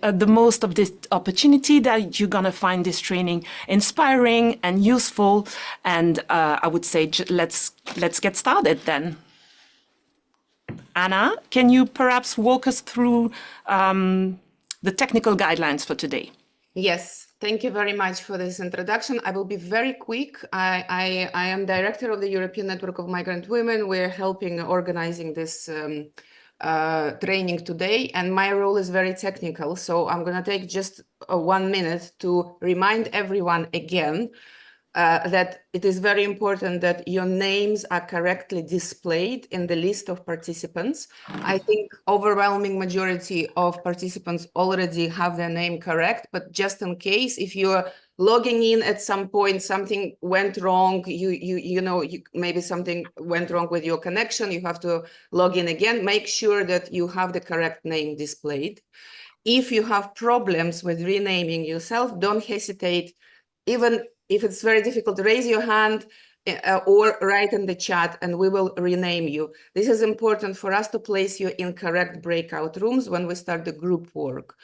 the most of this opportunity, that you're going to find this training inspiring and useful. And I would say let's get started then. Anna, can you perhaps walk us through the technical guidelines for today? Yes, thank you very much for this introduction. I will be very quick. I am director of the European Network of Migrant Women. We're helping organizing this training today, and my role is very technical. So I'm going to take just 1 minute to remind everyone again that it is very important that your names are correctly displayed in the list of participants. I think overwhelming majority of participants already have their name correct, but just in case, if you're logging in at some point, something went wrong, maybe something went wrong with your connection, you have to log in again, make sure that you have the correct name displayed. If you have problems with renaming yourself, don't hesitate. Even if it's very difficult, raise your hand or write in the chat and we will rename you. This is important for us to place you in correct breakout rooms when we start the group work.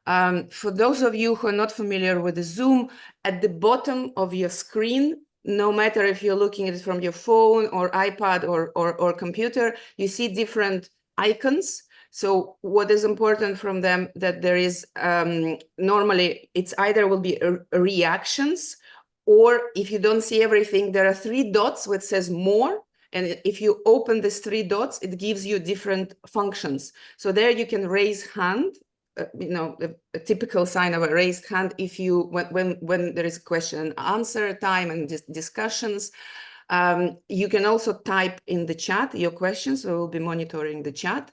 For those of you who are not familiar with the Zoom, at the bottom of your screen, no matter if you're looking at it from your phone or iPad or computer, you see different icons. So what is important from them, that there is normally it's either will be reactions, or if you don't see everything, there are 3 dots which says more. And if you open these 3 dots, it gives you different functions. So there you can raise hand, a typical sign of a raised hand if you, when there is a question and answer time and discussions. You can also type in the chat your questions, so we'll be monitoring the chat.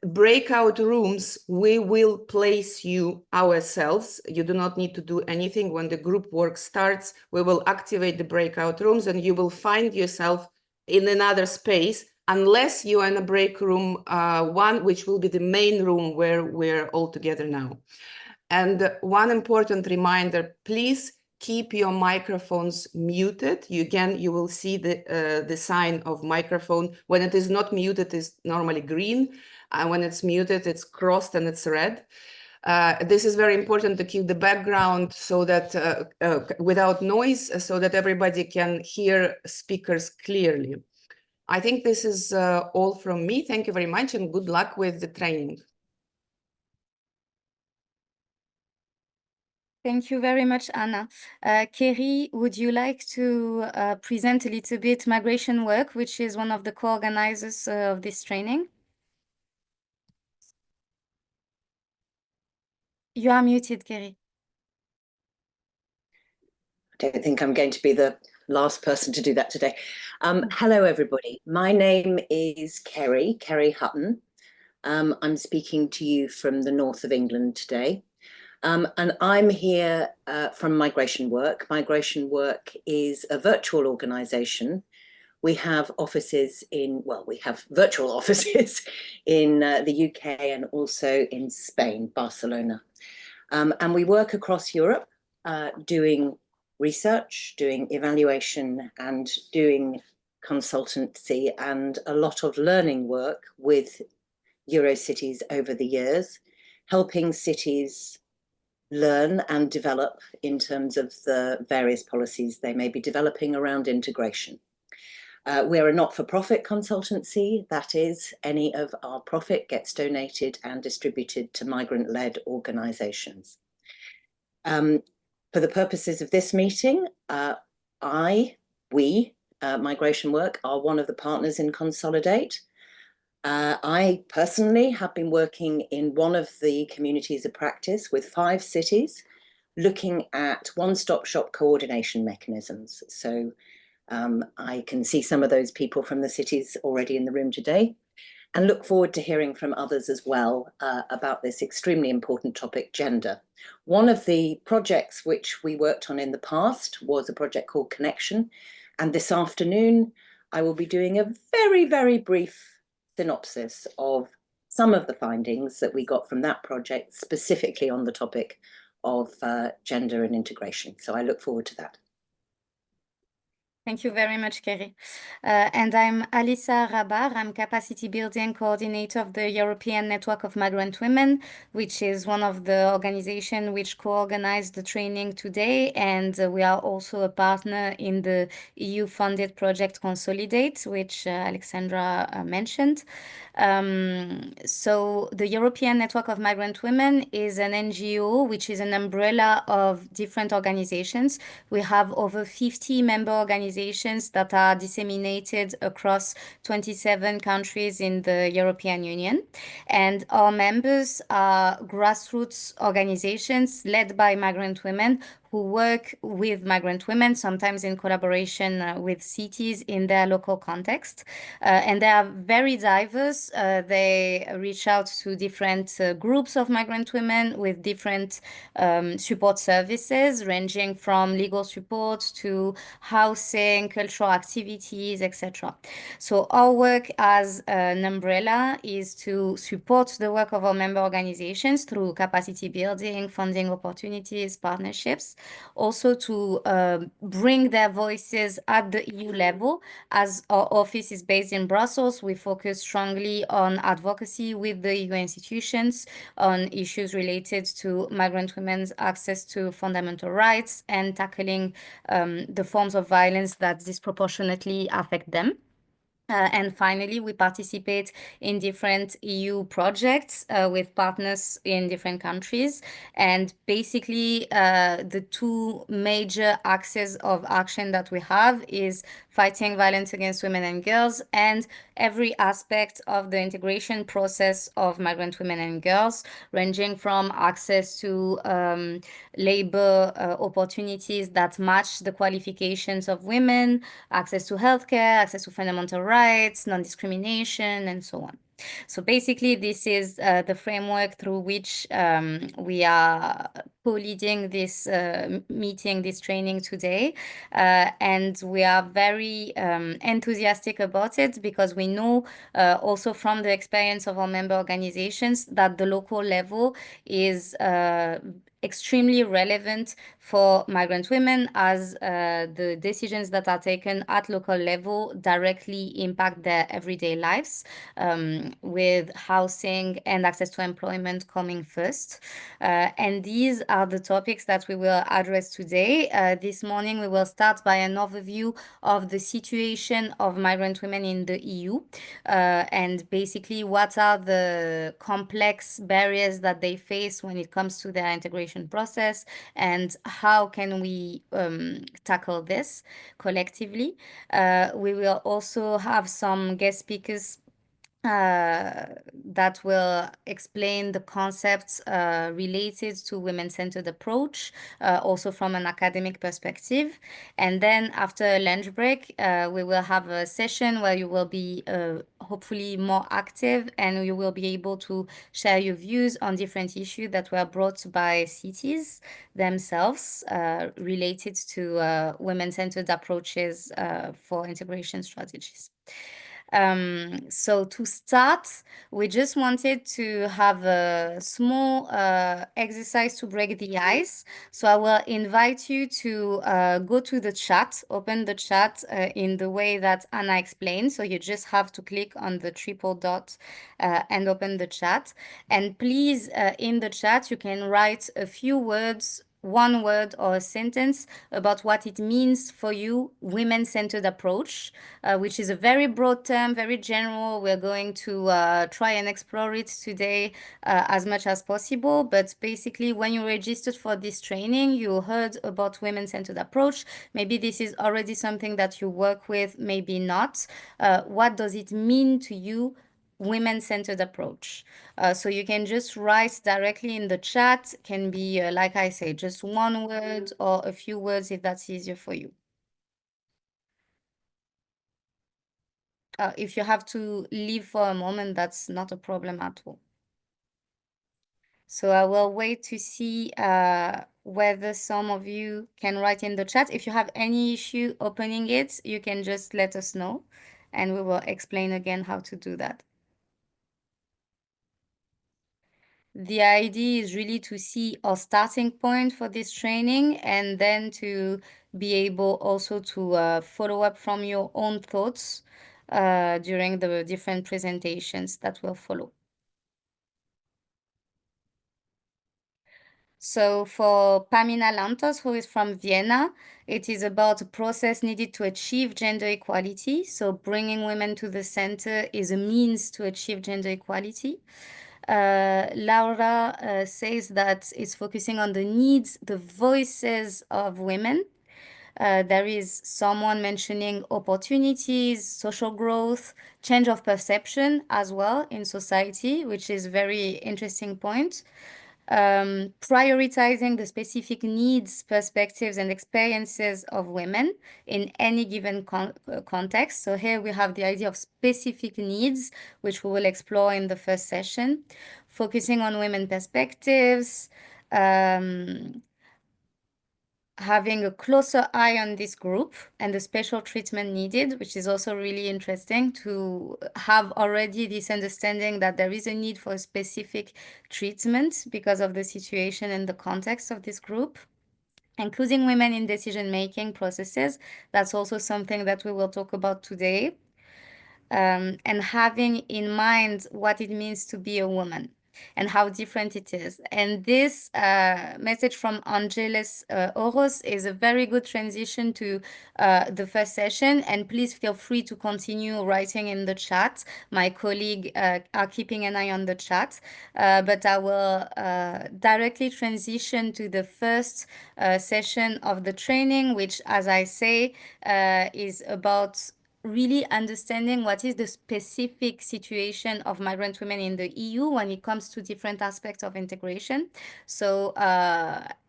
Breakout rooms, we will place you ourselves. You do not need to do anything. When the group work starts, we will activate the breakout rooms and you will find yourself in another space, unless you are in a break room 1, which will be the main room where we're all together now. And one important reminder, please keep your microphones muted. You will see the sign of microphone. When it is not muted, it's normally green. And when it's muted, it's crossed and it's red. This is very important to keep the background so that without noise, so that everybody can hear speakers clearly. I think this is all from me. Thank you very much and good luck with the training. Thank you very much, Anna. Kerry, would you like to present a little bit MigrationWork, which is one of the co-organizers of this training? You are muted, Kerry. I don't think I'm going to be the last person to do that today. Hello, everybody. My name is Kerry Hutton. I'm speaking to you from the north of England today. And I'm here from MigrationWork. MigrationWork is a virtual organization. We have offices we have virtual offices in the UK and also in Spain, Barcelona. And we work across Europe doing research, doing evaluation and doing consultancy and a lot of learning work with Eurocities over the years, helping cities learn and develop in terms of the various policies they may be developing around integration. We're a not-for-profit consultancy. That is, any of our profit gets donated and distributed to migrant-led organizations. For the purposes of this meeting, we, MigrationWork, are one of the partners in CONSOLIDATE. I personally have been working in one of the communities of practice with 5 cities, looking at one-stop shop coordination mechanisms. So I can see some of those people from the cities already in the room today, and look forward to hearing from others as well about this extremely important topic, gender. One of the projects which we worked on in the past was a project called Connection, and this afternoon I will be doing a very, very brief synopsis of some of the findings that we got from that project, specifically on the topic of gender and integration. So I look forward to that. Thank you very much, Kerry. And I'm Alissa Rabar. I'm Capacity Building Coordinator of the European Network of Migrant Women, which is one of the organizations which co-organized the training today. And we are also a partner in the EU-funded project CONSOLIDATE, which Alexandra mentioned. So the European Network of Migrant Women is an NGO, which is an umbrella of different organizations. We have over 50 member organizations that are disseminated across 27 countries in the European Union. And our members are grassroots organizations led by migrant women who work with migrant women, sometimes in collaboration with cities in their local context. And they are very diverse. They reach out to different groups of migrant women with different support services, ranging from legal support to housing, cultural activities, etc. So our work as an umbrella is to support the work of our member organizations through capacity building, funding opportunities, partnerships, also to bring their voices at the EU level. As our office is based in Brussels, we focus strongly on advocacy with the EU institutions on issues related to migrant women's access to fundamental rights and tackling the forms of violence that disproportionately affect them. And finally, we participate in different EU projects with partners in different countries. And basically, the two major axes of action that we have is fighting violence against women and girls and every aspect of the integration process of migrant women and girls, ranging from access to labor opportunities that match the qualifications of women, access to healthcare, access to fundamental rights, non-discrimination, and so on. So basically, this is the framework through which we are co-leading this meeting, this training today. And we are very enthusiastic about it because we know also from the experience of our member organizations that the local level is extremely relevant for migrant women as the decisions that are taken at local level directly impact their everyday lives, with housing and access to employment coming first. And these are the topics that we will address today. This morning, we will start by an overview of the situation of migrant women in the EU, and basically what are the complex barriers that they face when it comes to their integration process and how can we tackle this collectively. We will also have some guest speakers that will explain the concepts related to women-centered approach, also from an academic perspective. And then after a lunch break, we will have a session where you will be hopefully more active and you will be able to share your views on different issues that were brought by cities themselves related to women-centered approaches for integration strategies. So to start, we just wanted to have a small exercise to break the ice. So I will invite you to go to the chat, open the chat in the way that Anna explained. So you just have to click on the triple dot and open the chat. And please, in the chat, you can write a few words, one word or a sentence about what it means for you, women-centered approach, which is a very broad term, very general. We're going to try and explore it today as much as possible. But basically, when you registered for this training, you heard about women-centered approach. Maybe this is already something that you work with, maybe not. What does it mean to you, women-centered approach? So you can just write directly in the chat, can be, like I say, just one word or a few words if that's easier for you. If you have to leave for a moment, that's not a problem at all. So I will wait to see whether some of you can write in the chat. If you have any issue opening it, you can just let us know and we will explain again how to do that. the idea is really to see our starting point for this training and then to be able also to follow up from your own thoughts during the different presentations that will follow. So for Pamina Lantos, who is from Vienna, it is about a process needed to achieve gender equality. So bringing women to the center is a means to achieve gender equality. Laura says that it's focusing on the needs, the voices of women. There is someone mentioning opportunities, social growth, change of perception as well in society, which is very interesting point. Prioritizing the specific needs, perspectives, and experiences of women in any given context. So here we have the idea of specific needs, which we will explore in the first session, focusing on women perspectives, having a closer eye on this group and the special treatment needed, which is also really interesting to have already this understanding that there is a need for a specific treatment because of the situation and the context of this group. Including women in decision-making processes, that's also something that we will talk about today. And having in mind what it means to be a woman and how different it is. And this message from Angeles Oros is a very good transition to the first session. And please feel free to continue writing in the chat. My colleague are keeping an eye on the chat. But I will directly transition to the first session of the training, which, as I say, is about really understanding what is the specific situation of migrant women in the EU when it comes to different aspects of integration. So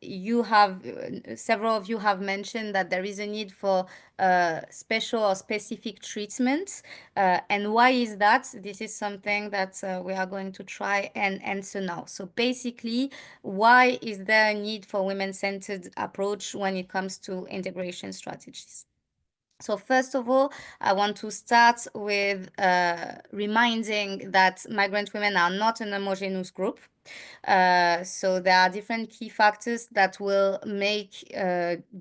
you have, several of you have mentioned that there is a need for special or specific treatments. And why is that? This is something that we are going to try and answer now. So basically, why is there a need for women-centered approach when it comes to integration strategies? So first of all, I want to start with reminding that migrant women are not an homogeneous group. So there are different key factors that will make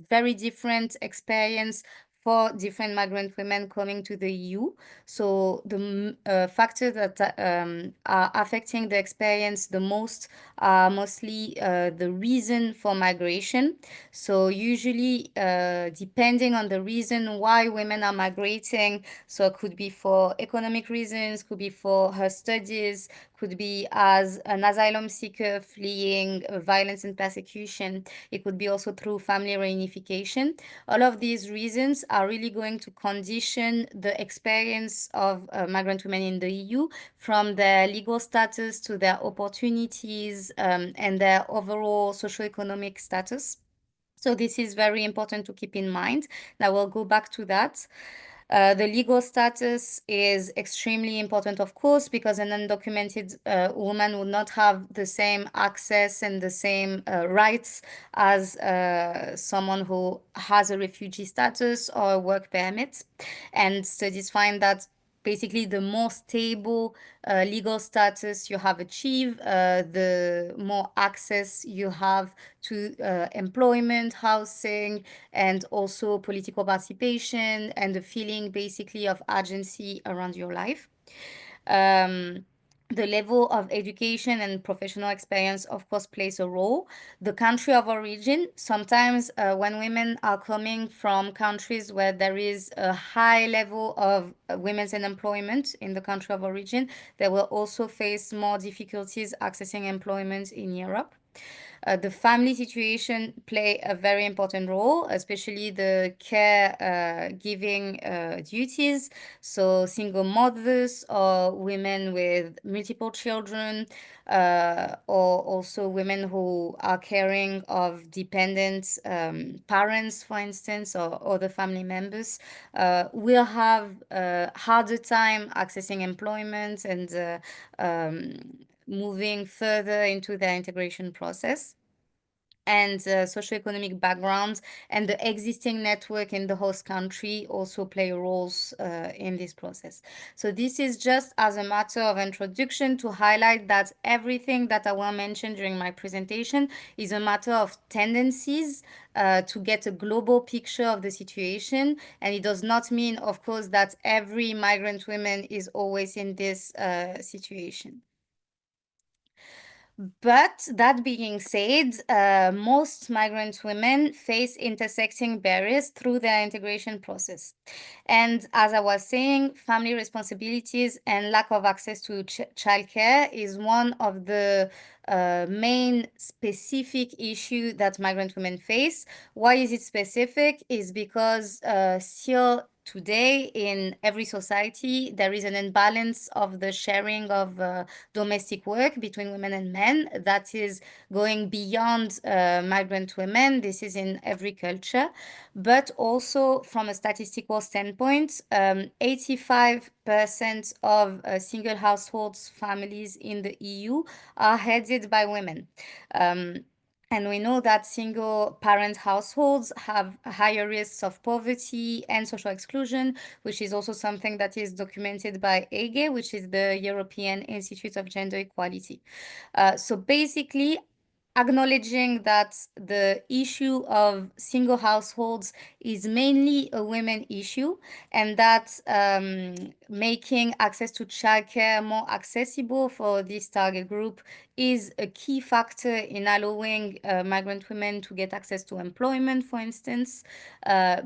very different experience for different migrant women coming to the EU. So the factors that are affecting the experience the most are mostly the reason for migration. So usually, depending on the reason why women are migrating, so it could be for economic reasons, could be for her studies, could be as an asylum seeker fleeing violence and persecution. It could be also through family reunification. All of these reasons are really going to condition the experience of migrant women in the EU, from their legal status to their opportunities and their overall socioeconomic status. So this is very important to keep in mind. Now we'll go back to that. The legal status is extremely important, of course, because an undocumented woman would not have the same access and the same rights as someone who has a refugee status or a work permit. And studies find that basically the more stable legal status you have achieved, the more access you have to employment, housing, and also political participation and the feeling basically of agency around your life. The level of education and professional experience, of course, plays a role. The country of origin, sometimes when women are coming from countries where there is a high level of women's unemployment in the country of origin, they will also face more difficulties accessing employment in Europe. The family situation play a very important role, especially the care giving duties. So single mothers or women with multiple children, or also women who are caring of dependent parents, for instance, or other family members, will have a harder time accessing employment and moving further into their integration process. and socioeconomic background and the existing network in the host country also play roles in this process. So this is just as a matter of introduction to highlight that everything that I will mention during my presentation is a matter of tendencies to get a global picture of the situation. And it does not mean, of course, that every migrant woman is always in this situation. But that being said, most migrant women face intersecting barriers through their integration process. And as I was saying, family responsibilities and lack of access to childcare is one of the main specific issue that migrant women face. Why is it specific? Is because still today in every society there is an imbalance of the sharing of domestic work between women and men that is going beyond migrant women. This is in every culture, but also from a statistical standpoint, 85% of single households families in the EU are headed by women. And we know that single parent households have higher risks of poverty and social exclusion, which is also something that is documented by EGE, which is the European Institute of Gender Equality. So basically, acknowledging that the issue of single households is mainly a women issue, and that making access to childcare more accessible for this target group is a key factor in allowing migrant women to get access to employment, for instance,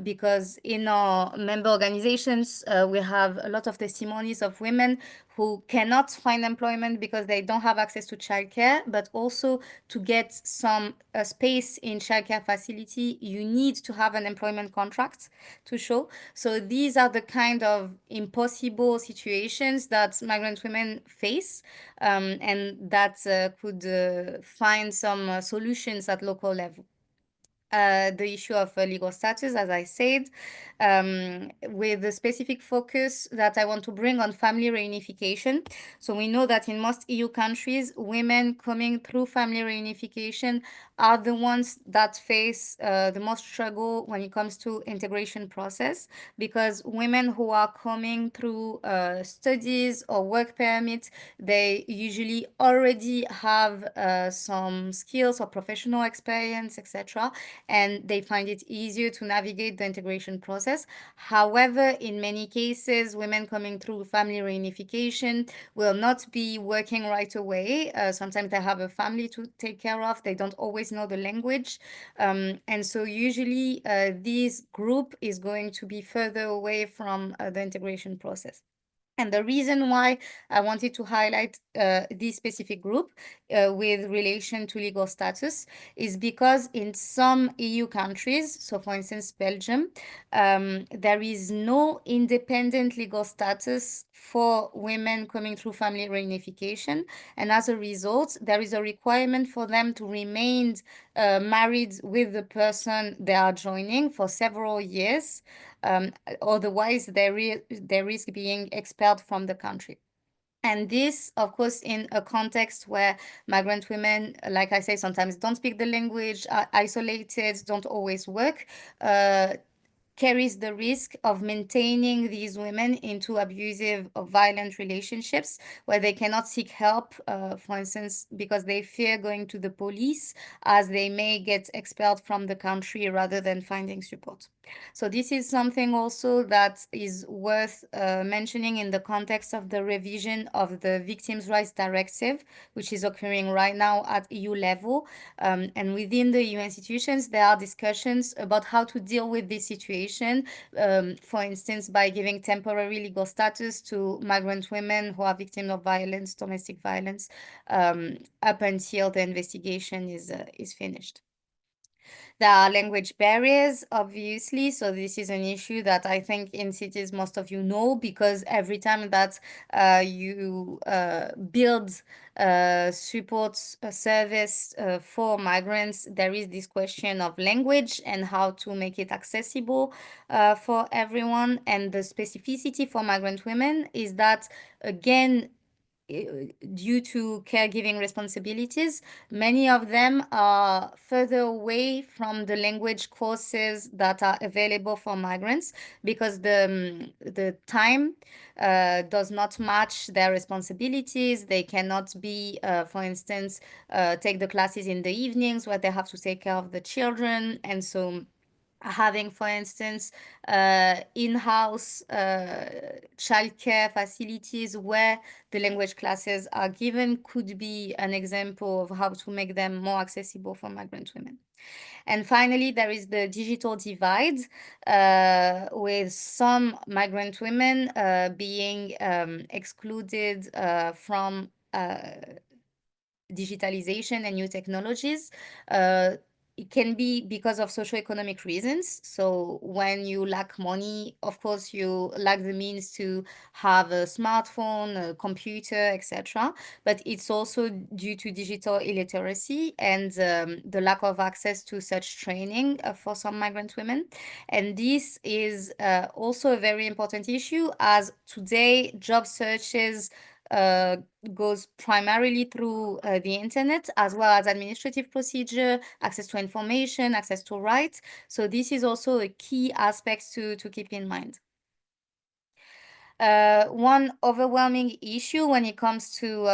because in our member organizations, we have a lot of testimonies of women who cannot find employment because they don't have access to childcare, but also to get some space in childcare facility, you need to have an employment contract to show. So these are the kind of impossible situations that migrant women face, and that could find some solutions at local level. The issue of legal status, as I said, with the specific focus that I want to bring on family reunification. So we know that in most EU countries, women coming through family reunification are the ones that face the most struggle when it comes to integration process, because women who are coming through studies or work permits, they usually already have some skills or professional experience, etc., and they find it easier to navigate the integration process. However, in many cases, women coming through family reunification will not be working right away. Sometimes they have a family to take care of. They don't always know the language. And so usually this group is going to be further away from the integration process. And the reason why I wanted to highlight this specific group with relation to legal status is because in some EU countries, so for instance, Belgium, there is no independent legal status for women coming through family reunification. And as a result, there is a requirement for them to remain married with the person they are joining for several years. Otherwise, they risk being expelled from the country. And this, of course, in a context where migrant women, like I say, sometimes don't speak the language, are isolated, don't always work, carries the risk of maintaining these women into abusive or violent relationships where they cannot seek help, for instance, because they fear going to the police, as they may get expelled from the country rather than finding support. So this is something also that is worth mentioning in the context of the revision of the Victims' Rights Directive, which is occurring right now at EU level. And within the EU institutions, there are discussions about how to deal with this situation, for instance, by giving temporary legal status to migrant women who are victims of violence, domestic violence, up until the investigation is finished. There are language barriers, obviously. So this is an issue that I think in cities, most of you know, because every time that you build support service for migrants, there is this question of language and how to make it accessible for everyone. And the specificity for migrant women is that, again, due to caregiving responsibilities, many of them are further away from the language courses that are available for migrants because the time does not match their responsibilities. They cannot be, for instance, take the classes in the evenings where they have to take care of the children. And so having, for instance, in-house childcare facilities where the language classes are given could be an example of how to make them more accessible for migrant women. And finally, there is the digital divide, with some migrant women being excluded from digitalization and new technologies. It can be because of socioeconomic reasons. So when you lack money, of course, you lack the means to have a smartphone, a computer, etc. But it's also due to digital illiteracy and the lack of access to such training for some migrant women. And this is also a very important issue, as today job searches goes primarily through the internet, as well as administrative procedure, access to information, access to rights. So this is also a key aspect to keep in mind. One overwhelming issue when it comes to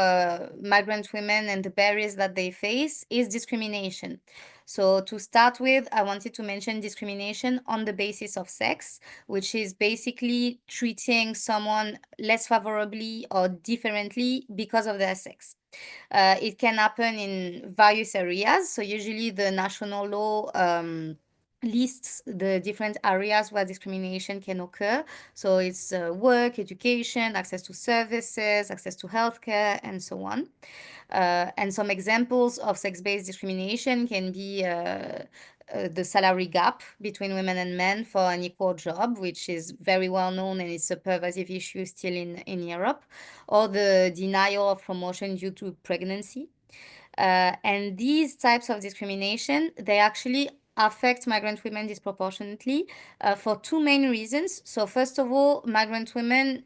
migrant women and the barriers that they face is discrimination. So to start with, I wanted to mention discrimination on the basis of sex, which is basically treating someone less favorably or differently because of their sex. It can happen in various areas. So usually the national law lists the different areas where discrimination can occur. So it's work, education, access to services, access to healthcare, and so on. And some examples of sex-based discrimination can be the salary gap between women and men for an equal job, which is very well known and it's a pervasive issue still in Europe, or the denial of promotion due to pregnancy. And these types of discrimination, they actually affect migrant women disproportionately for two main reasons. So first of all, migrant women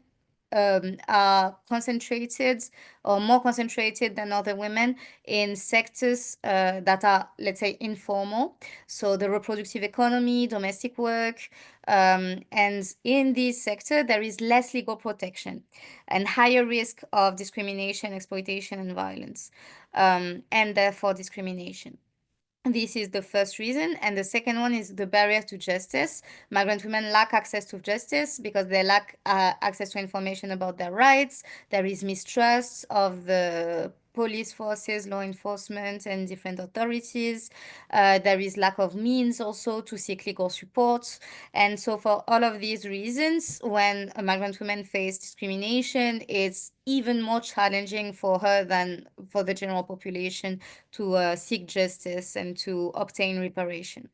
are concentrated or more concentrated than other women in sectors that are, let's say, informal. So the reproductive economy, domestic work, and in this sector, there is less legal protection and higher risk of discrimination, exploitation, and violence, and therefore discrimination. This is the first reason. And the second one is the barrier to justice. Migrant women lack access to justice because they lack access to information about their rights. There is mistrust of the police forces, law enforcement, and different authorities. There is lack of means also to seek legal support. And so for all of these reasons, when a migrant woman face discrimination, it's even more challenging for her than for the general population to seek justice and to obtain reparation.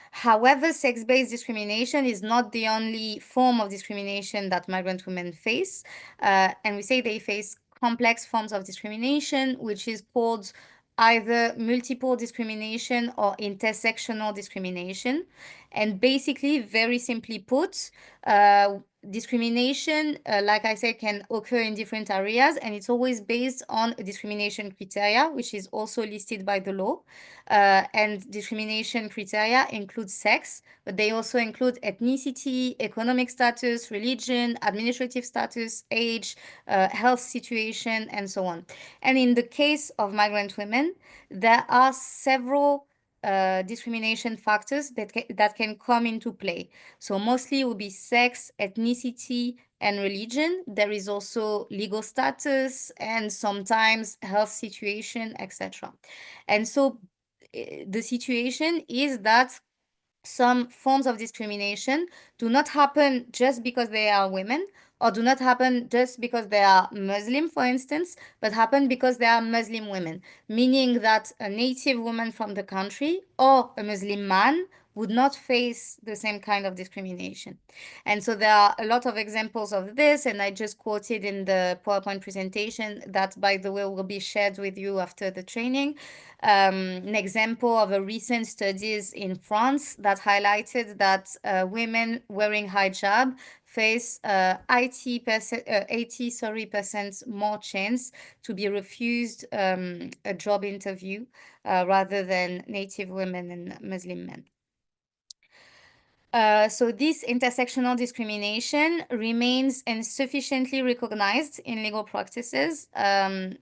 However, sex-based discrimination is not the only form of discrimination that migrant women face. And we say they face complex forms of discrimination, which is called either multiple discrimination or intersectional discrimination. And basically, very simply put, discrimination, like I said, can occur in different areas, and it's always based on a discrimination criteria, which is also listed by the law. And discrimination criteria include sex, but they also include ethnicity, economic status, religion, administrative status, age, health situation, and so on. And in the case of migrant women, there are several discrimination factors that can come into play. So mostly it will be sex, ethnicity, and religion. There is also legal status and sometimes health situation, etc. And so the situation is that some forms of discrimination do not happen just because they are women, or do not happen just because they are Muslim, for instance, but happen because they are Muslim women, meaning that a native woman from the country or a Muslim man would not face the same kind of discrimination. And so there are a lot of examples of this, and I just quoted in the PowerPoint presentation that, by the way, will be shared with you after the training. An example of a recent studies in France that highlighted that women wearing hijab face 80% more chance to be refused a job interview rather than native women and Muslim men. So this intersectional discrimination remains insufficiently recognized in legal practices.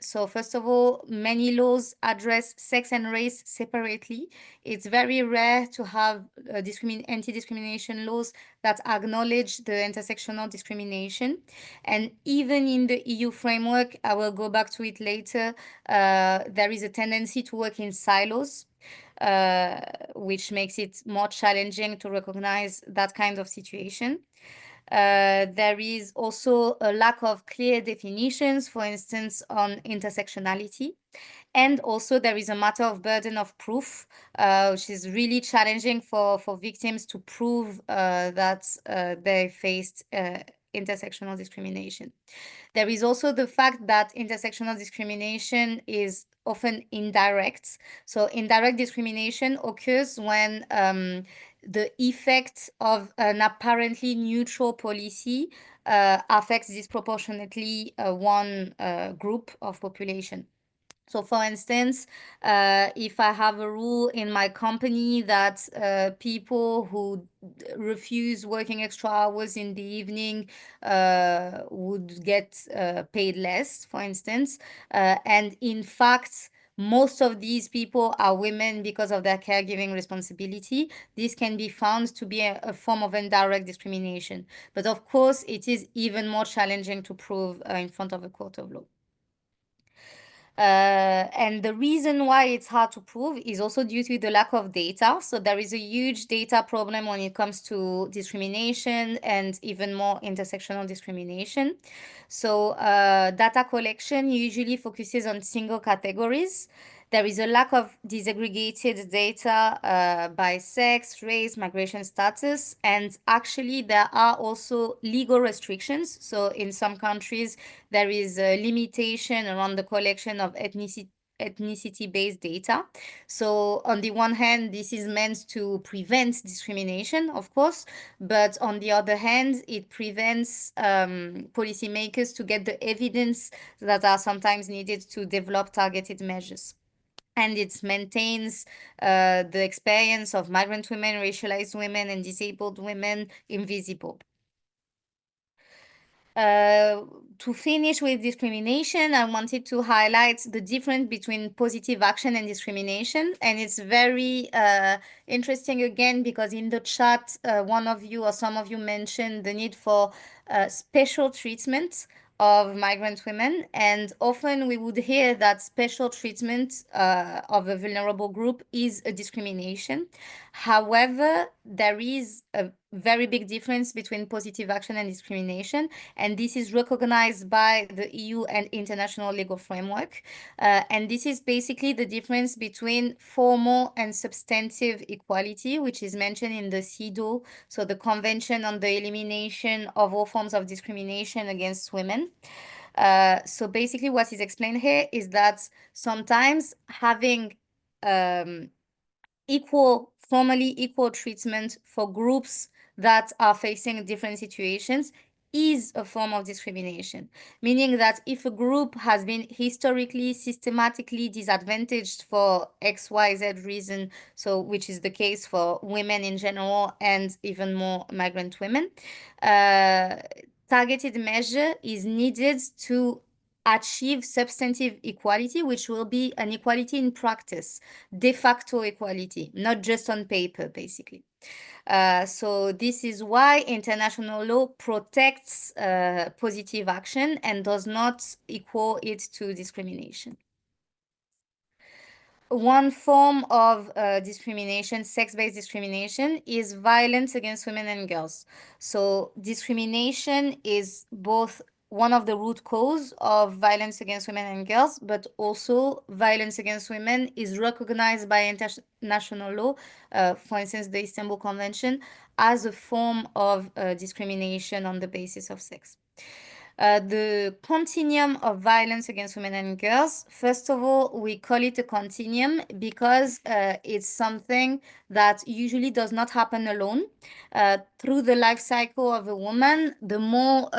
So first of all, many laws address sex and race separately. It's very rare to have anti-discrimination laws that acknowledge the intersectional discrimination. And even in the EU framework, I will go back to it later, there is a tendency to work in silos. Which makes it more challenging to recognize that kind of situation. There is also a lack of clear definitions, for instance, on intersectionality. And also there is a matter of burden of proof, which is really challenging for victims to prove that they faced intersectional discrimination. There is also the fact that intersectional discrimination is often indirect. So indirect discrimination occurs when the effect of an apparently neutral policy affects disproportionately one group of population. So for instance, if I have a rule in my company that people who refuse working extra hours in the evening would get paid less, for instance, and in fact, most of these people are women because of their caregiving responsibility, this can be found to be a form of indirect discrimination. But of course, it is even more challenging to prove in front of a court of law. And the reason why it's hard to prove is also due to the lack of data. So there is a huge data problem when it comes to discrimination and even more intersectional discrimination. So data collection usually focuses on single categories. There is a lack of disaggregated data by sex, race, migration status, and actually there are also legal restrictions. So in some countries, there is a limitation around the collection of ethnicity-based data. So on the one hand, this is meant to prevent discrimination, of course, but on the other hand, it prevents policymakers to get the evidence that are sometimes needed to develop targeted measures. And it maintains the experience of migrant women, racialized women, and disabled women invisible. To finish with discrimination, I wanted to highlight the difference between positive action and discrimination. And it's very interesting again, because in the chat, one of you or some of you mentioned the need for special treatment of migrant women. And often we would hear that special treatment of a vulnerable group is a discrimination. However, there is a very big difference between positive action and discrimination, and this is recognized by the EU and international legal framework. And this is basically the difference between formal and substantive equality, which is mentioned in the CEDAW, so the Convention on the Elimination of All Forms of Discrimination Against Women. So basically what is explained here is that sometimes having formally equal treatment for groups that are facing different situations is a form of discrimination, meaning that if a group has been historically systematically disadvantaged for XYZ reason, so which is the case for women in general and even more migrant women, targeted measure is needed to achieve substantive equality, which will be an equality in practice, de facto equality, not just on paper, basically. So this is why international law protects positive action and does not equal it to discrimination. One form of discrimination, sex-based discrimination, is violence against women and girls. So discrimination is both one of the root cause of violence against women and girls, but also violence against women is recognized by international law, for instance, the Istanbul Convention, as a form of discrimination on the basis of sex. The continuum of violence against women and girls, first of all, we call it a continuum because it's something that usually does not happen alone. Through the life cycle of a woman, the more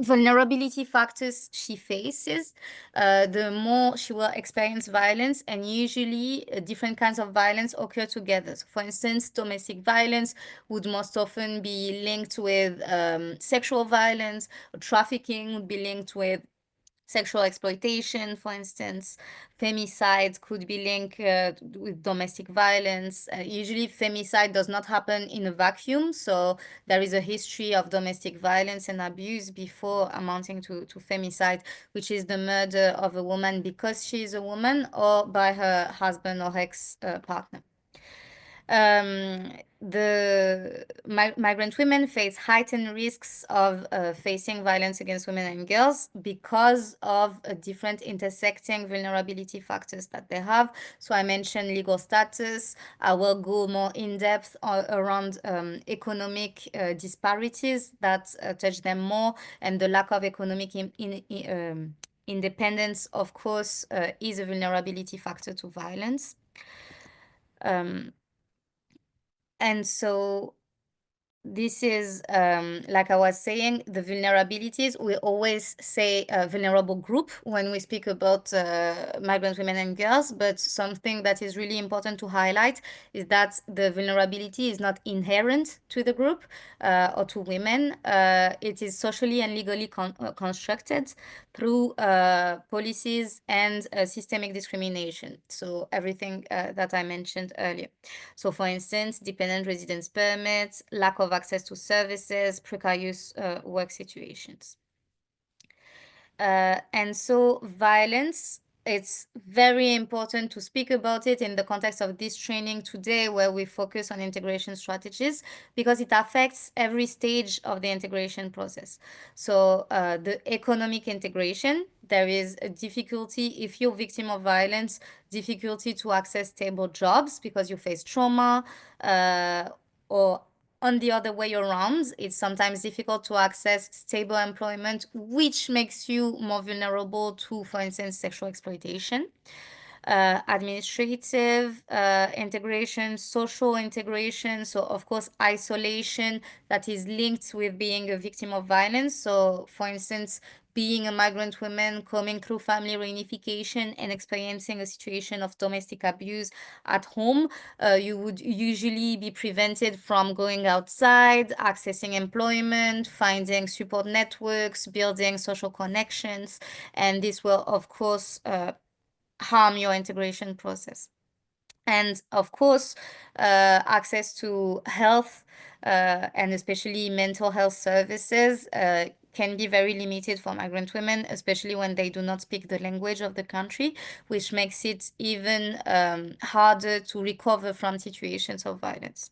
vulnerability factors she faces, the more she will experience violence, and usually different kinds of violence occur together. So for instance, domestic violence would most often be linked with sexual violence, or trafficking would be linked with sexual exploitation, for instance. Femicide could be linked with domestic violence. Usually femicide does not happen in a vacuum, so there is a history of domestic violence and abuse before amounting to femicide, which is the murder of a woman because she is a woman or by her husband or ex-partner. The migrant women face heightened risks of facing violence against women and girls because of different intersecting vulnerability factors that they have. So I mentioned legal status. I will go more in depth around economic disparities that touch them more, and the lack of economic independence, of course, is a vulnerability factor to violence. And so this is, like I was saying, the vulnerabilities. We always say vulnerable group when we speak about migrant women and girls, but something that is really important to highlight is that the vulnerability is not inherent to the group or to women. It is socially and legally constructed through policies and systemic discrimination. So everything that I mentioned earlier. So for instance, dependent residence permits, lack of access to services, precarious work situations. And so violence, it's very important to speak about it in the context of this training today, where we focus on integration strategies, because it affects every stage of the integration process. So the economic integration, there is a difficulty if you're a victim of violence, difficulty to access stable jobs because you face trauma, or on the other way around, it's sometimes difficult to access stable employment, which makes you more vulnerable to, for instance, sexual exploitation. Administrative integration, social integration, so of course isolation that is linked with being a victim of violence. So for instance, being a migrant woman coming through family reunification and experiencing a situation of domestic abuse at home, you would usually be prevented from going outside, accessing employment, finding support networks, building social connections, and this will of course harm your integration process. And of course, access to health and especially mental health services can be very limited for migrant women, especially when they do not speak the language of the country, which makes it even harder to recover from situations of violence.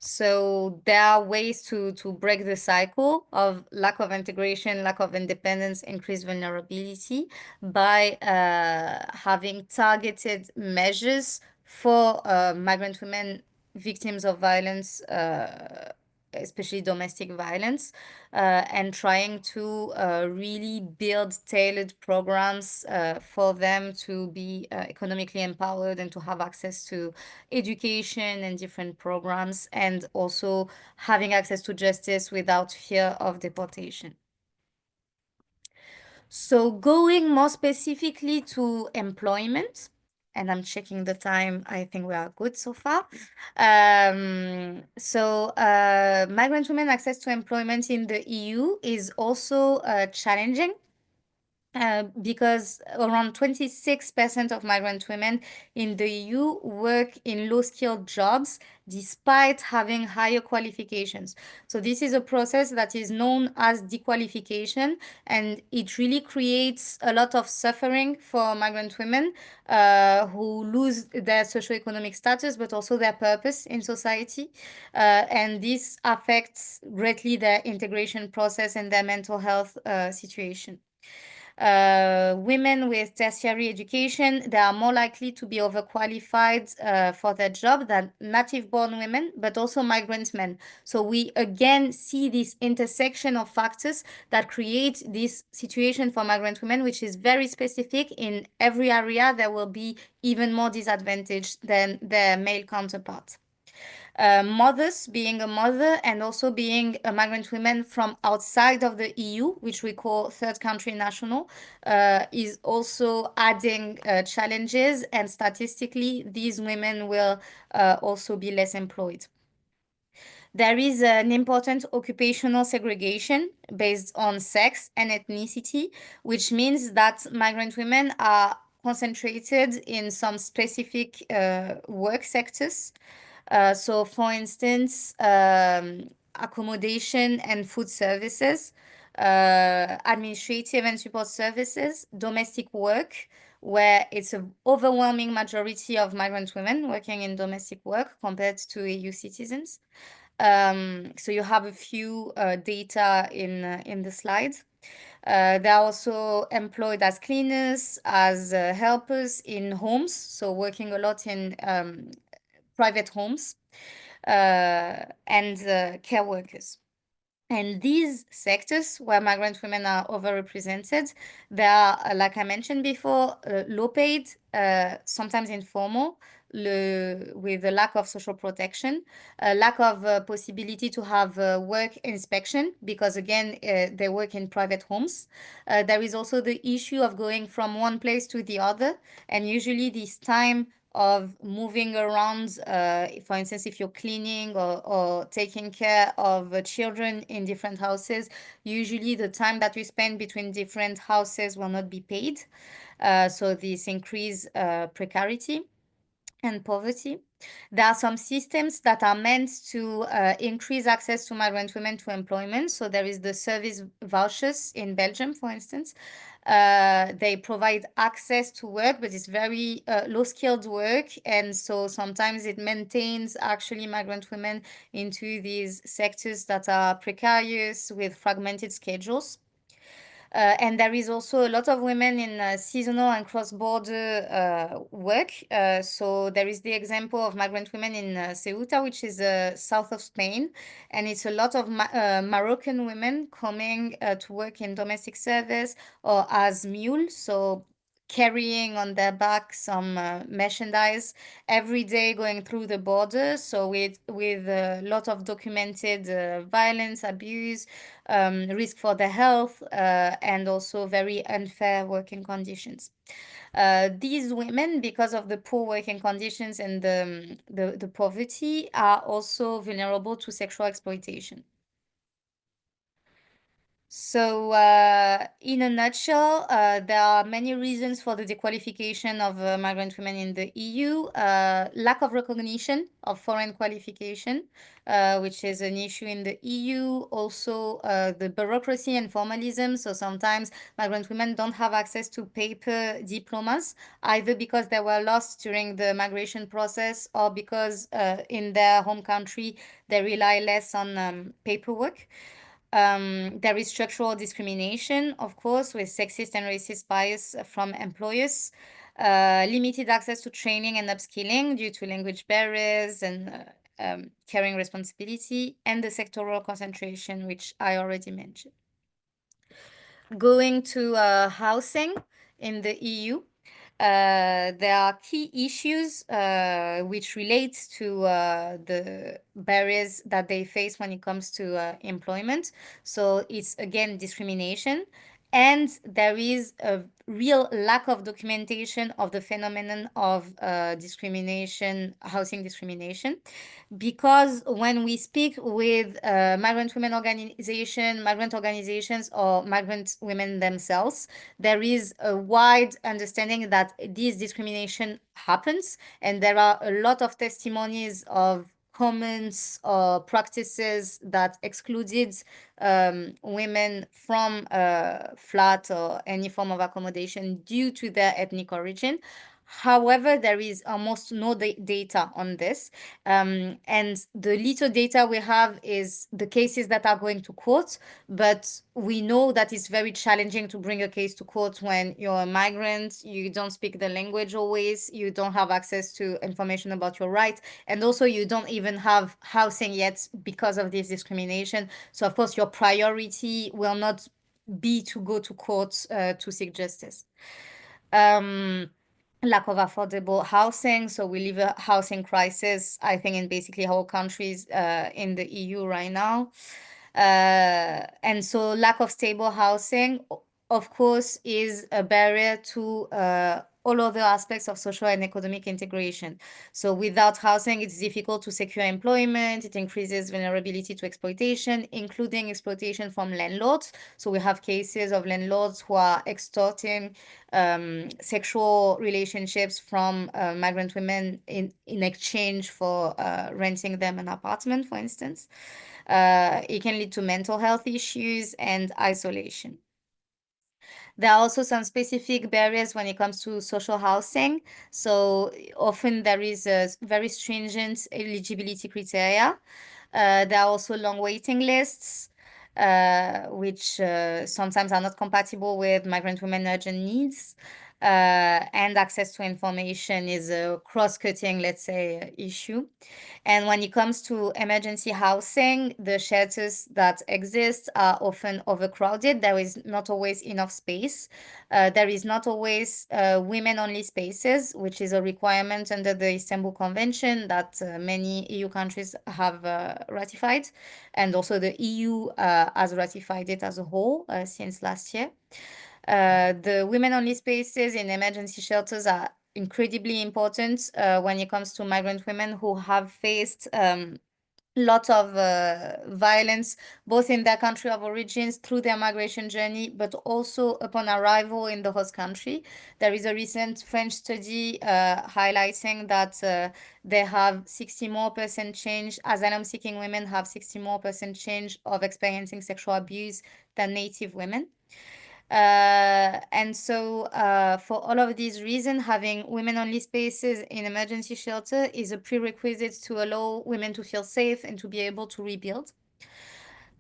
So there are ways to break the cycle of lack of integration, lack of independence, increased vulnerability by having targeted measures for migrant women victims of violence, especially domestic violence, and trying to really build tailored programs for them to be economically empowered and to have access to education and different programs, and also having access to justice without fear of deportation. So going more specifically to employment, and I'm checking the time, I think we are good so far. Migrant women access to employment in the EU is also challenging. because around 26% of migrant women in the EU work in low-skilled jobs despite having higher qualifications. So this is a process that is known as dequalification, and it really creates a lot of suffering for migrant women who lose their socioeconomic status, but also their purpose in society. And this affects greatly their integration process and their mental health situation. Women with tertiary education, they are more likely to be overqualified for their job than native-born women, but also migrant men. So we again see this intersection of factors that create this situation for migrant women, which is very specific. In every area, there will be even more disadvantage than their male counterparts. Mothers, being a mother and also being a migrant woman from outside of the EU, which we call third country national, is also adding challenges, and statistically, these women will also be less employed. There is an important occupational segregation based on sex and ethnicity, which means that migrant women are concentrated in some specific work sectors. So, for instance, accommodation and food services, administrative and support services, domestic work, where it's an overwhelming majority of migrant women working in domestic work compared to EU citizens. So you have a few data in the slides. They are also employed as cleaners, as helpers in homes, so working a lot in private homes, and care workers. And these sectors where migrant women are overrepresented, they are, like I mentioned before, low paid, sometimes informal, with a lack of social protection, a lack of possibility to have work inspection, because again, they work in private homes. There is also the issue of going from one place to the other, and usually this time of moving around, for instance, if you're cleaning or taking care of children in different houses, usually the time that you spend between different houses will not be paid. So this increase precarity and poverty. There are some systems that are meant to increase access to migrant women to employment. So there is the service vouchers in Belgium, for instance. They provide access to work, but it's very low-skilled work. And so sometimes it maintains actually migrant women into these sectors that are precarious with fragmented schedules. And there is also a lot of women in seasonal and cross-border work. So there is the example of migrant women in Ceuta, which is south of Spain. And it's a lot of Moroccan women coming to work in domestic service or as mules. So carrying on their back some merchandise every day going through the border. So with a lot of documented violence, abuse, risk for their health, and also very unfair working conditions. These women, because of the poor working conditions and the poverty, are also vulnerable to sexual exploitation. So, in a nutshell, there are many reasons for the dequalification of migrant women in the EU. Lack of recognition of foreign qualification, which is an issue in the EU. Also, the bureaucracy and formalism. So sometimes migrant women don't have access to paper diplomas, either because they were lost during the migration process or because in their home country they rely less on paperwork. There is structural discrimination, of course, with sexist and racist bias from employers, limited access to training and upskilling due to language barriers and caring responsibility, and the sectoral concentration, which I already mentioned. Going to housing in the EU. There are key issues which relate to the barriers that they face when it comes to employment. So it's again discrimination And there is a real lack of documentation of the phenomenon of discrimination, housing discrimination, because when we speak with migrant women migrant organizations, or migrant women themselves, there is a wide understanding that this discrimination happens, and there are a lot of testimonies of comments or practices that excluded women from flat or any form of accommodation due to their ethnic origin. However, there is almost no data on this. And the little data we have is the cases that are going to court, but we know that it's very challenging to bring a case to court when you're a migrant, you don't speak the language always, you don't have access to information about your rights, and also you don't even have housing yet because of this discrimination. So of course, your priority will not be to go to court to seek justice. Lack of affordable housing. So we live a housing crisis, I think, in basically all countries in the EU right now. And so lack of stable housing, of course, is a barrier to all other aspects of social and economic integration. So without housing, it's difficult to secure employment. It increases vulnerability to exploitation, including exploitation from landlords. So we have cases of landlords who are extorting sexual relationships from migrant women in exchange for renting them an apartment, for instance. It can lead to mental health issues and isolation. There are also some specific barriers when it comes to social housing. So often there is a very stringent eligibility criteria. There are also long waiting lists, which sometimes are not compatible with migrant women urgent needs. And access to information is a cross-cutting, let's say, issue. And when it comes to emergency housing, the shelters that exist are often overcrowded. There is not always enough space. There is not always women-only spaces, which is a requirement under the Istanbul Convention that many EU countries have ratified. And also the EU has ratified it as a whole since last year. The women-only spaces in emergency shelters are incredibly important when it comes to migrant women who have faced lot of violence, both in their country of origins through their migration journey, but also upon arrival in the host country. There is a recent French study highlighting that they have 60% more change, asylum-seeking women have 60% more change of experiencing sexual abuse than native women. And so for all of these reasons, having women-only spaces in emergency shelter is a prerequisite to allow women to feel safe and to be able to rebuild.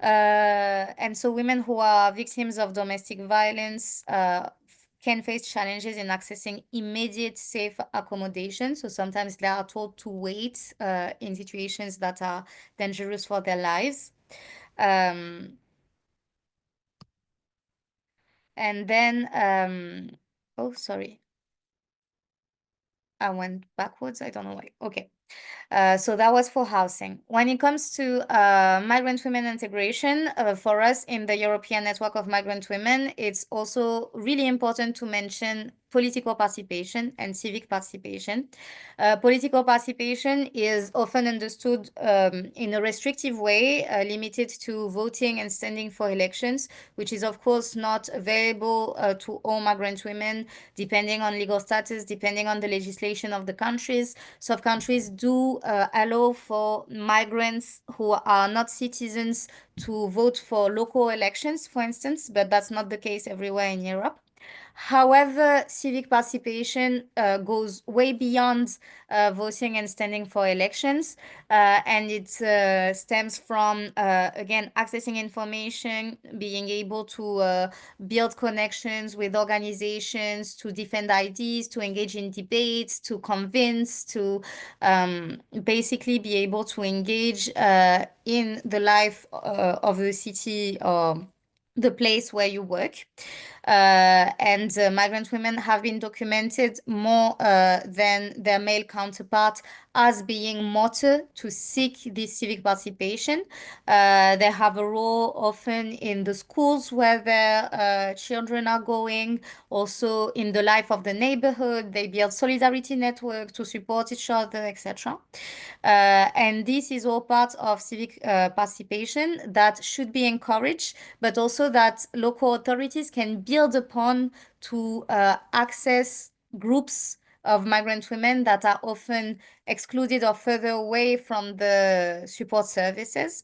And so women who are victims of domestic violence can face challenges in accessing immediate safe accommodation. So sometimes they are told to wait in situations that are dangerous for their lives. And then, oh, sorry. I went backwards. I don't know why. Okay. So that was for housing. When it comes to migrant women integration, for us in the European Network of Migrant Women, it's also really important to mention political participation and civic participation. Political participation is often understood in a restrictive way, limited to voting and standing for elections, which is of course not available to all migrant women, depending on legal status, depending on the legislation of the countries. Some countries do allow for migrants who are not citizens to vote for local elections, for instance, but that's not the case everywhere in Europe. However, civic participation goes way beyond voting and standing for elections, and it stems from, again, accessing information, being able to build connections with organizations, to defend ideas, to engage in debates, to convince, to basically be able to engage in the life of the city or the place where you work. and migrant women have been documented more than their male counterparts as being motor to seek this civic participation. They have a role often in the schools where their children are going, also in the life of the neighborhood. They build solidarity network to support each other, etc. And this is all part of civic participation that should be encouraged, but also that local authorities can build upon to access groups of migrant women that are often excluded or further away from the support services.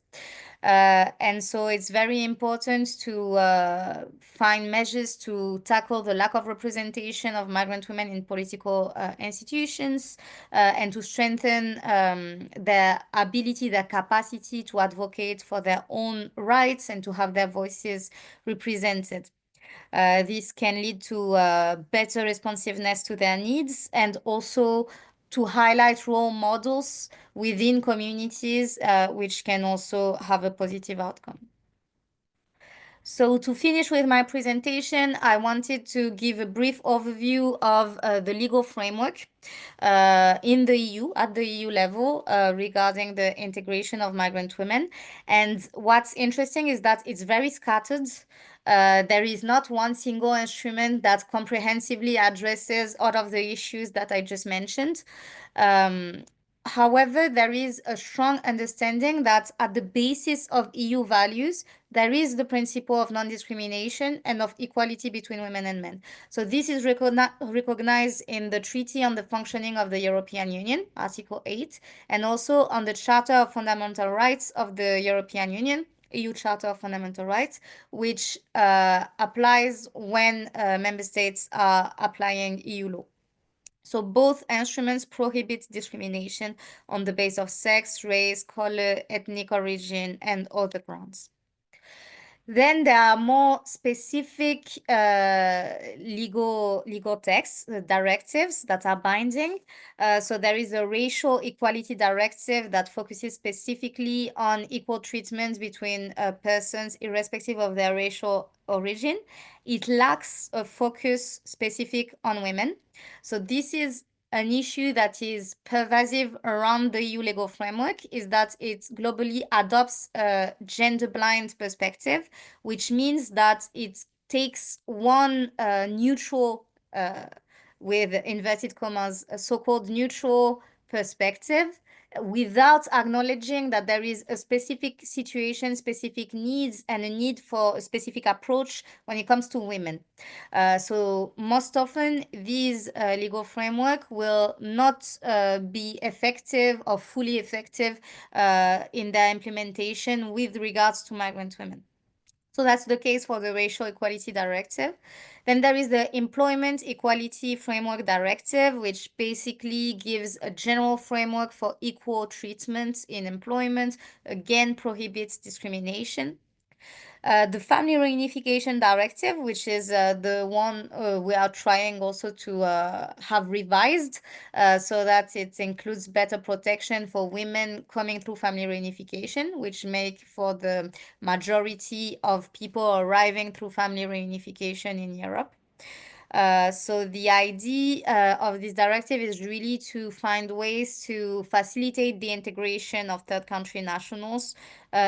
And so it's very important to find measures to tackle the lack of representation of migrant women in political institutions and to strengthen their ability, their capacity to advocate for their own rights and to have their voices represented. This can lead to better responsiveness to their needs and also to highlight role models within communities, which can also have a positive outcome. So to finish with my presentation, I wanted to give a brief overview of the legal framework in the EU, at the EU level, regarding the integration of migrant women. And what's interesting is that it's very scattered. There is not one single instrument that comprehensively addresses all of the issues that I just mentioned. However, there is a strong understanding that at the basis of EU values, there is the principle of non-discrimination and of equality between women and men. So this is recognized in the Treaty on the Functioning of the European Union, Article 8, and also on the Charter of Fundamental Rights of the European Union, EU Charter of Fundamental Rights, which applies when member states are applying EU law. So both instruments prohibit discrimination on the basis of sex, race, color, ethnic origin, and other grounds. Then there are more specific legal texts, directives that are binding. So there is a racial equality directive that focuses specifically on equal treatment between persons irrespective of their racial origin. It lacks a focus specific on women. So this is an issue that is pervasive around the EU legal framework, is that it globally adopts a gender-blind perspective, which means that it takes one neutral, with inverted commas, a so-called neutral perspective, without acknowledging that there is a specific situation, specific needs, and a need for a specific approach when it comes to women. So most often, these legal framework will not be effective or fully effective in their implementation with regards to migrant women. So that's the case for the Racial Equality Directive. Then there is the Employment Equality Framework Directive, which basically gives a general framework for equal treatment in employment, again prohibits discrimination. The Family Reunification Directive, which is the one we are trying also to have revised so that it includes better protection for women coming through family reunification, which make for the majority of people arriving through family reunification in Europe. So the idea of this directive is really to find ways to facilitate the integration of third country nationals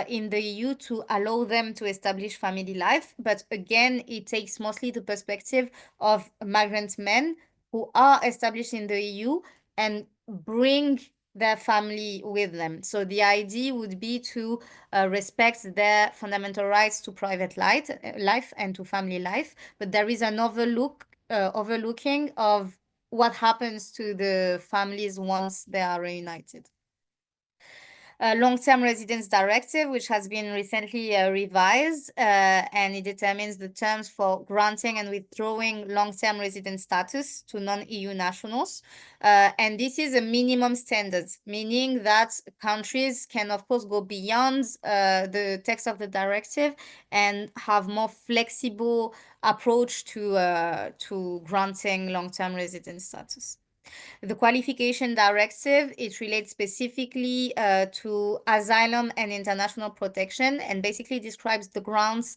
in the EU to allow them to establish family life. But again, it takes mostly the perspective of migrant men who are established in the EU and bring their family with them. So the idea would be to respect their fundamental rights to private life and to family life. But there is an overlooking of what happens to the families once they are reunited. Long-term residence directive, which has been recently revised, and it determines the terms for granting and withdrawing long-term residence status to non-EU nationals. And this is a minimum standard, meaning that countries can, of course, go beyond the text of the directive and have more flexible approach to granting long-term residence status. The qualification directive, it relates specifically to asylum and international protection, and basically describes the grounds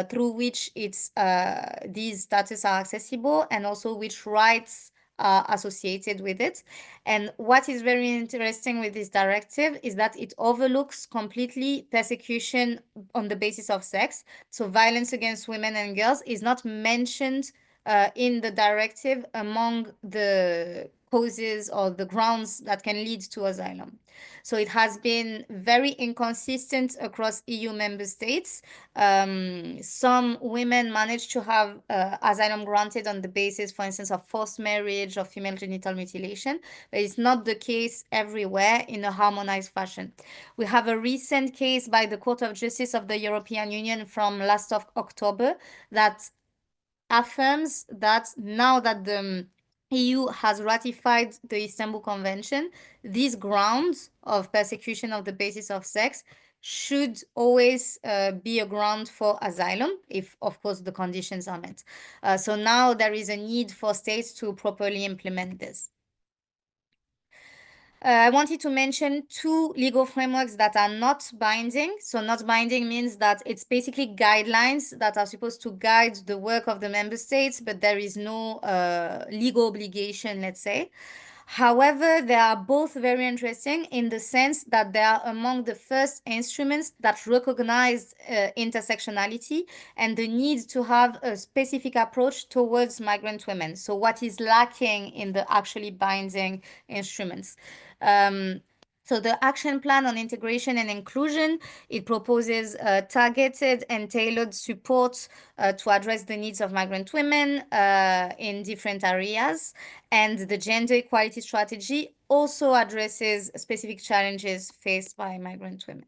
through which these statuses are accessible, and also which rights are associated with it. And what is very interesting with this directive is that it overlooks completely persecution on the basis of sex. So violence against women and girls is not mentioned in the directive among the causes or the grounds that can lead to asylum. So it has been very inconsistent across EU member states. Some women manage to have asylum granted on the basis, for instance, of forced marriage or female genital mutilation, but it's not the case everywhere in a harmonized fashion. We have a recent case by the Court of Justice of the European Union from last of October that affirms that now that the EU has ratified the Istanbul Convention, these grounds of persecution of the basis of sex should always be a ground for asylum if, of course, the conditions are met. So now there is a need for states to properly implement this. I wanted to mention two legal frameworks that are not binding. So not binding means that it's basically guidelines that are supposed to guide the work of the member states, but there is no legal obligation, let's say. However, they are both very interesting in the sense that they are among the first instruments that recognize intersectionality and the need to have a specific approach towards migrant women. So what is lacking in the actually binding instruments? So the action plan on integration and inclusion, it proposes targeted and tailored support to address the needs of migrant women in different areas. And the gender equality strategy also addresses specific challenges faced by migrant women.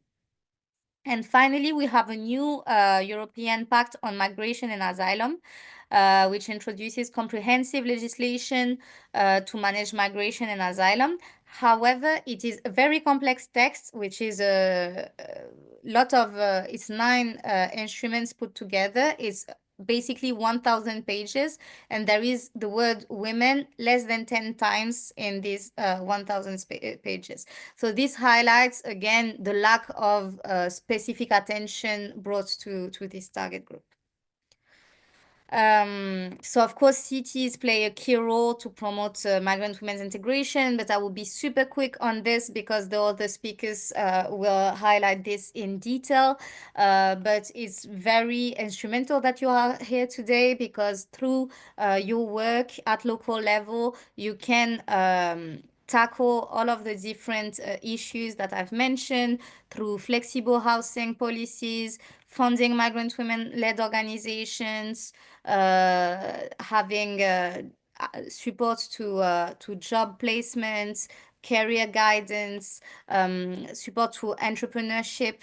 And finally, we have a new European Pact on Migration and Asylum, which introduces comprehensive legislation to manage migration and asylum. However, it is a very complex text, which is a lot of, it's 9 instruments put together. It's basically 1,000 pages, and there is the word women less than 10 times in these 1,000 pages. So this highlights, again, the lack of specific attention brought to this target group. So of course, cities play a key role to promote migrant women's integration, but I will be super quick on this because the other speakers will highlight this in detail. But it's very instrumental that you are here today because through your work at local level, you can tackle all of the different issues that I've mentioned through flexible housing policies, funding migrant women-led organizations, having support to job placements, career guidance, support to entrepreneurship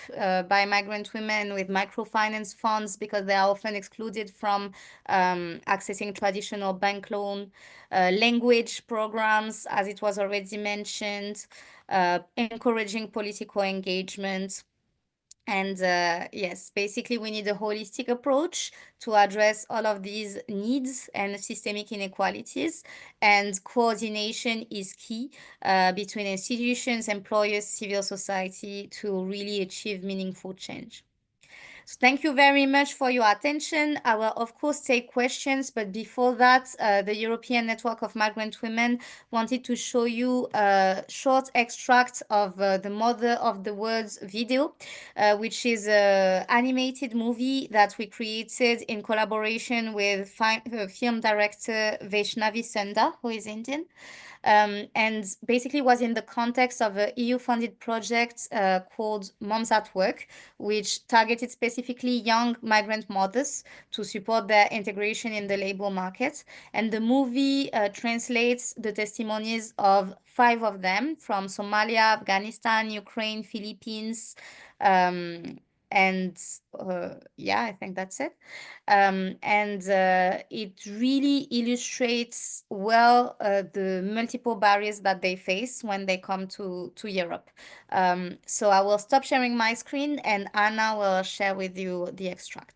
by migrant women with microfinance funds because they are often excluded from accessing traditional bank loan, language programs, as it was already mentioned, encouraging political engagement. And yes, basically we need a holistic approach to address all of these needs and systemic inequalities. And coordination is key between institutions, employers, civil society to really achieve meaningful change. So thank you very much for your attention. I will, of course, take questions, but before that, the European Network of Migrant Women wanted to show you a short extract of the Mother of the Words video, which is an animated movie that we created in collaboration with film director Vaishnavi Sunda, who is Indian. And basically was in the context of an EU-funded project called Moms at Work, which targeted specifically young migrant mothers to support their integration in the labor market. And the movie translates the testimonies of 5 of them from Somalia, Afghanistan, Ukraine, Philippines, and yeah, I think that's it. And it really illustrates well the multiple barriers that they face when they come to Europe. So I will stop sharing my screen and Anna will share with you the extract.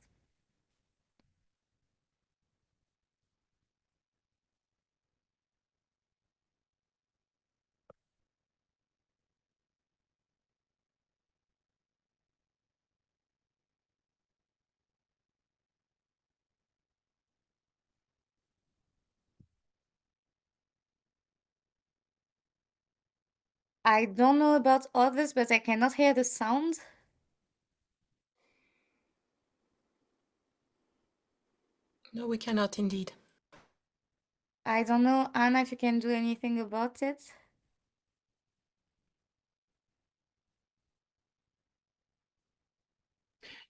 I don't know about others, but I cannot hear the sound. No, we cannot indeed. I don't know, Anna, if you can do anything about it.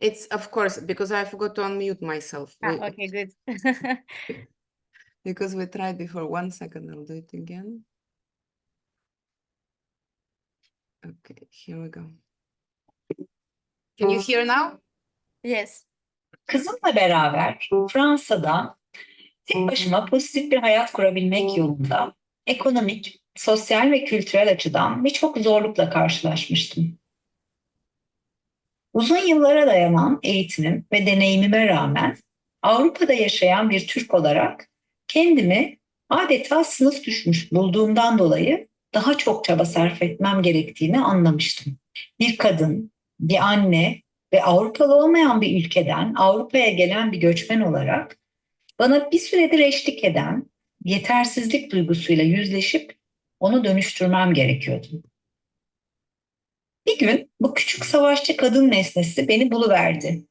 It's, of course, because I forgot to unmute myself. Okay, good. Because we tried before. 1 second, I'll do it again. Okay, here we go. Can you hear now? Yes. Kızımla beraber Fransa'da tek başıma pozitif bir hayat kurabilmek yolunda ekonomik, sosyal ve kültürel açıdan birçok zorlukla karşılaşmıştım. Uzun yıllara dayanan eğitimim ve deneyimime rağmen Avrupa'da yaşayan bir Türk olarak kendimi adeta sınıf düşmüş bulduğumdan dolayı daha çok çaba sarf etmem gerektiğini anlamıştım. Bir kadın, bir anne ve Avrupalı olmayan bir ülkeden Avrupa'ya gelen bir göçmen olarak bana bir süredir eşlik eden yetersizlik duygusuyla yüzleşip onu dönüştürmem gerekiyordu. Bir gün bu küçük savaşçı kadın nesnesi beni buluverdi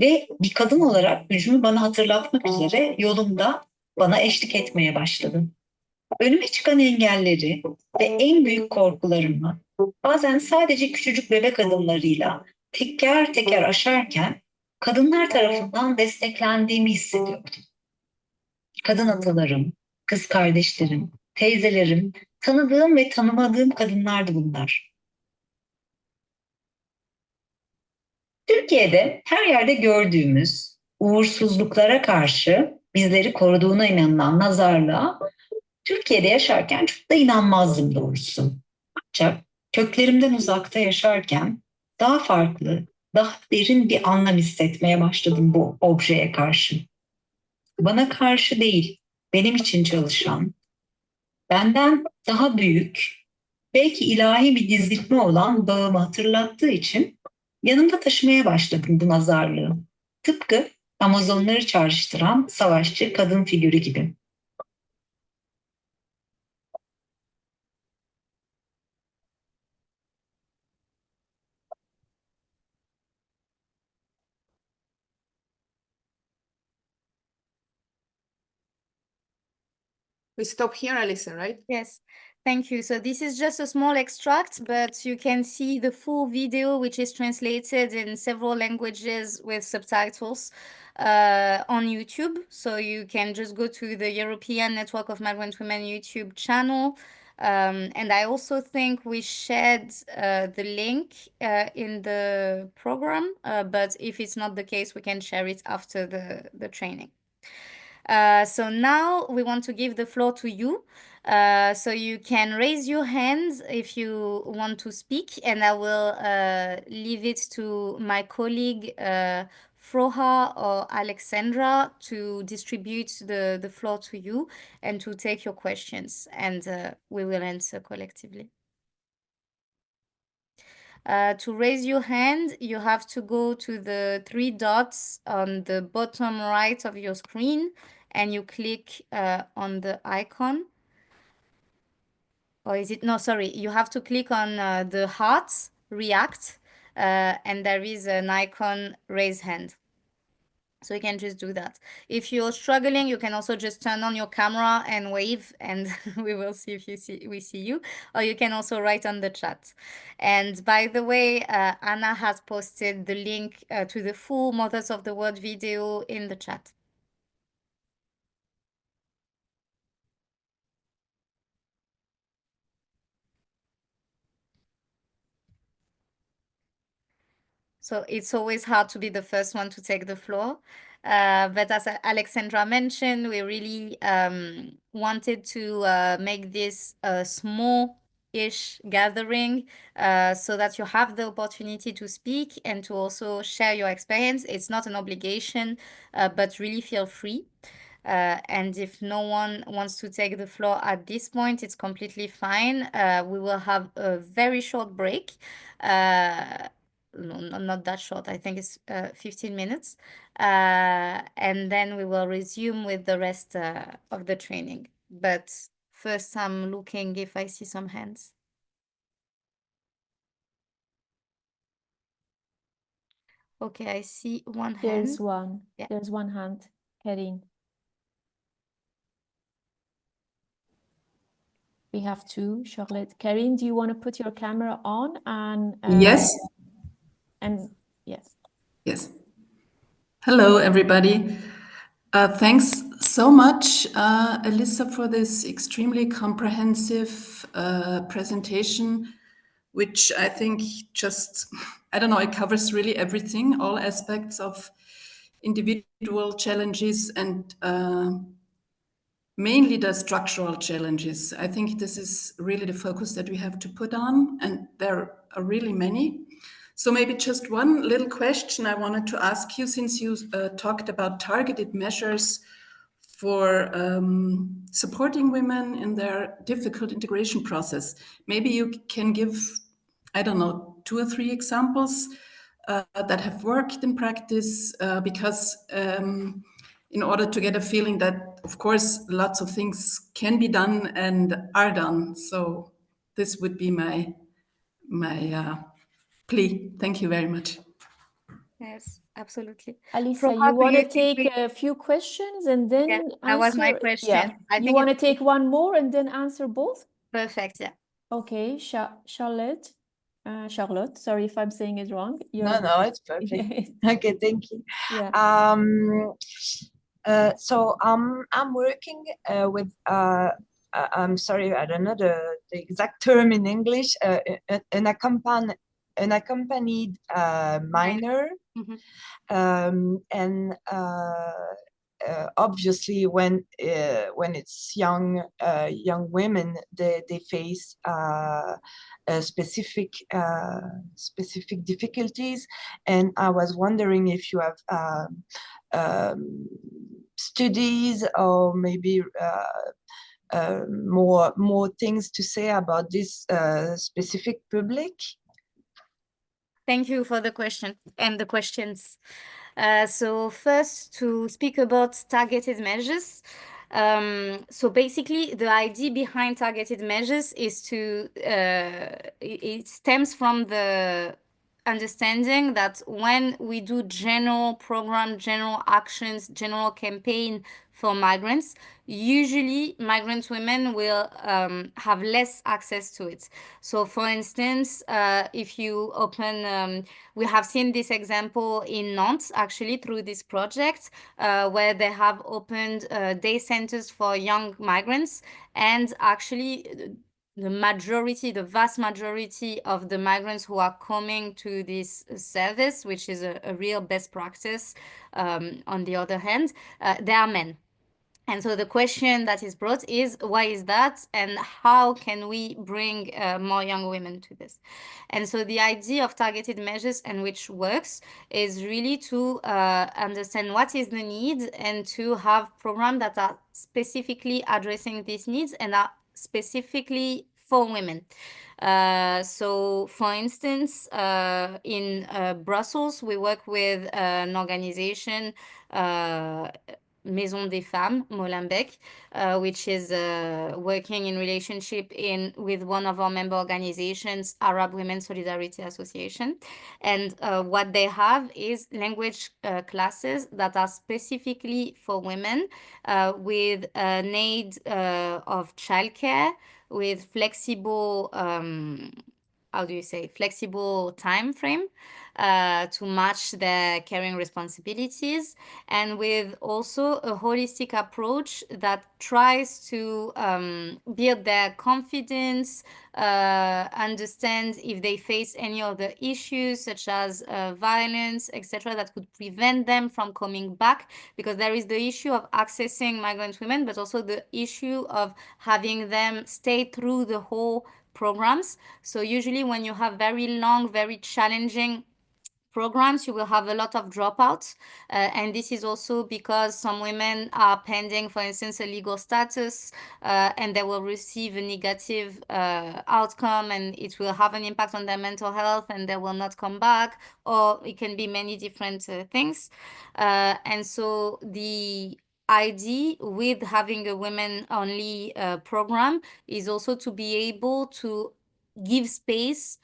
ve bir kadın olarak gücümü bana hatırlatmak üzere yolumda bana eşlik etmeye başladı. Önüme çıkan engelleri ve en büyük korkularımı bazen sadece küçücük bebek adımlarıyla teker teker aşarken kadınlar tarafından desteklendiğimi hissediyordum. Kadın atalarım, kız kardeşlerim, teyzelerim, tanıdığım ve tanımadığım kadınlardı bunlar. Türkiye'de her yerde gördüğümüz uğursuzluklara karşı bizleri koruduğuna inanılan nazarlığa Türkiye'de yaşarken çok da inanmazdım doğrusu. Ancak köklerimden uzakta yaşarken daha farklı, daha derin bir anlam hissetmeye başladım bu objeye karşı. Bana karşı değil, benim için çalışan, benden daha büyük, belki ilahi bir dizilme olan bağımı hatırlattığı için yanımda taşımaya başladım bu nazarlığı. Tıpkı Amazonları çağrıştıran savaşçı kadın figürü gibi. We stop here, Alyssa, right? Yes, thank you. So this is just a small extract, but you can see the full video, which is translated in several languages with subtitles on YouTube. So you can just go to the European Network of Migrant Women YouTube channel. And I also think we shared the link in the program, but if it's not the case, we can share it after the training. So now we want to give the floor to you. So you can raise your hands if you want to speak, and I will leave it to my colleague Froha or Alexandra to distribute the floor to you and to take your questions, and we will answer collectively. To raise your hand, you have to go to the 3 dots on the bottom right of your screen and you click on the icon. Or is it? No, sorry. You have to click on the heart, react, and there is an icon, raise hand. So you can just do that. If you're struggling, you can also just turn on your camera and wave, and we will see if we see you. Or you can also write on the chat. And by the way, Anna has posted the link to the full Mothers of the Word video in the chat. So it's always hard to be the first one to take the floor. But as Alexandra mentioned, we really wanted to make this a small-ish gathering so that you have the opportunity to speak and to also share your experience. It's not an obligation, but really feel free. And if no one wants to take the floor at this point, it's completely fine. We will have a very short break. No, not that short. I think it's 15 minutes. And then we will resume with the rest of the training. But first, I'm looking if I see some hands. Okay, I see one hand. There's one. Yeah. There's one hand. Karin. We have two. Charlotte. Karin, do you want to put your camera on and Yes, yes. yes. Hello, everybody. Thanks so much, Alyssa, for this extremely comprehensive presentation, which I think just, I don't know, it covers really everything, all aspects of individual challenges and mainly the structural challenges. I think this is really the focus that we have to put on, and there are really many. So maybe just one little question I wanted to ask you, since you talked about targeted measures for supporting women in their difficult integration process. Maybe you can give, I don't know, 2 or 3 examples that have worked in practice, because in order to get a feeling that, of course, lots of things can be done and are done. So this would be my plea. Thank you very much. Yes, absolutely. Alisa, you want Probably to I think take a few questions and then Yeah, that was my answer? question. Yeah. I You think want to it's take one more and then answer both? perfect. Yeah. Okay, Charlotte. Charlotte, sorry if I'm saying it wrong. No, it's perfect. Okay, thank you. Yeah. So I'm working with I'm sorry, I don't know the exact term in English. An accompanied minor, and obviously when it's young women, they face specific difficulties, and I was wondering if you have studies or maybe more things to say about this specific public. Thank you for the question and the questions. So first, to speak about targeted measures. So basically, the idea behind targeted measures is to, it stems from the understanding that when we do general program, general actions, general campaign for migrants, usually migrant women will have less access to it. So for instance, if you open, we have seen this example in Nantes actually through this project, where they have opened day centers for young migrants, and actually the vast majority of the migrants who are coming to this service, which is a real best practice, on the other hand, they are men. And so the question that is brought is, why is that, and how can we bring more young women to this? And so the idea of targeted measures, and which works, is really to understand what is the need and to have programs that are specifically addressing these needs and are specifically for women. So for instance, in Brussels, we work with an organization, Maison des Femmes, Molenbeek, which is working in relationship with one of our member organizations, Arab Women Solidarity Association. And what they have is language classes that are specifically for women, with an aid of childcare, with flexible, flexible time frame to match their caring responsibilities, and with also a holistic approach that tries to build their confidence, understand if they face any other issues such as violence, etc., that could prevent them from coming back, because there is the issue of accessing migrant women, but also the issue of having them stay through the whole programs. So usually when you have very long, very challenging programs, you will have a lot of dropouts, and this is also because some women are pending, for instance, a legal status, and they will receive a negative outcome, and it will have an impact on their mental health, and they will not come back, or it can be many different things. And so the idea with having a women-only program is also to be able to give space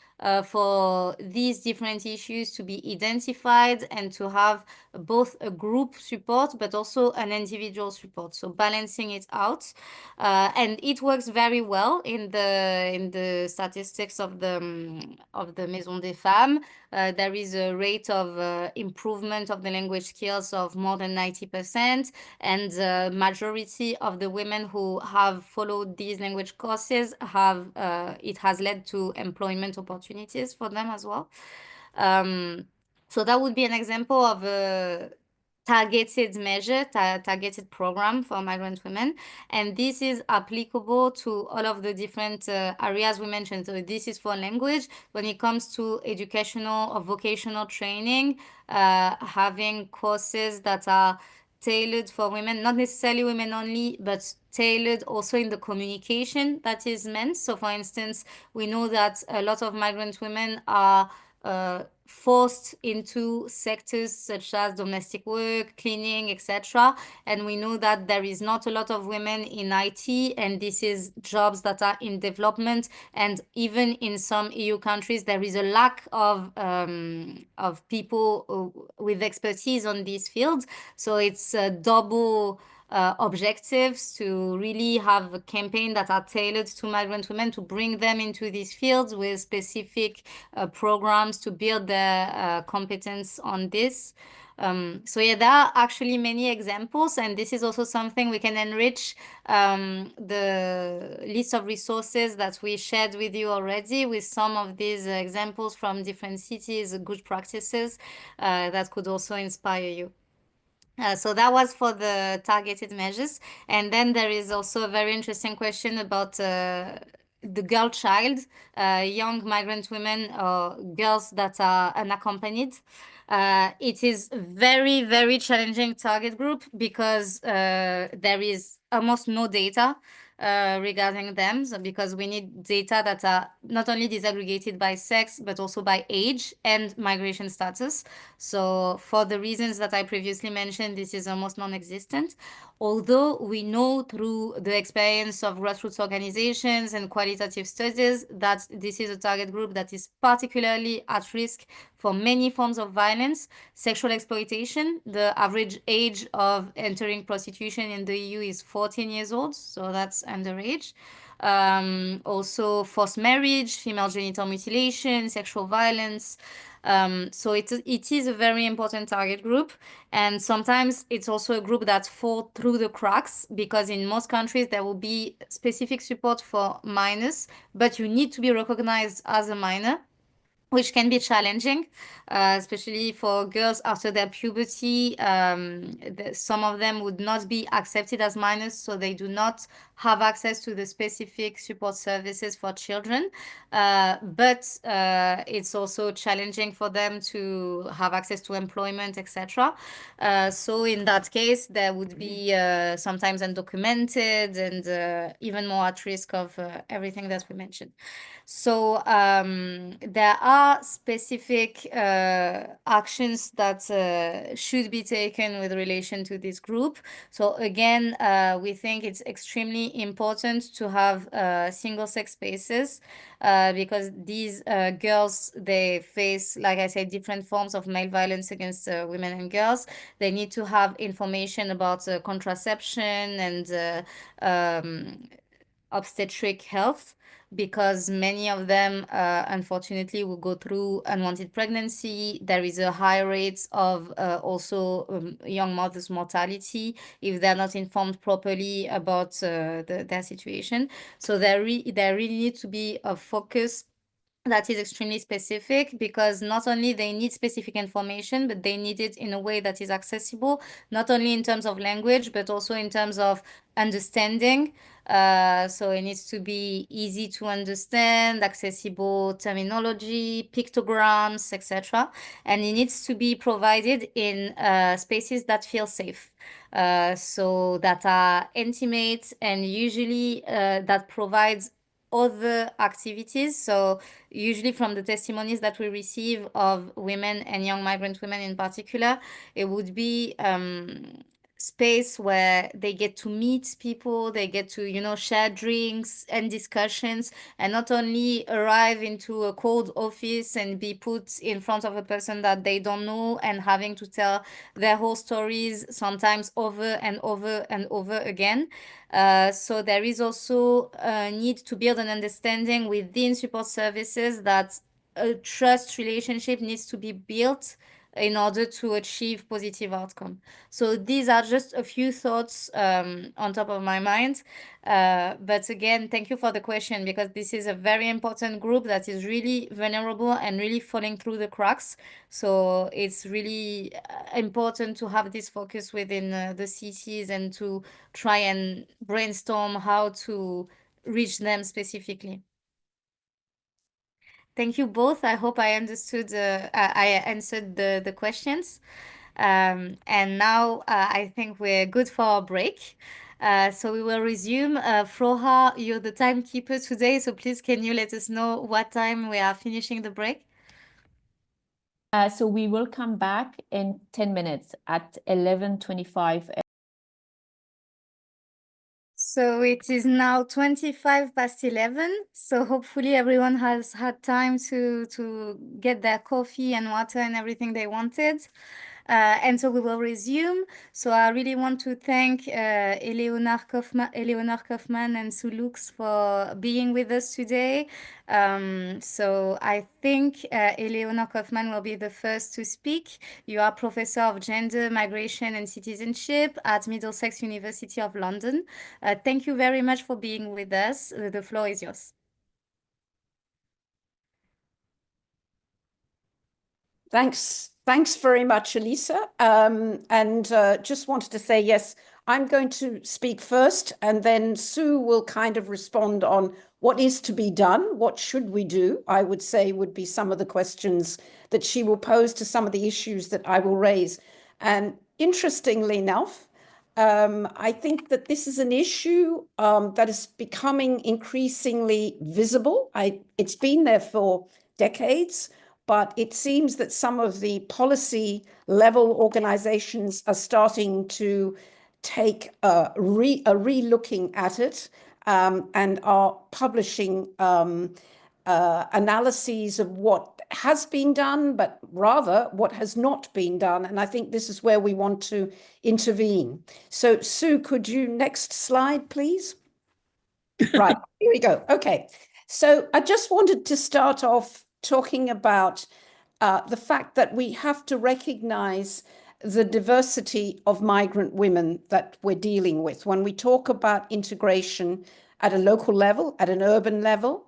for these different issues to be identified and to have both a group support but also an individual support, so balancing it out. And it works very well in the statistics of the Maison des Femmes. There is a rate of improvement of the language skills of more than 90%, and the majority of the women who have followed these language courses have it has led to employment opportunities for them as well. So that would be an example of a targeted measure, targeted program for migrant women. And this is applicable to all of the different areas we mentioned. So this is for language. When it comes to educational or vocational training, having courses that are tailored for women, not necessarily women only, but tailored also in the communication that is meant. So for instance, we know that a lot of migrant women are forced into sectors such as domestic work, cleaning, etc. And we know that there is not a lot of women in IT, and this is jobs that are in development. And even in some EU countries, there is a lack of people with expertise on these fields. So it's a double objectives to really have a campaign that are tailored to migrant women, to bring them into these fields with specific programs to build their competence on this. So yeah, there are actually many examples, and this is also something we can enrich the list of resources that we shared with you already, with some of these examples from different cities, good practices that could also inspire you. So that was for the targeted measures. And then there is also a very interesting question about the girl child, young migrant women or girls that are unaccompanied. It is very, very challenging target group because there is almost no data regarding them. So because we need data that are not only disaggregated by sex, but also by age and migration status. So for the reasons that I previously mentioned, this is almost non-existent. Although we know through the experience of grassroots organizations and qualitative studies that this is a target group that is particularly at risk for many forms of violence, sexual exploitation. The average age of entering prostitution in the EU is 14 years old, so that's underage. Also forced marriage, female genital mutilation, sexual violence. So it is a very important target group, and sometimes it's also a group that falls through the cracks, because in most countries there will be specific support for minors, but you need to be recognized as a minor, which can be challenging, especially for girls after their puberty. Some of them would not be accepted as minors, so they do not have access to the specific support services for children. But it's also challenging for them to have access to employment, etc. So in that case, there would be sometimes undocumented and even more at risk of everything that we mentioned. So there are specific actions that should be taken with relation to this group. So again, we think it's extremely important to have single-sex spaces because these girls, they face, like I said, different forms of male violence against women and girls. They need to have information about contraception and obstetric health, because many of them, unfortunately, will go through unwanted pregnancy. There is a high rate of also young mothers' mortality if they're not informed properly about their situation. So there really needs to be a focus that is extremely specific, because not only they need specific information, but they need it in a way that is accessible, not only in terms of language, but also in terms of understanding. So it needs to be easy to understand, accessible terminology, pictograms, etc. And it needs to be provided in spaces that feel safe, so that are intimate, and usually that provides other activities. So usually from the testimonies that we receive of women and young migrant women in particular, it would be space where they get to meet people, they get to, you know, share drinks and discussions, and not only arrive into a cold office and be put in front of a person that they don't know and having to tell their whole stories, sometimes over and over and over again. So there is also a need to build an understanding within support services that a trust relationship needs to be built in order to achieve positive outcome. So these are just a few thoughts on top of my mind. But again, thank you for the question, because this is a very important group that is really vulnerable and really falling through the cracks. So it's really important to have this focus within the CCs and to try and brainstorm how to reach them specifically. Thank you both. I hope I understood, I answered the questions. And now I think we're good for a break. So we will resume. Froha, you're the timekeeper today, so please can you let us know what time we are finishing the break? So we will come back in 10 minutes at 11:25. So it is now 25 past 11. So hopefully everyone has had time to get their coffee and water and everything they wanted. And so we will resume. So I really want to thank Eleonore Kaufman and Sue Lux for being with us today. So I think Eleonore Kaufman will be the first to speak. You are Professor of Gender, Migration and Citizenship at Middlesex University of London. Thank you very much for being with us. The floor is yours. Thanks very much, Elisa. Just wanted to say, yes, I'm going to speak first, and then Sue will kind of respond on what is to be done, what should we do, I would say would be some of the questions that she will pose to some of the issues that I will raise. And interestingly enough, I think that this is an issue that is becoming increasingly visible. It's been there for decades, but it seems that some of the policy level organizations are starting to take a re-looking at it and are publishing analyses of what has been done, but rather what has not been done. And I think this is where we want to intervene. So Sue, could you next slide, please? Right, here we go. Okay, so I just wanted to start off talking about the fact that we have to recognize the diversity of migrant women that we're dealing with. When we talk about integration at a local level, at an urban level,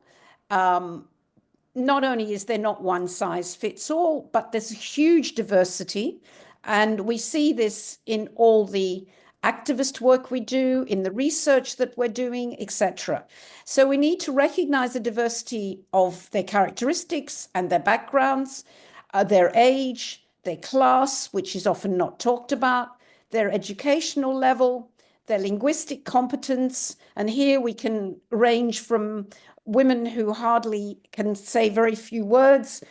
not only is there not one size fits all, but there's a huge diversity. And we see this in all the activist work we do, in the research that we're doing, etc. So we need to recognize the diversity of their characteristics and their backgrounds, their age, their class, which is often not talked about, their educational level, their linguistic competence. And here we can range from women who hardly can say very few words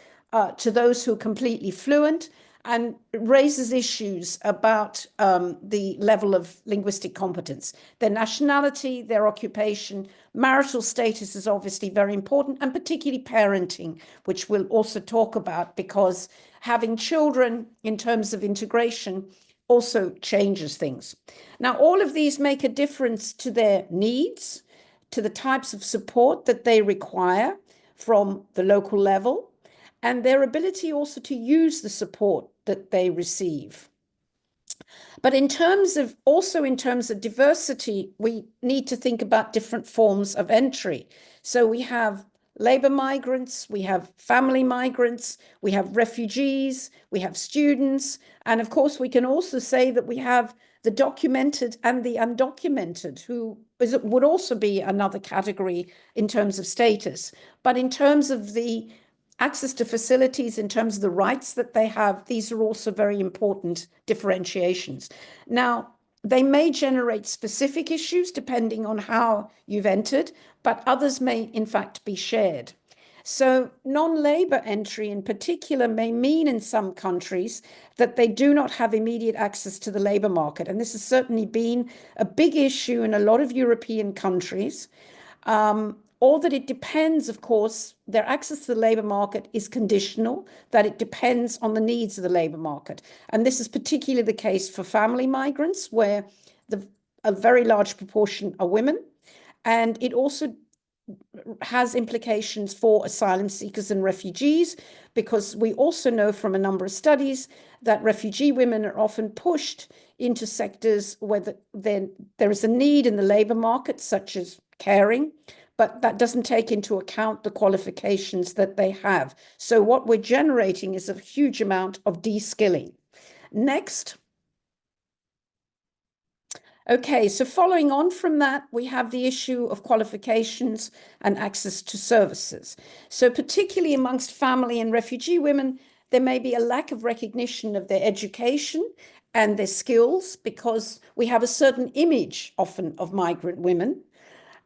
to those who are completely fluent, and raises issues about the level of linguistic competence. Their nationality, their occupation, marital status is obviously very important, and particularly parenting, which we'll also talk about, because having children in terms of integration also changes things. Now, all of these make a difference to their needs, to the types of support that they require from the local level, and their ability also to use the support that they receive. But in terms of diversity, we need to think about different forms of entry. So we have labor migrants, we have family migrants, we have refugees, we have students, and of course we can also say that we have the documented and the undocumented, who would also be another category in terms of status. But in terms of the access to facilities, in terms of the rights that they have, these are also very important differentiations. Now, they may generate specific issues depending on how you've entered, but others may in fact be shared. So non-labor entry in particular may mean in some countries that they do not have immediate access to the labor market. And this has certainly been a big issue in a lot of European countries. Or that it depends, of course, their access to the labor market is conditional, that it depends on the needs of the labor market. And this is particularly the case for family migrants, where a very large proportion are women. And it also has implications for asylum seekers and refugees, because we also know from a number of studies that refugee women are often pushed into sectors where there is a need in the labor market, such as caring, but that doesn't take into account the qualifications that they have. So what we're generating is a huge amount of de-skilling. Next. Okay, so following on from that, we have the issue of qualifications and access to services. So particularly amongst family and refugee women, there may be a lack of recognition of their education and their skills, because we have a certain image often of migrant women.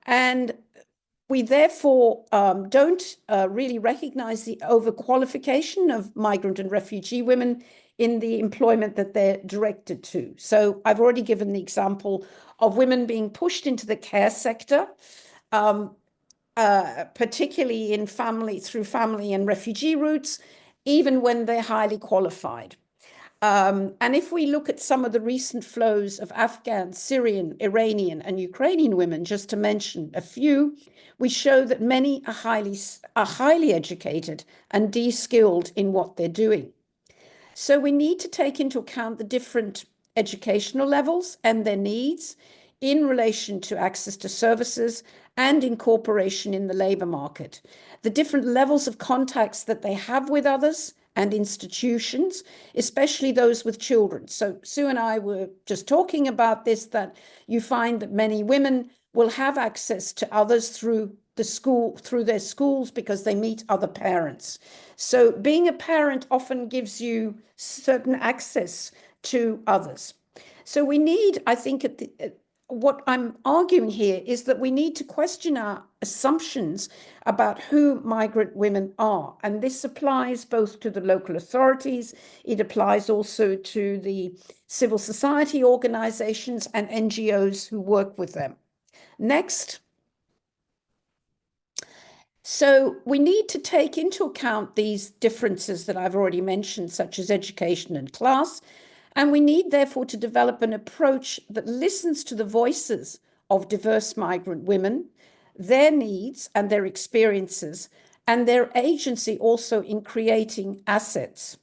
And we therefore don't really recognize the overqualification of migrant and refugee women in the employment that they're directed to. So I've already given the example of women being pushed into the care sector, particularly in through family and refugee routes, even when they're highly qualified. And if we look at some of the recent flows of Afghan, Syrian, Iranian, and Ukrainian women, just to mention a few, we show that many are highly educated and de-skilled in what they're doing. So we need to take into account the different educational levels and their needs in relation to access to services and incorporation in the labor market, the different levels of contacts that they have with others and institutions, especially those with children. So Sue and I were just talking about this, that you find that many women will have access to others through their schools, because they meet other parents. So being a parent often gives you certain access to others. So we need, I think, what I'm arguing here is that we need to question our assumptions about who migrant women are. And this applies both to the local authorities, it applies also to the civil society organizations and NGOs who work with them. Next. So we need to take into account these differences that I've already mentioned, such as education and class. And we need, therefore, to develop an approach that listens to the voices of diverse migrant women, their needs and their experiences, and their agency also in creating assets.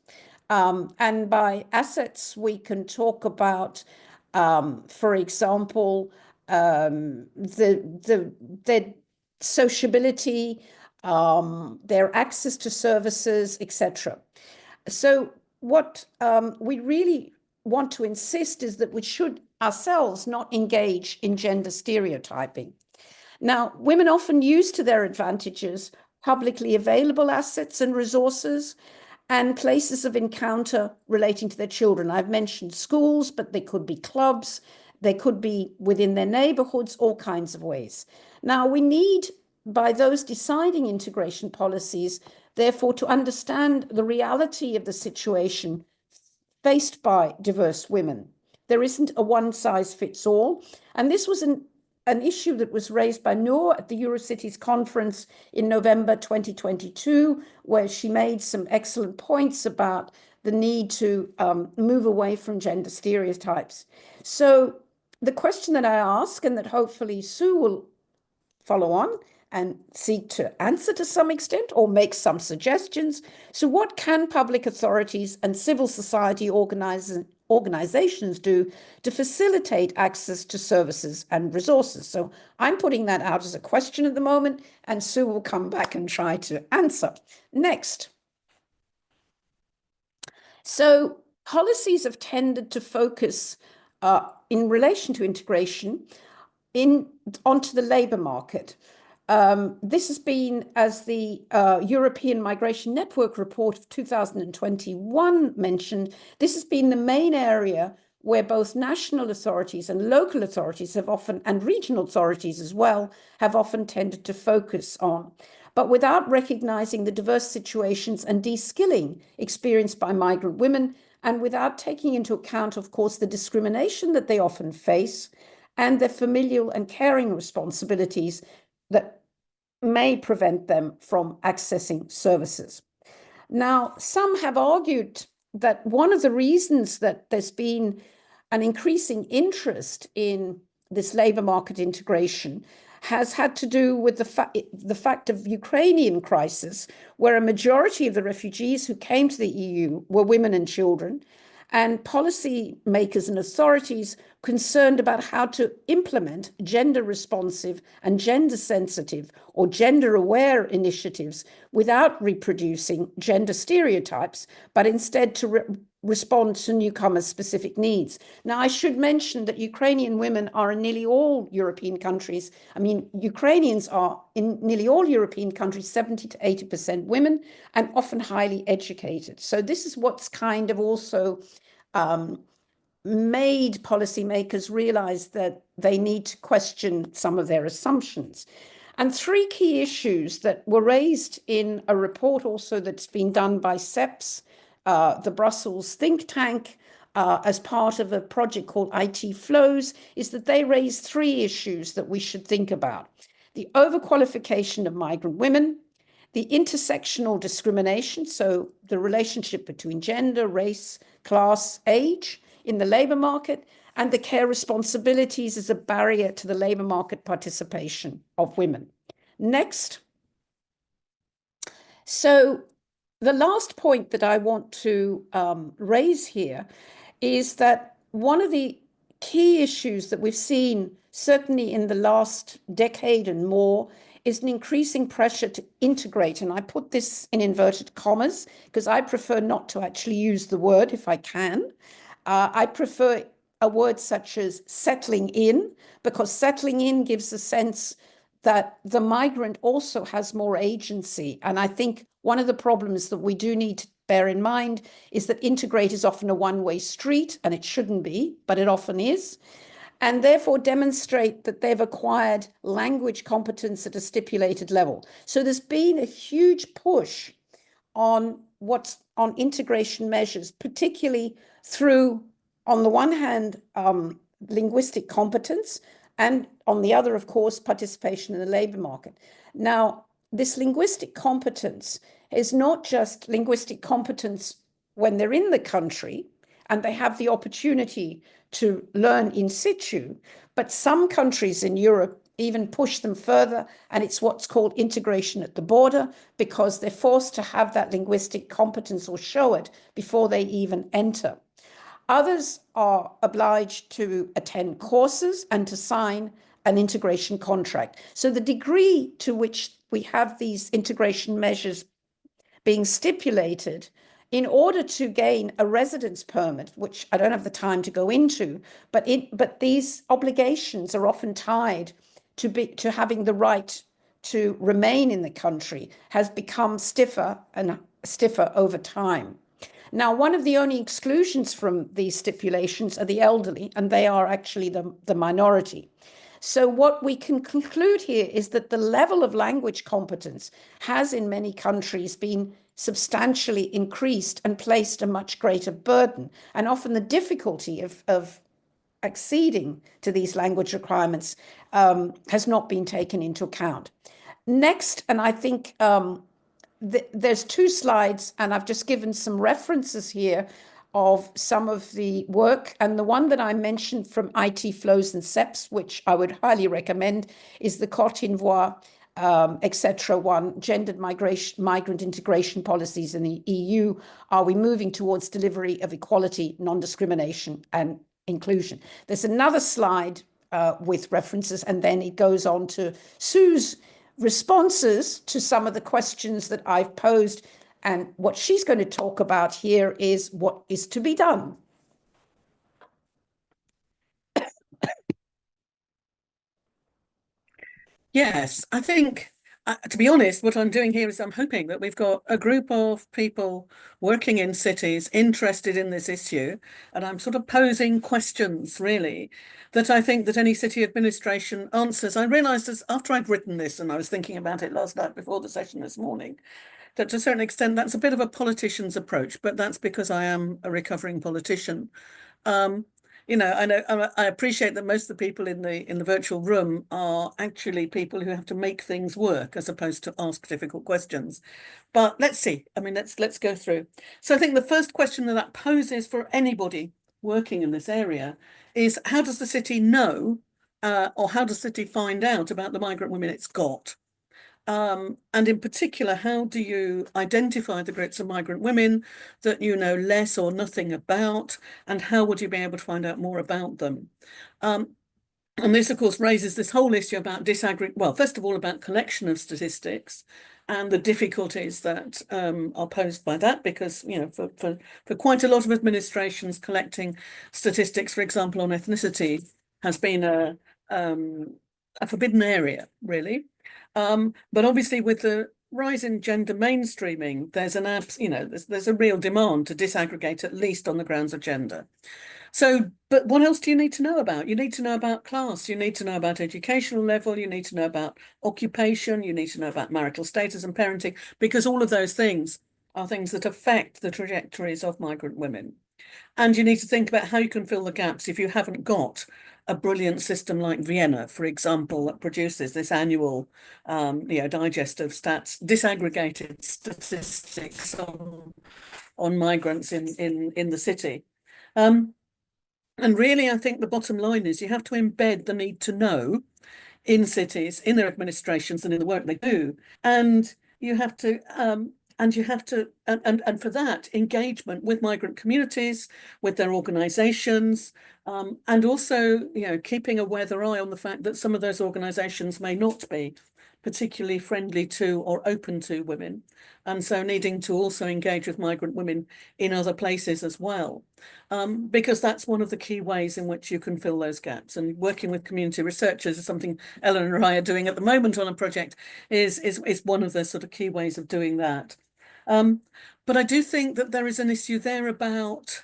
And by assets, we can talk about, for example, their sociability, their access to services, etc. So what we really want to insist is that we should ourselves not engage in gender stereotyping. Now, women often use to their advantages publicly available assets and resources and places of encounter relating to their children. I've mentioned schools, but they could be clubs, they could be within their neighborhoods, all kinds of ways. Now, we need, by those deciding integration policies, therefore, to understand the reality of the situation faced by diverse women. There isn't a one-size-fits-all. And this was an issue that was raised by Noor at the Eurocities conference in November 2022, where she made some excellent points about the need to move away from gender stereotypes. So the question that I ask, and that hopefully Sue will follow on and seek to answer to some extent or make some suggestions. So what can public authorities and civil society organizations do to facilitate access to services and resources? So I'm putting that out as a question at the moment, and Sue will come back and try to answer. Next. So policies have tended to focus in relation to integration onto the labor market. This has been, as the European Migration Network report of 2021 mentioned, this has been the main area where both national authorities and local authorities have often, and regional authorities as well, have often tended to focus on, but without recognizing the diverse situations and de-skilling experienced by migrant women, and without taking into account, of course, the discrimination that they often face and their familial and caring responsibilities that may prevent them from accessing services. Now, some have argued that one of the reasons that there's been an increasing interest in this labour market integration has had to do with the fact of Ukrainian crisis, where a majority of the refugees who came to the EU were women and children, and policy makers and authorities concerned about how to implement gender responsive and gender sensitive or gender aware initiatives without reproducing gender stereotypes, but instead to respond to newcomers' specific needs. Now, I should mention that Ukrainian women are in nearly all European countries. I mean, Ukrainians are in nearly all European countries, 70 to 80% women, and often highly educated. So this is what's kind of also made policymakers realize that they need to question some of their assumptions. And three key issues that were raised in a report also that's been done by CEPS, the Brussels think tank, as part of a project called IT Flows, is that they raise three issues that we should think about: the overqualification of migrant women, the intersectional discrimination, so the relationship between gender, race, class, age in the labour market, and the care responsibilities as a barrier to the labour market participation of women. Next. So the last point that I want to raise here is that one of the key issues that we've seen, certainly in the last decade and more, is an increasing pressure to integrate. And I put this in inverted commas because I prefer not to actually use the word if I can. I prefer a word such as settling in, because settling in gives a sense that the migrant also has more agency. And I think one of the problems that we do need to bear in mind is that integrate is often a one-way street, and it shouldn't be, but it often is, and therefore demonstrate that they've acquired language competence at a stipulated level. So there's been a huge push on integration measures, particularly through, on the one hand, linguistic competence, and on the other, of course, participation in the labour market. Now, this linguistic competence is not just linguistic competence when they're in the country and they have the opportunity to learn in situ, but some countries in Europe even push them further, and it's what's called integration at the border, because they're forced to have that linguistic competence or show it before they even enter. Others are obliged to attend courses and to sign an integration contract. So the degree to which we have these integration measures being stipulated in order to gain a residence permit, which I don't have the time to go into, but these obligations are often tied to having the right to remain in the country, has become stiffer and stiffer over time. Now, one of the only exclusions from these stipulations are the elderly, and they are actually the minority. So what we can conclude here is that the level of language competence has in many countries been substantially increased and placed a much greater burden, and often the difficulty of acceding to these language requirements has not been taken into account. Next, and I think there's two slides, and I've just given some references here of some of the work, and the one that I mentioned from IT Flows and CEPS, which I would highly recommend, is the Cote d'Ivoire, etc. one, gendered migrant integration policies in the EU. Are we moving towards delivery of equality, non-discrimination and inclusion? There's another slide with references, and then it goes on to Sue's responses to some of the questions that I've posed. And what she's going to talk about here is what is to be done. Yes, I think to be honest, what I'm doing here is I'm hoping that we've got a group of people working in cities interested in this issue, and I'm sort of posing questions really that I think that any city administration answers. I realised as after I'd written this, and I was thinking about it last night before the session this morning, that to a certain extent that's a bit of a politician's approach, but that's because I am a recovering politician. You know, I appreciate that most of the people in the virtual room are actually people who have to make things work as opposed to ask difficult questions. But let's see. I mean, let's go through. So I think the first question that poses for anybody working in this area is, how does the city know, or how does the city find out about the migrant women it's got? And in particular, how do you identify the groups of migrant women that you know less or nothing about, and how would you be able to find out more about them? And this, of course, raises this whole issue about well, first of all, about collection of statistics and the difficulties that are posed by that, because, you know, for quite a lot of administrations, collecting statistics, for example, on ethnicity has been a forbidden area, really. But obviously, with the rise in gender mainstreaming, there's there's a real demand to disaggregate, at least on the grounds of gender. So, but what else do you need to know about? You need to know about class, you need to know about educational level, you need to know about occupation, you need to know about marital status and parenting, because all of those things are things that affect the trajectories of migrant women. And you need to think about how you can fill the gaps if you haven't got a brilliant system like Vienna, for example, that produces this annual digest of disaggregated statistics on migrants in the city. And really, I think the bottom line is you have to embed the need to know in cities, in their administrations, and in the work they do. And you have to, and for that, engagement with migrant communities, with their organisations, and also, you know, keeping a weather eye on the fact that some of those organisations may not be particularly friendly to or open to women, and so needing to also engage with migrant women in other places as well, because that's one of the key ways in which you can fill those gaps. And working with community researchers is something Eleanor and I are doing at the moment on a project, is one of the sort of key ways of doing that. But I do think that there is an issue there about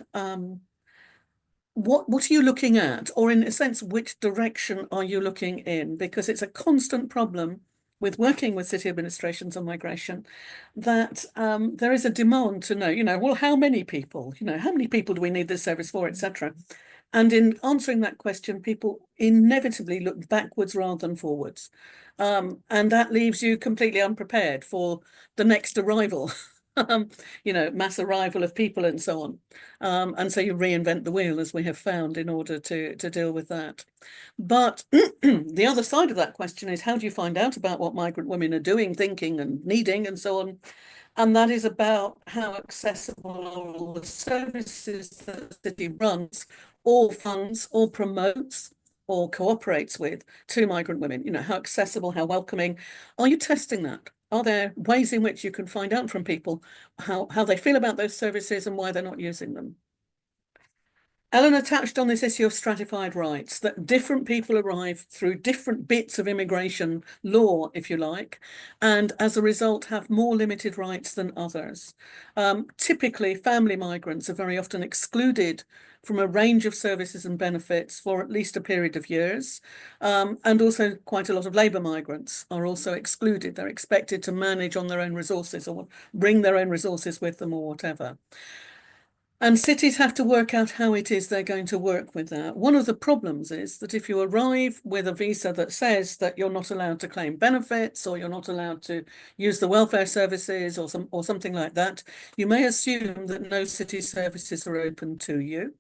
what are you looking at, or in a sense, which direction are you looking in? Because it's a constant problem with working with city administrations on migration, that there is a demand to know, you know, well, how many people, you know, how many people do we need this service for, etc. And in answering that question, people inevitably look backwards rather than forwards. And that leaves you completely unprepared for the next arrival. You know, mass arrival of people and so on. And so you reinvent the wheel, as we have found, in order to deal with that. But the other side of that question is, how do you find out about what migrant women are doing, thinking and needing and so on? And that is about how accessible are all the services that the city runs, or funds, or promotes, or cooperates with, to migrant women. You know, how accessible, how welcoming. Are you testing that? Are there ways in which you can find out from people how they feel about those services and why they're not using them? Eleanor touched on this issue of stratified rights, that different people arrive through different bits of immigration law, if you like, and as a result have more limited rights than others. Typically, family migrants are very often excluded from a range of services and benefits for at least a period of years. And also quite a lot of labour migrants are also excluded. They're expected to manage on their own resources or bring their own resources with them or whatever. And cities have to work out how it is they're going to work with that. One of the problems is that if you arrive with a visa that says that you're not allowed to claim benefits, or you're not allowed to use the welfare services or something like that, you may assume that no city services are open to you.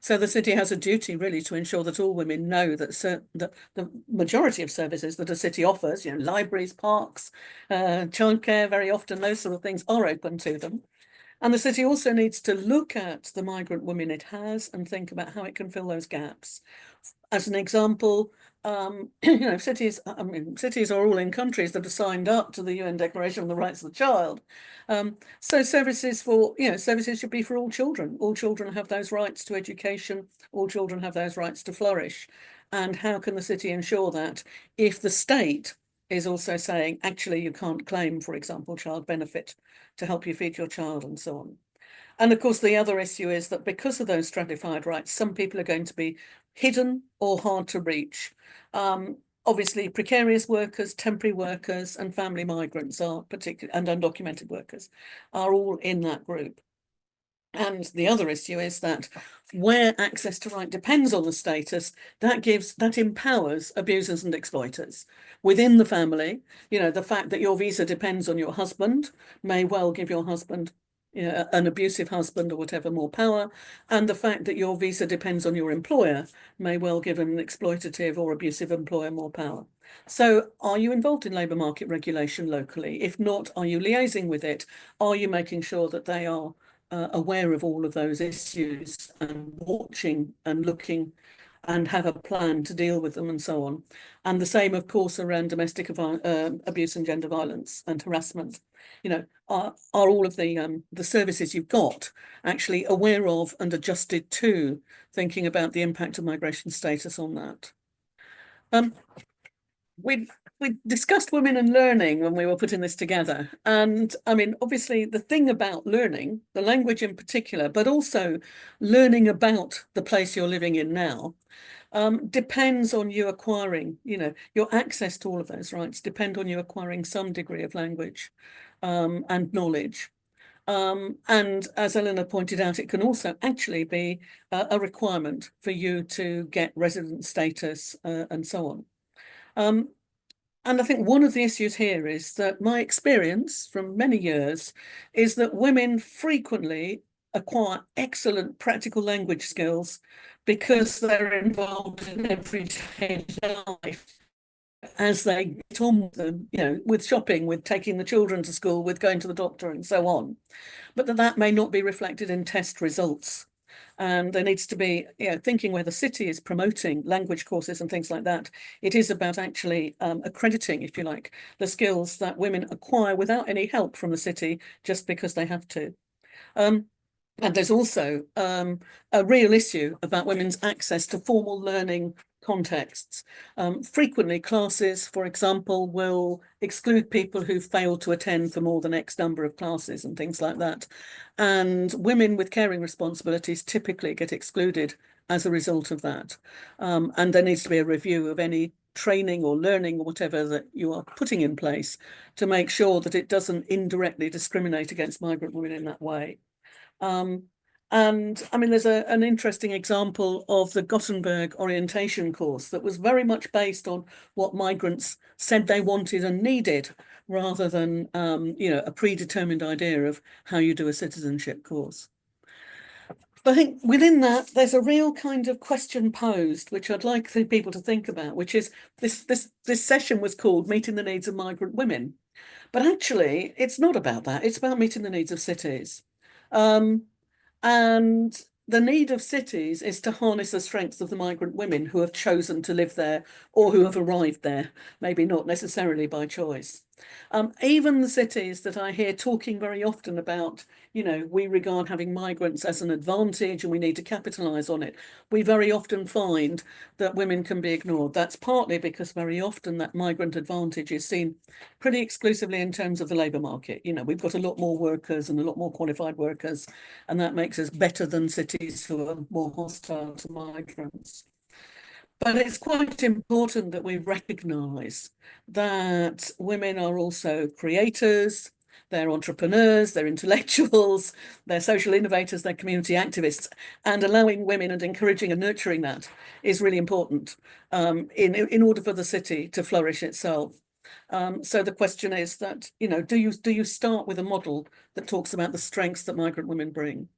So the city has a duty really to ensure that all women know that the majority of services that a city offers, you know, libraries, parks, childcare, very often those sort of things are open to them. And the city also needs to look at the migrant women it has and think about how it can fill those gaps. As an example, you know, cities are all in countries that are signed up to the UN Declaration on the Rights of the Child. So services should be for all children. All children have those rights to education. All children have those rights to flourish. And how can the city ensure that if the state is also saying, actually, you can't claim, for example, child benefit to help you feed your child and so on. And of course, the other issue is that because of those stratified rights, some people are going to be hidden or hard to reach. Obviously, precarious workers, temporary workers, and family migrants are and undocumented workers are all in that group. And the other issue is that where access to right depends on the status, that empowers abusers and exploiters within the family. You know, the fact that your visa depends on your husband may well give your husband, you know, an abusive husband or whatever, more power. And the fact that your visa depends on your employer may well give an exploitative or abusive employer more power. So are you involved in labour market regulation locally? If not, are you liaising with it? Are you making sure that they are aware of all of those issues and watching and looking and have a plan to deal with them and so on? And the same, of course, around domestic abuse and gender violence and harassment. You know, are all of the services you've got actually aware of and adjusted to thinking about the impact of migration status on that? We discussed women and learning when we were putting this together. And I mean, obviously, the thing about learning, the language in particular, but also learning about the place you're living in now, depends on you acquiring, you know, your access to all of those rights depend on you acquiring some degree of language and knowledge. And as Eleanor pointed out, it can also actually be a requirement for you to get resident status and so on. And I think one of the issues here is that my experience from many years is that women frequently acquire excellent practical language skills because they're involved in everyday life as they get on with them, you know, with shopping, with taking the children to school, with going to the doctor and so on. But that may not be reflected in test results. And there needs to be, you know, thinking where the city is promoting language courses and things like that. It is about actually accrediting, if you like, the skills that women acquire without any help from the city, just because they have to. And there's also a real issue about women's access to formal learning contexts. Frequently, classes, for example, will exclude people who failed to attend for more than X number of classes and things like that. And women with caring responsibilities typically get excluded as a result of that. And there needs to be a review of any training or learning or whatever that you are putting in place to make sure that it doesn't indirectly discriminate against migrant women in that way. And I mean, there's an interesting example of the Gothenburg orientation course that was very much based on what migrants said they wanted and needed, rather than, you know, a predetermined idea of how you do a citizenship course. But I think within that, there's a real kind of question posed, which I'd like people to think about, which is this session was called Meeting the Needs of Migrant Women. But actually, it's not about that. It's about meeting the needs of cities. And the need of cities is to harness the strengths of the migrant women who have chosen to live there or who have arrived there, maybe not necessarily by choice. Even the cities that I hear talking very often about, you know, we regard having migrants as an advantage and we need to capitalise on it. We very often find that women can be ignored. That's partly because very often that migrant advantage is seen pretty exclusively in terms of the labour market. You know, we've got a lot more workers and a lot more qualified workers, and that makes us better than cities who are more hostile to migrants. But it's quite important that we recognise that women are also creators, they're entrepreneurs, they're intellectuals, they're social innovators, they're community activists, and allowing women and encouraging and nurturing that is really important in order for the city to flourish itself. So the question is that, you know, do you start with a model that talks about the strengths that migrant women bring?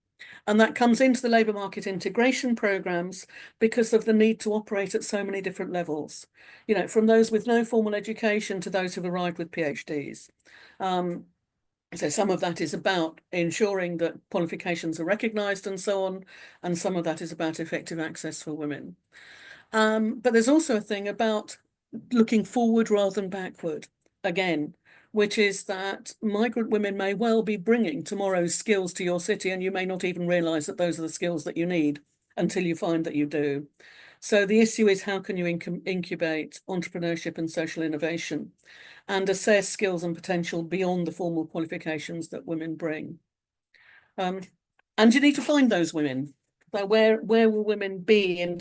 And that comes into the labour market integration programmes because of the need to operate at so many different levels, you know, from those with no formal education to those who've arrived with PhDs. So some of that is about ensuring that qualifications are recognised and so on, and some of that is about effective access for women. But there's also a thing about looking forward rather than backward, again, which is that migrant women may well be bringing tomorrow's skills to your city, and you may not even realise that those are the skills that you need until you find that you do. So the issue is, how can you incubate entrepreneurship and social innovation and assess skills and potential beyond the formal qualifications that women bring? And you need to find those women. So where will women be in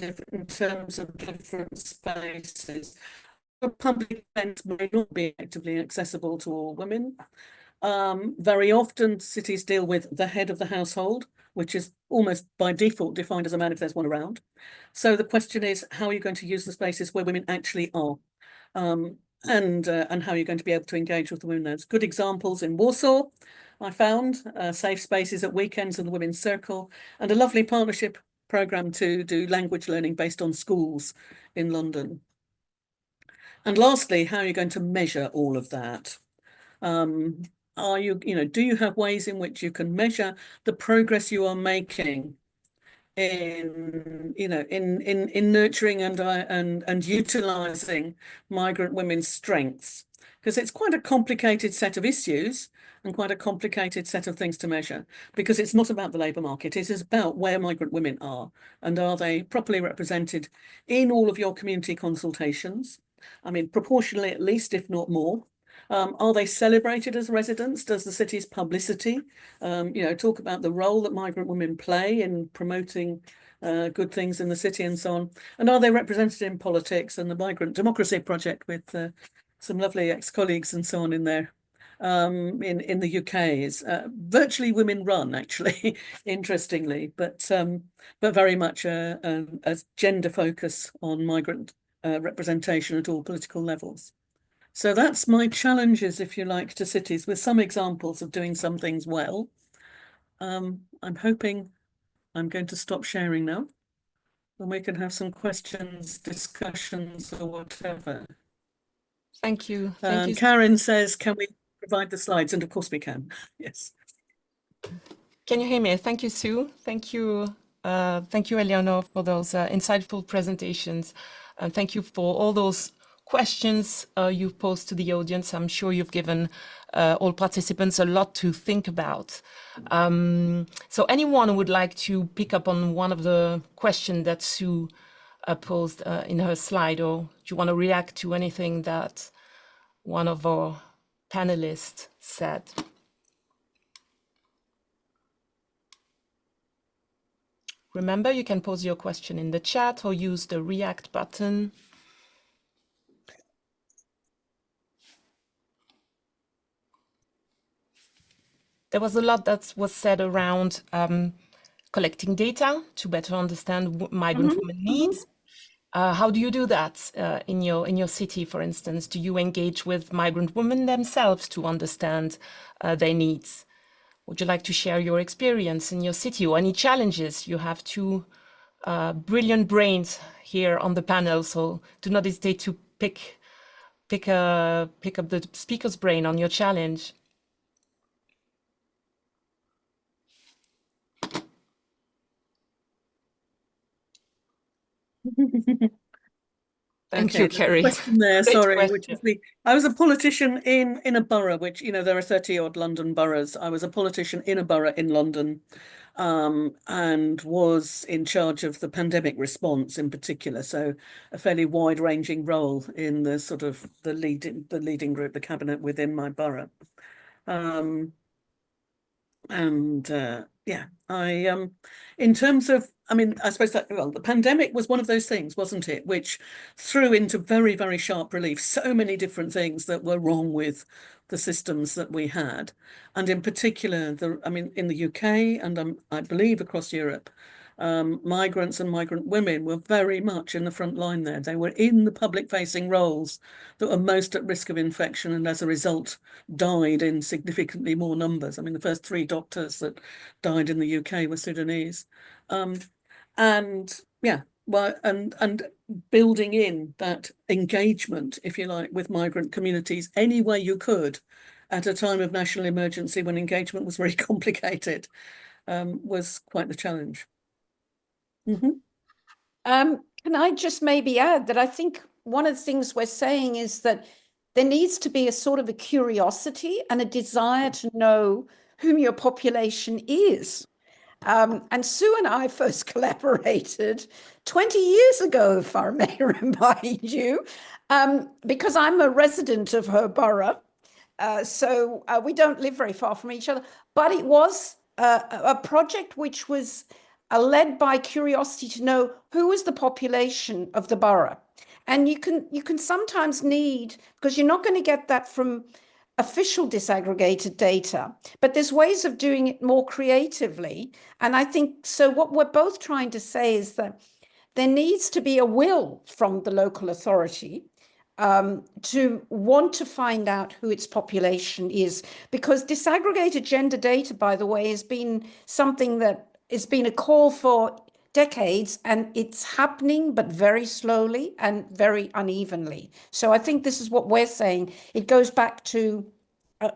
terms of different spaces? Public events may not be actively accessible to all women. Very often cities deal with the head of the household, which is almost by default defined as a man if there's one around. So the question is, how are you going to use the spaces where women actually are? And how are you going to be able to engage with the women? There's good examples in Warsaw, I found, safe spaces at weekends in the Women's Circle, and a lovely partnership programme to do language learning based on schools in London. And lastly, how are you going to measure all of that? Are you, do you have ways in which you can measure the progress you are making in nurturing and utilizing migrant women's strengths? Because it's quite a complicated set of issues and quite a complicated set of things to measure, because it's not about the labour market. It is about where migrant women are, and are they properly represented in all of your community consultations? I mean, proportionally at least, if not more. Are they celebrated as residents? Does the city's publicity, talk about the role that migrant women play in promoting good things in the city and so on? And are they represented in politics? And the Migrant Democracy Project, with some lovely ex-colleagues and so on in there, in the UK, is virtually women run, actually, interestingly, but very much a gender focus on migrant representation at all political levels. So that's my challenges, if you like, to cities, with some examples of doing some things well. I'm hoping I'm going to stop sharing now, and we can have some questions, discussions, or whatever. Thank you. Thank you. Karen says, can we provide the slides? And of course we can. Yes. Can you hear me? Thank you, Sue. Thank you, Eleanor, for those insightful presentations. And thank you for all those questions you've posed to the audience. I'm sure you've given all participants a lot to think about. So anyone who would like to pick up on one of the questions that Sue posed in her slide, or do you want to react to anything that one of our panelists said? Remember, you can pose your question in the chat or use the react button. There was a lot that was said around collecting data to better understand migrant women needs. How do you do that in your city, for instance? Do you engage with migrant women themselves to understand their needs? Would you like to share your experience in your city, or any challenges? You have two brilliant brains here on the panel, so do not hesitate to pick up the speaker's brain on your challenge. Thank you, Kerry. Question there, sorry, which is I was a politician in a borough, which, there are 30-odd London boroughs. I was a politician in a borough in London, and was in charge of the pandemic response in particular. So a fairly wide-ranging role in the sort of the leading group, the cabinet within my borough. In terms of, I suppose that, the pandemic was one of those things, wasn't it, which threw into very, very sharp relief so many different things that were wrong with the systems that we had. And in particular, in the UK and I believe across Europe, migrants and migrant women were very much in the front line there. They were in the public-facing roles that were most at risk of infection, and as a result died in significantly more numbers. The first 3 doctors that died in the UK were Sudanese. And building in that engagement, if you like, with migrant communities any way you could at a time of national emergency when engagement was very complicated, was quite the challenge. Can I just maybe add that I think one of the things we're saying is that there needs to be a sort of a curiosity and a desire to know whom your population is. And Sue and I first collaborated 20 years ago, if I may remind you, because I'm a resident of her borough. So we don't live very far from each other. But it was a project which was led by curiosity to know who was the population of the borough. And you can sometimes need, because you're not going to get that from official disaggregated data, but there's ways of doing it more creatively. And I think, so what we're both trying to say is that there needs to be a will from the local authority to want to find out who its population is, because disaggregated gender data, by the way, has been something that has been a call for decades, and it's happening, but very slowly and very unevenly. So I think this is what we're saying. It goes back to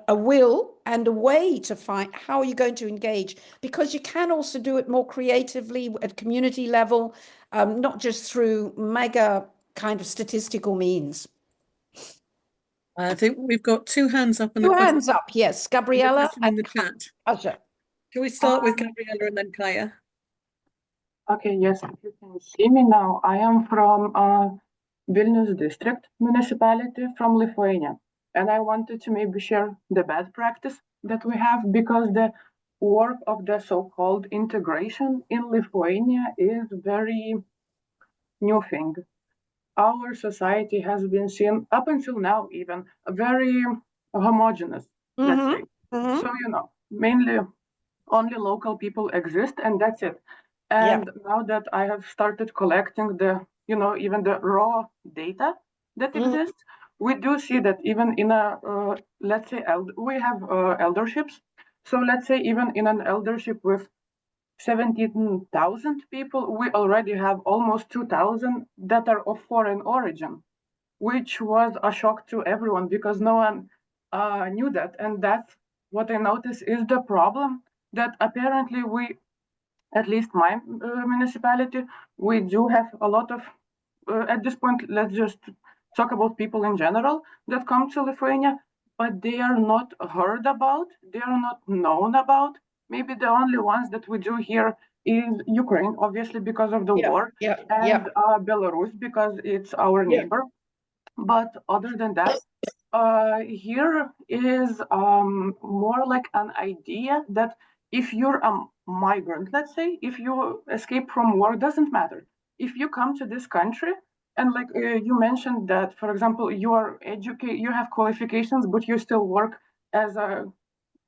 a will and a way to find how are you going to engage, because you can also do it more creatively at community level, not just through mega kind of statistical means. I think we've got two hands up and Two hands up, yes. Gabriella in the chat. Kaja. Can we start with Gabriella and then Kaya? Okay, yes, you can see me now. I am from Vilnius district municipality from Lithuania. And I wanted to maybe share the bad practice that we have, because the work of the so-called integration in Lithuania is very new thing. Our society has been seen, up until now even, very homogeneous, let's say. So, you know, mainly only local people exist and that's it. And now that I have started collecting the, you know, even the raw data that exists, we do see that even in a, let's say, we have elderships. So let's say even in an eldership with 17,000 people, we already have almost 2,000 that are of foreign origin, which was a shock to everyone because no one knew that. And that's what I noticed is the problem, that apparently we, at least my municipality, we do have a lot of, at this point, let's just talk about people in general that come to Lithuania, but they are not heard about, they are not known about. Maybe the only ones that we do here is Ukraine, obviously because of the war, and Belarus because it's our neighbor. But other than that, here is more like an idea that if you're a migrant, let's say, if you escape from war, doesn't matter. If you come to this country, and like you mentioned that, for example, you are educated, you have qualifications, but you still work as a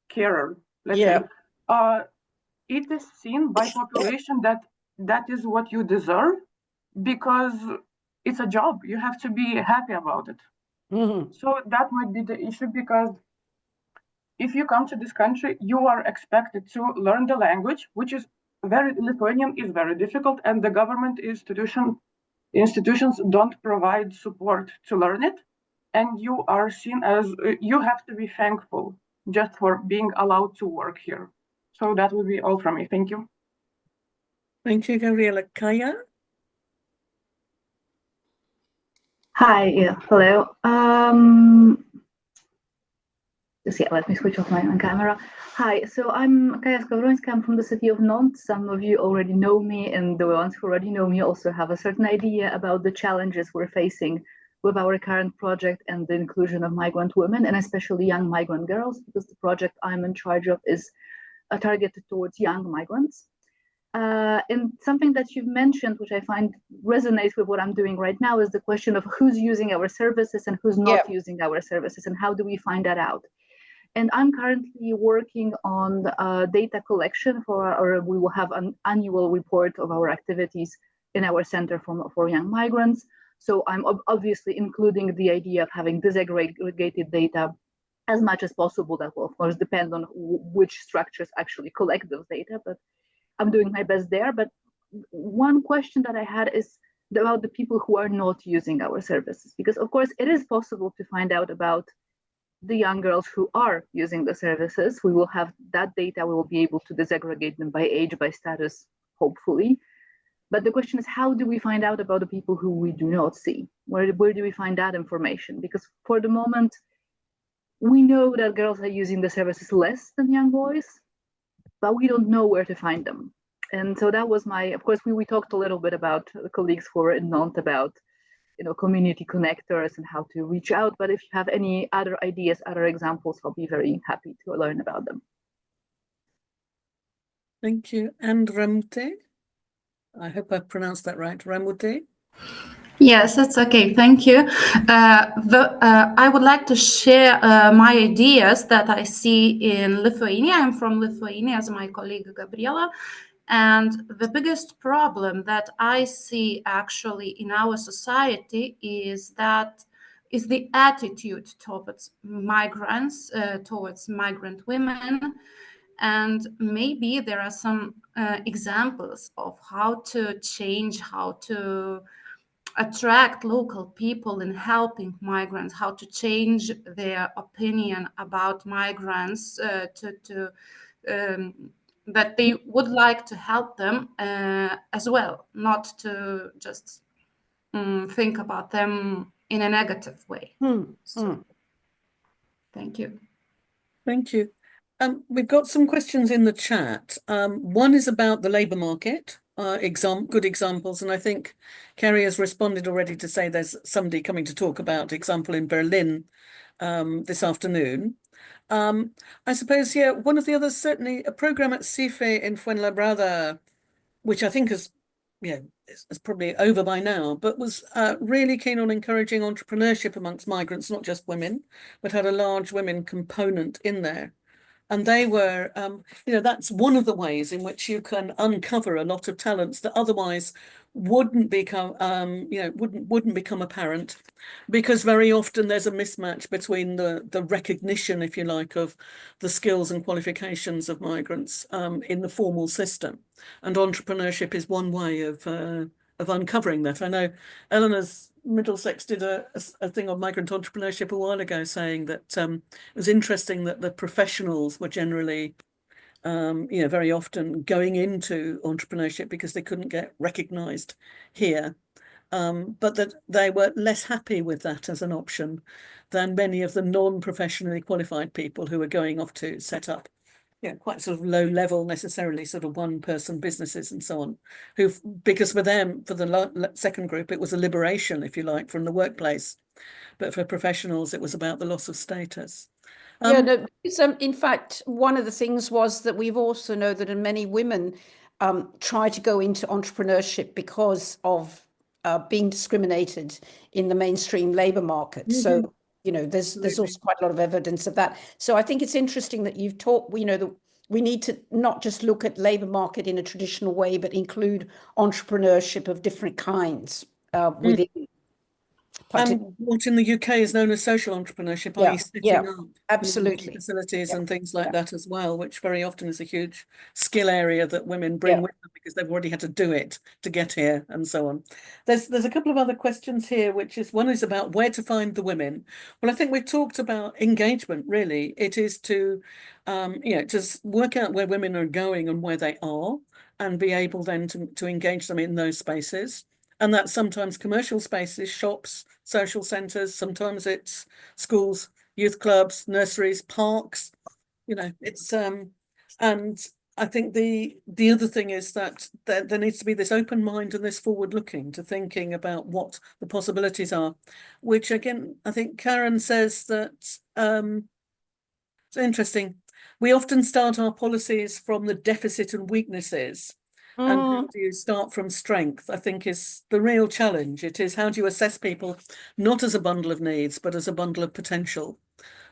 carer, let's say. It is seen by population that that is what you deserve because it's a job. You have to be happy about it. So that might be the issue, because if you come to this country, you are expected to learn the language, which is Lithuanian is very difficult, and the government institutions don't provide support to learn it. And you are seen as, you have to be thankful just for being allowed to work here. So that would be all from me. Thank you. Thank you, Gabriella. Kaya? Hi, hello. Let me switch off my camera. Hi, so I'm Kaya Skowrońska. I'm from the city of Nantes. Some of you already know me, and the ones who already know me also have a certain idea about the challenges we're facing with our current project and the inclusion of migrant women, and especially young migrant girls, because the project I'm in charge of is targeted towards young migrants. And something that you've mentioned, which I find resonates with what I'm doing right now, is the question of who's using our services and who's not using our services, and how do we find that out? And I'm currently working on data collection we will have an annual report of our activities in our Center for Young Migrants. So I'm obviously including the idea of having disaggregated data as much as possible. That will, of course, depend on which structures actually collect those data, but I'm doing my best there. But one question that I had is about the people who are not using our services, because of course it is possible to find out about the young girls who are using the services. We will have that data, we will be able to disaggregate them by age, by status, hopefully. But the question is, how do we find out about the people who we do not see? Where do we find that information? Because for the moment, we know that girls are using the services less than young boys. but we don't know where to find them. And so that was of course, we talked a little bit about the colleagues who were in Nantes about, community connectors and how to reach out. But if you have any other ideas, other examples, I'll be very happy to learn about them. Thank you. And Ramute? I hope I pronounced that right. Ramute? Yes, that's okay. Thank you. I would like to share my ideas that I see in Lithuania. I'm from Lithuania, as my colleague Gabriela. And the biggest problem that I see actually in our society is the attitude towards migrants, towards migrant women. And maybe there are some examples of how to change, how to attract local people in helping migrants, how to change their opinion about migrants that they would like to help them as well, not to just think about them in a negative way. Thank you. Thank you. We've got some questions in the chat. One is about the labour market, good examples. And I think Kerry has responded already to say there's somebody coming to talk about example in Berlin this afternoon. I suppose, yeah, one of the others, certainly a programme at CIFE in Fuenlabrada, which I think is probably over by now, but was really keen on encouraging entrepreneurship amongst migrants, not just women, but had a large women component in there. And they were, that's one of the ways in which you can uncover a lot of talents that otherwise wouldn't become, wouldn't become apparent, because very often there's a mismatch between the recognition, if you like, of the skills and qualifications of migrants in the formal system. And entrepreneurship is one way of uncovering that. I know Eleanor's Middlesex did a thing on migrant entrepreneurship a while ago, saying that it was interesting that the professionals were generally, very often going into entrepreneurship because they couldn't get recognised here, but that they were less happy with that as an option than many of the non-professionally qualified people who were going off to set up quite sort of low level, necessarily sort of one person businesses and so on, because for them, for the second group, it was a liberation, if you like, from the workplace. But for professionals, it was about the loss of status. In fact, one of the things was that we've also know that many women try to go into entrepreneurship because of being discriminated in the mainstream labour market. Mm-hmm. So, there's also quite a lot of evidence of that. So I think it's interesting that you've talked, that we need to not just look at labour market in a traditional way, but include entrepreneurship of different kinds within. And what in the UK is known as social entrepreneurship, i.e. setting up absolutely facilities and things like that as well, which very often is a huge skill area that women bring with them because they've already had to do it to get here and so on. There's a couple of other questions here, which is one is about where to find the women. Well, I think we've talked about engagement, really. It is to, to work out where women are going and where they are and be able then to engage them in those spaces. And that's sometimes commercial spaces, shops, social centres, sometimes it's schools, youth clubs, nurseries, parks, it's, and I think the other thing is that there needs to be this open mind and this forward looking to thinking about what the possibilities are, which again, I think Karen says that it's interesting. We often start our policies from the deficit and weaknesses. And how do you start from strength, I think, is the real challenge. It is how do you assess people, not as a bundle of needs, but as a bundle of potential.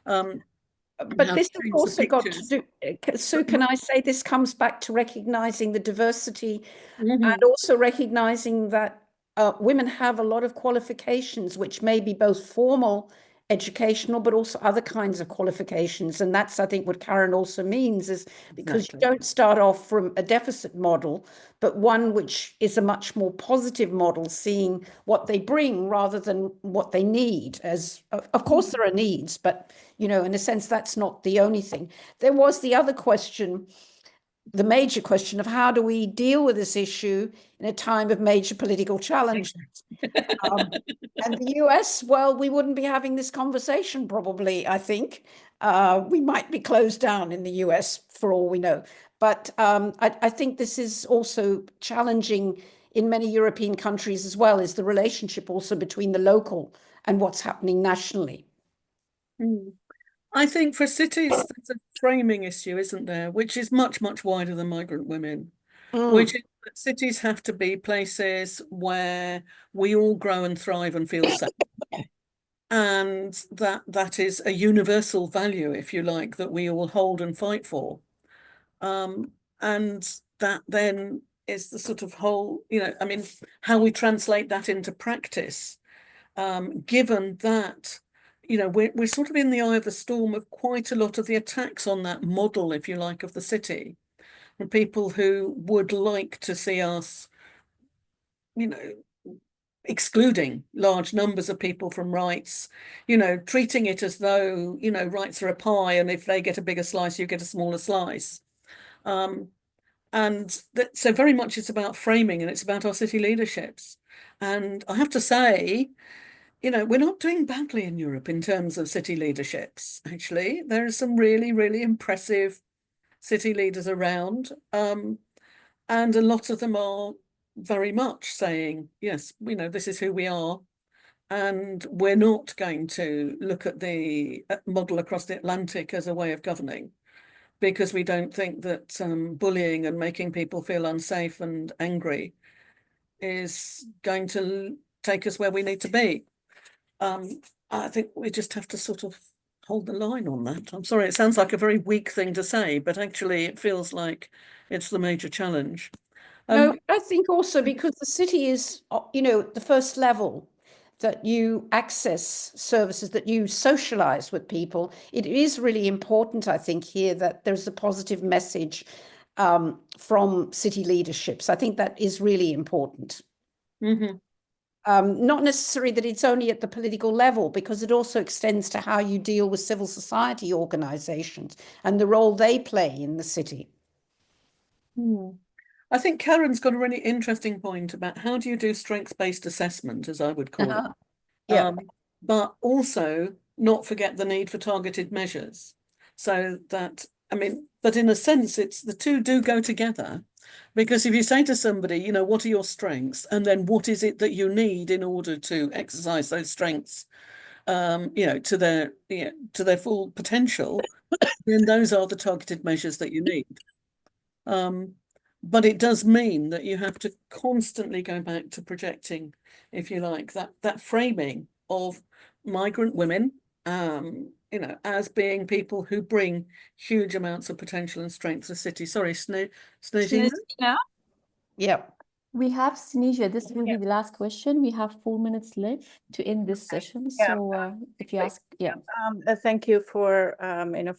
But this has also got to do, Sue, can I say this comes back to recognising the diversity and also recognising that women have a lot of qualifications, which may be both formal, educational, but also other kinds of qualifications. And that's, I think, what Karen also means is because you don't start off from a deficit model, but one which is a much more positive model, seeing what they bring rather than what they need. As of course there are needs, but, in a sense, that's not the only thing. There was the other question, the major question of how do we deal with this issue in a time of major political challenges? And the US, well, we wouldn't be having this conversation probably, I think. We might be closed down in the US for all we know. But I think this is also challenging in many European countries as well, is the relationship also between the local and what's happening nationally. I think for cities, there's a framing issue, isn't there, which is much, much wider than migrant women, which is that cities have to be places where we all grow and thrive and feel safe. And that is a universal value, if you like, that we all hold and fight for. And that then is the sort of whole, I mean, how we translate that into practice, given that, we're sort of in the eye of the storm of quite a lot of the attacks on that model, if you like, of the city, and people who would like to see us, excluding large numbers of people from rights, treating it as though, rights are a pie, and if they get a bigger slice, you get a smaller slice. So very much it's about framing, and it's about our city leaderships. And I have to say, we're not doing badly in Europe in terms of city leaderships, actually. There are some really, really impressive city leaders around. And a lot of them are very much saying, yes, this is who we are. And we're not going to look at the model across the Atlantic as a way of governing, because we don't think that bullying and making people feel unsafe and angry is going to take us where we need to be. I think we just have to sort of hold the line on that. I'm sorry, it sounds like a very weak thing to say, but actually it feels like it's the major challenge. No, I think also because the city is, the first level that you access services, that you socialize with people. It is really important, I think, here that there's a positive message from city leaderships. I think that is really important. Not necessarily that it's only at the political level, because it also extends to how you deal with civil society organizations and the role they play in the city. I think Karen's got a really interesting point about how do you do strengths-based assessment, as I would call it. Yeah. But also not forget the need for targeted measures. So that, but in a sense, it's the two do go together. Because if you say to somebody, what are your strengths? And then what is it that you need in order to exercise those strengths, to their full potential, then those are the targeted measures that you need. But it does mean that you have to constantly go back to projecting, if you like, that framing of migrant women, as being people who bring huge amounts of potential and strength to the city. Sorry, Snežina? Yeah. We have Snežia. This will be the last question. We have 4 minutes left to end this session. So if you ask, thank you for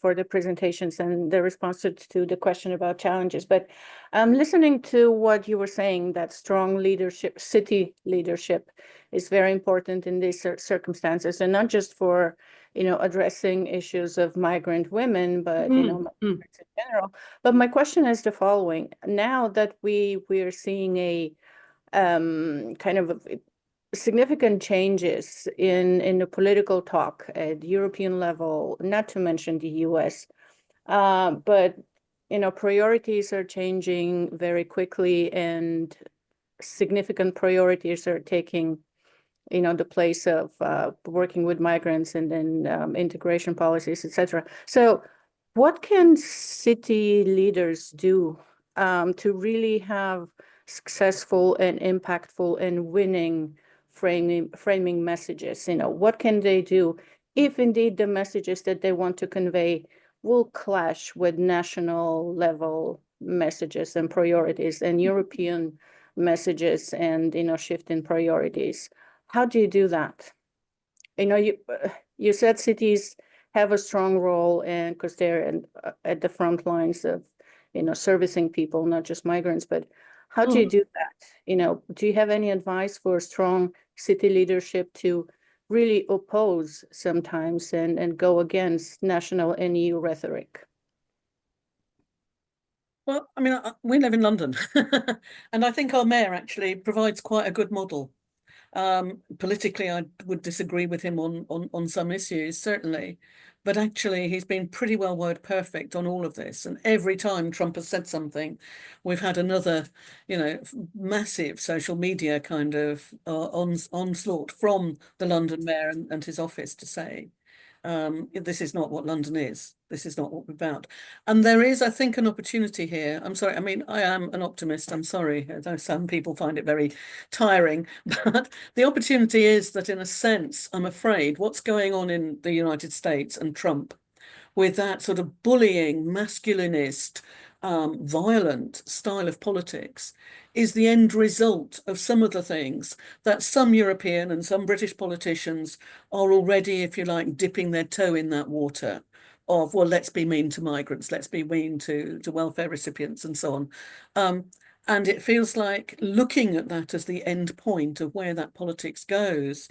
for the presentations and the responses to the question about challenges. But listening to what you were saying, that strong leadership, city leadership, is very important in these circumstances, and not just for addressing issues of migrant women, but migrants in general. But my question is the following: now that we are seeing a kind of significant changes in the political talk at European level, not to mention the US, but priorities are changing very quickly, and significant priorities are taking the place of working with migrants and then integration policies, etc. So what can city leaders do to really have successful and impactful and winning framing messages? What can they do if indeed the messages that they want to convey will clash with national level messages and priorities and European messages and shift in priorities? How do you do that? You said cities have a strong role, and because they're at the front lines of servicing people, not just migrants, but how do you do that? Do you have any advice for strong city leadership to really oppose sometimes and go against national and EU rhetoric? Well, we live in London, and I think our mayor actually provides quite a good model. Politically, I would disagree with him on some issues, certainly, but actually he's been pretty well word perfect on all of this. And every time Trump has said something, we've had another, massive social media kind of onslaught from the London mayor and his office to say, this is not what London is. This is not what we're about. And there is, I think, an opportunity here. I'm sorry. I mean, I am an optimist. I'm sorry. I know some people find it very tiring, but the opportunity is that, in a sense, I'm afraid what's going on in the United States and Trump with that sort of bullying, masculinist, violent style of politics is the end result of some of the things that some European and some British politicians are already, if you like, dipping their toe in that water of, well, let's be mean to migrants, let's be mean to welfare recipients and so on. And it feels like looking at that as the end point of where that politics goes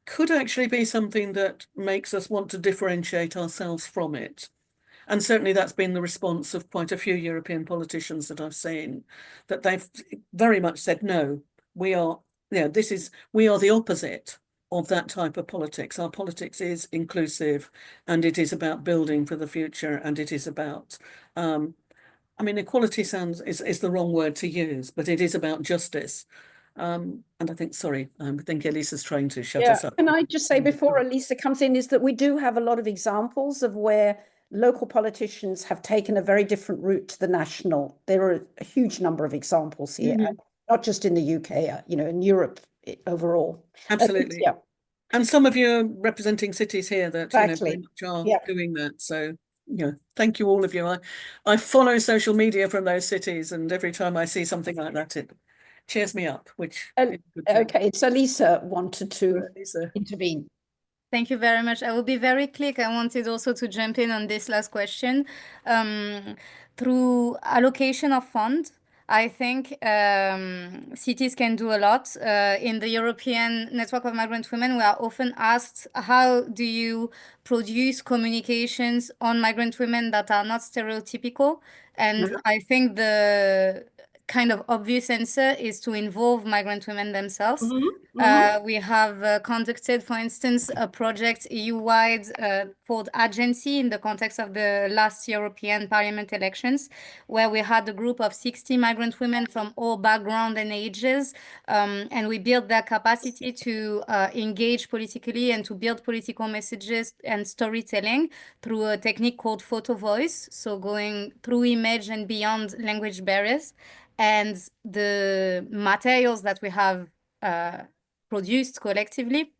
could actually be something that makes us want to differentiate ourselves from it. And certainly that's been the response of quite a few European politicians that I've seen, that they've very much said, no, we are the opposite of that type of politics. Our politics is inclusive, and it is about building for the future, and it is about, equality is the wrong word to use, but it is about justice. And I think, I think Elisa's trying to shut us up. Can I just say before Elisa comes in, is that we do have a lot of examples of where local politicians have taken a very different route to the national. There are a huge number of examples here, not just in the UK, in Europe overall. Absolutely. Yeah. And some of you are representing cities here that Exactly. are doing that. So, thank you, all of you. I follow social media from those cities, and every time I see something like that, it cheers me up, which is a good thing. Okay, so Lisa wanted to intervene. Thank you very much. I will be very quick. I wanted also to jump in on this last question. Through allocation of funds, I think cities can do a lot. In the European Network of Migrant Women, we are often asked, how do you produce communications on migrant women that are not stereotypical? And I think the kind of obvious answer is to involve migrant women themselves. We have conducted, for instance, a project EU-wide called Agency in the context of the last European Parliament elections, where we had a group of 60 migrant women from all backgrounds and ages, and we built their capacity to engage politically and to build political messages and storytelling through a technique called photo voice, so going through image and beyond language barriers. And the materials that we have produced collectively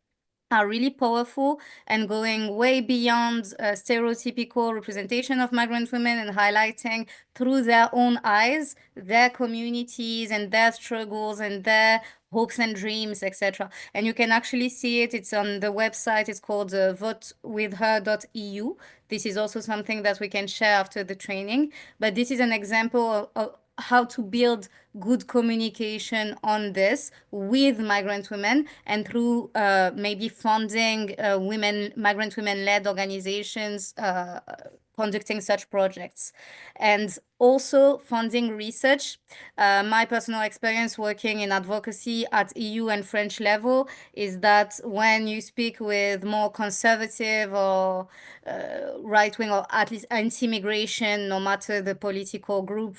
are really powerful and going way beyond stereotypical representation of migrant women and highlighting through their own eyes their communities and their struggles and their hopes and dreams, etc. And you can actually see it. It's on the website. It's called votewithher.eu. This is also something that we can share after the training. But this is an example of how to build good communication on this with migrant women and through maybe funding migrant women-led organizations conducting such projects, and also funding research. My personal experience working in advocacy at EU and French level is that when you speak with more conservative or right-wing or at least anti-migration, no matter the political group,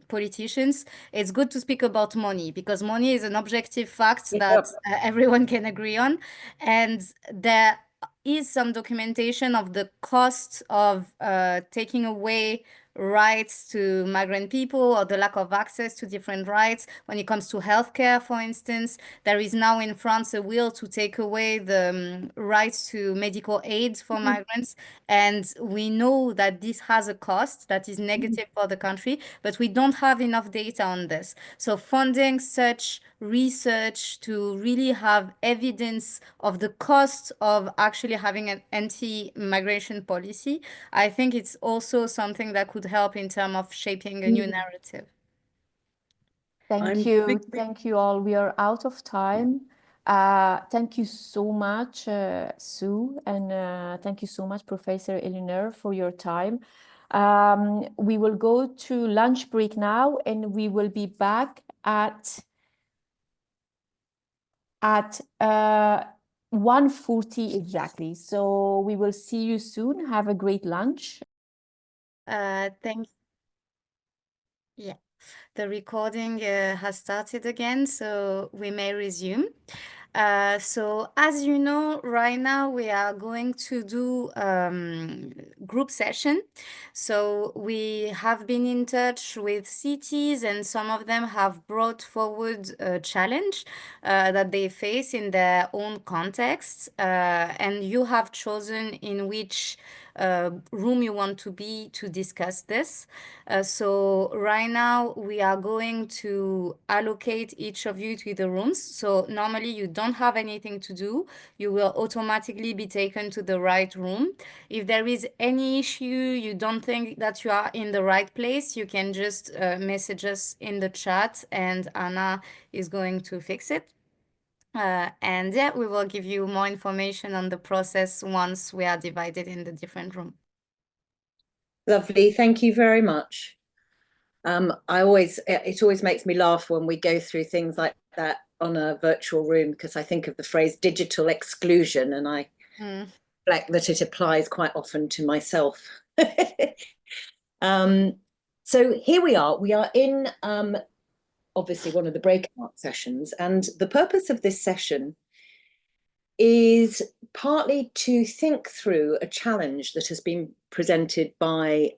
politicians, it's good to speak about money, because money is an objective fact that everyone can agree on. And there is some documentation of the cost of taking away rights to migrant people or the lack of access to different rights. When it comes to healthcare, for instance, there is now in France a will to take away the rights to medical aid for migrants. And we know that this has a cost that is negative for the country, but we don't have enough data on this. So funding such research to really have evidence of the cost of actually having an anti-migration policy, I think it's also something that could help in terms of shaping a new narrative. Thank you. Thank you all. We are out of time. Thank you so much, Sue, and thank you so much, Professor Elinor, for your time. We will go to lunch break now, and we will be back at 1:40 exactly. So we will see you soon. Have a great lunch. Thank Yeah, the recording has started again, so we may resume. So as you know, right now we are going to do group session. So we have been in touch with cities, and some of them have brought forward a challenge that they face in their own context. And you have chosen in which room you want to be to discuss this. So right now we are going to allocate each of you to the rooms. So normally you don't have anything to do. You will automatically be taken to the right room. If there is any issue, you don't think that you are in the right place, you can just message us in the chat and Anna is going to fix it. And yeah, we will give you more information on the process once we are divided in the different rooms. Lovely, thank you very much. It always makes me laugh when we go through things like that on a virtual room, because I think of the phrase digital exclusion, and I reflect that it applies quite often to myself. So here we are in obviously one of the breakout sessions, and the purpose of this session is partly to think through a challenge that has been presented by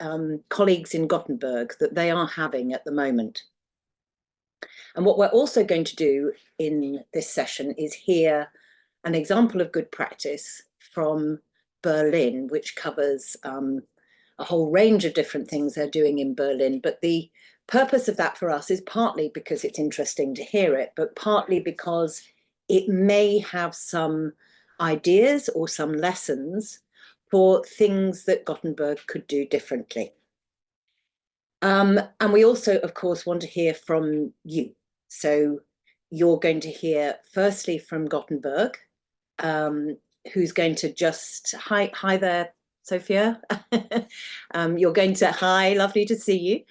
colleagues in Gothenburg that they are having at the moment. And what we're also going to do in this session is hear an example of good practice from Berlin, which covers a whole range of different things they're doing in Berlin. But the purpose of that for us is partly because it's interesting to hear it, but partly because it may have some ideas or some lessons for things that Gothenburg could do differently. And we also, of course, want to hear from you. So you're going to hear firstly from Gothenburg, who's going to just, hi there, Sophia. You're going to, hi, lovely to see you.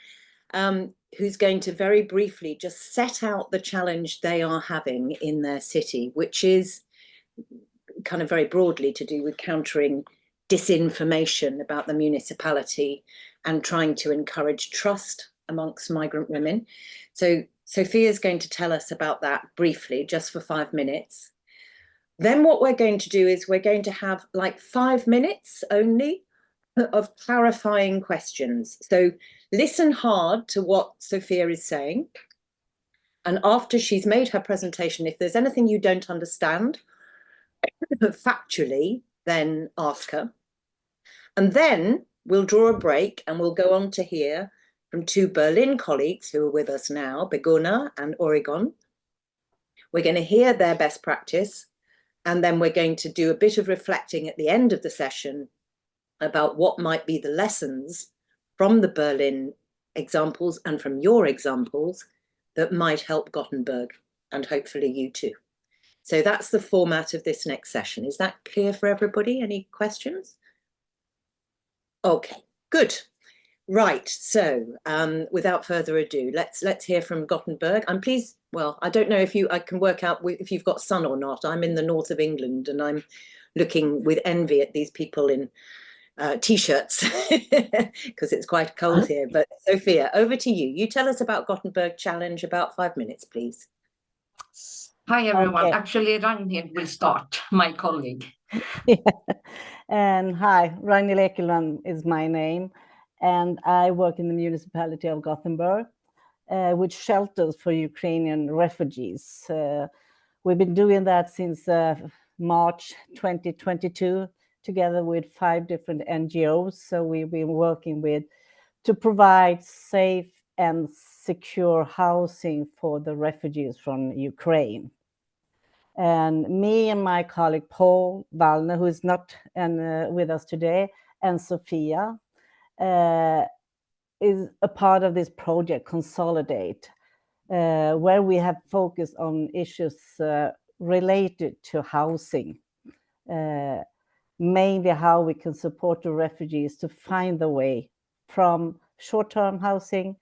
Who's going to very briefly just set out the challenge they are having in their city, which is kind of very broadly to do with countering disinformation about the municipality and trying to encourage trust amongst migrant women. So Sophia is going to tell us about that briefly, just for 5 minutes. Then what we're going to do is we're going to have like 5 minutes only of clarifying questions. So listen hard to what Sophia is saying. And after she's made her presentation, if there's anything you don't understand factually, then ask her. And then we'll draw a break and we'll go on to hear from 2 Berlin colleagues who are with us now, Begona and Oregon. We're going to hear their best practice, and then we're going to do a bit of reflecting at the end of the session about what might be the lessons from the Berlin examples and from your examples that might help Gothenburg and hopefully you too. So that's the format of this next session. Is that clear for everybody? Any questions? Okay, good. Right, so without further ado, let's hear from Gothenburg. I'm pleased, well, I don't know if I can work out if you've got sun or not. I'm in the north of England and I'm looking with envy at these people in t-shirts because it's quite cold here. But Sophia, over to you. You tell us about Gothenburg Challenge, about 5 minutes, please. Hi, everyone. Okay. Actually, Ragnhild will start, my colleague. And hi, Ragnhild Ekelund is my name, and I work in the municipality of Gothenburg, with shelters for Ukrainian refugees. We've been doing that since March 2022, together with 5 different NGOs. So we've been working to provide safe and secure housing for the refugees from Ukraine. And me and my colleague Paul Wallner, who is not with us today, and Sophia, is a part of this project, Consolidate, where we have focused on issues related to housing, mainly how we can support the refugees to find the way from short-term housing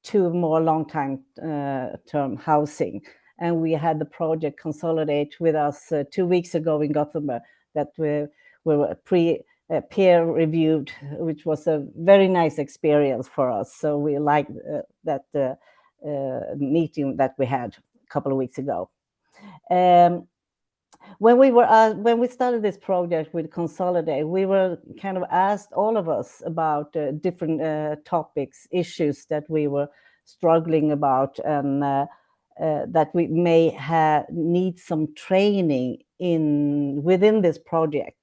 to more long-term housing. and we had the project Consolidate with us 2 weeks ago in Gothenburg that we were peer reviewed, which was a very nice experience for us. So we liked that meeting that we had a couple of weeks ago. When we started this project with Consolidate, we were kind of asked, all of us, about different topics, issues that we were struggling about, and that we may need some training within this project.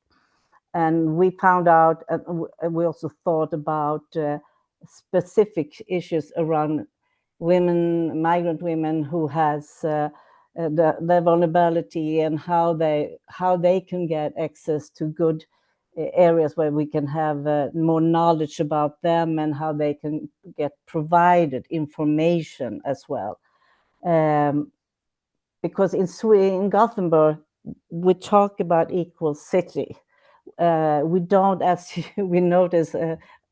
And we found out, and we also thought about specific issues around women, migrant women who has the vulnerability, and how they can get access to good areas where we can have more knowledge about them, and how they can get provided information as well. Because in Gothenburg, we talk about equal city. We don't, as we noticed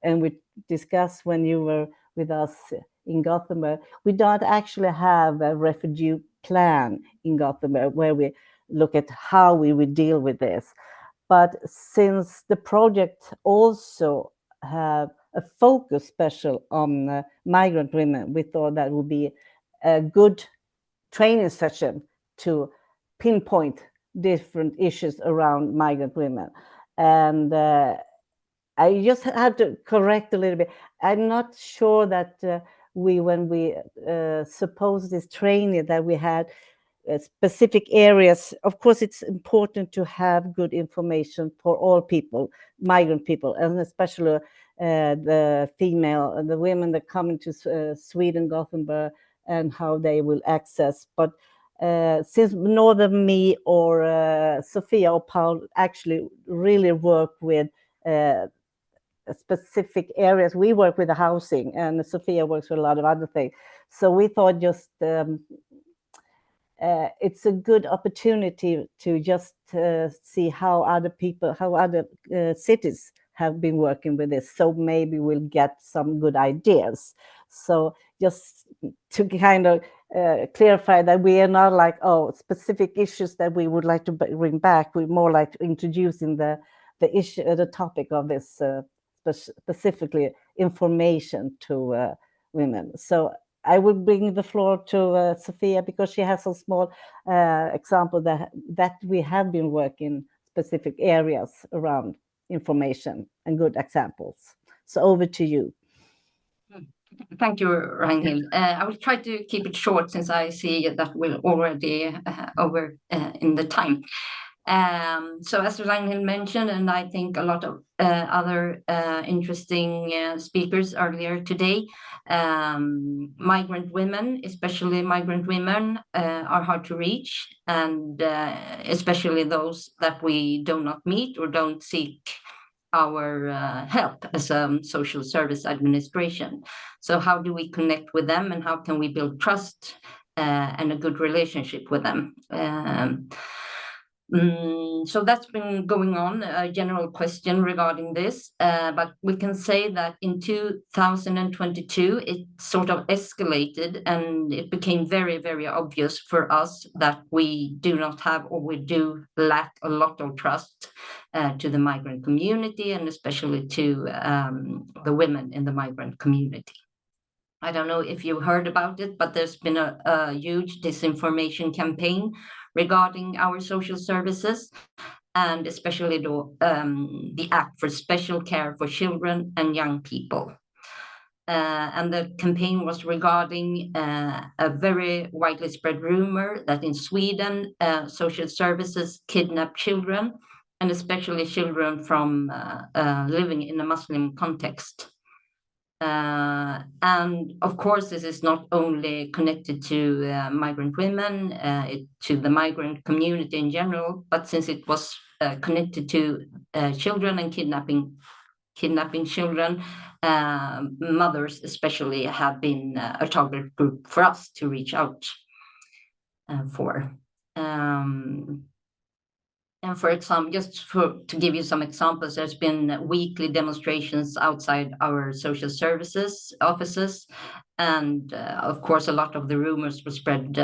and we discussed when you were with us in Gothenburg, we don't actually have a refugee plan in Gothenburg where we look at how we would deal with this. But since the project also have a focus special on migrant women, we thought that would be a good training session to pinpoint different issues around migrant women. And I just had to correct a little bit. I'm not sure that when we supposed this training that we had specific areas. Of course, it's important to have good information for all people, migrant people, and especially the women that come into Sweden, Gothenburg, and how they will access. But since neither me or Sophia or Paul actually really work with specific areas, we work with the housing, and Sophia works with a lot of other things. So we thought just it's a good opportunity to just see how other cities have been working with this. So maybe we'll get some good ideas. So just to kind of clarify that we are not like, oh, specific issues that we would like to bring back. We're more like introducing the issue, the topic of this specifically information to women. So I will bring the floor to Sophia, because she has some small example that we have been working specific areas around information and good examples. So over to you. Thank you, Ragnhild. I will try to keep it short, since I see that we're already over in the time. So as Ragnhild mentioned, and I think a lot of other interesting speakers earlier today, migrant women, especially migrant women, are hard to reach, and especially those that we do not meet or don't seek our help as a social service administration. So how do we connect with them, and how can we build trust and a good relationship with them? So that's been going on, a general question regarding this, but we can say that in 2022, it sort of escalated, and it became very, very obvious for us that we do not have, or we do lack a lot of trust to the migrant community, and especially to the women in the migrant community. I don't know if you heard about it, but there's been a huge disinformation campaign regarding our social services, and especially the Act for Special Care for Children and Young People. And the campaign was regarding a very widely spread rumor that in Sweden, social services kidnap children, and especially children from living in a Muslim context. And of course, this is not only connected to migrant women, to the migrant community in general, but since it was connected to children and kidnapping children, mothers especially have been a target group for us to reach out for. And for example, to give you some examples, there's been weekly demonstrations outside our social services offices. And of course, a lot of the rumors were spread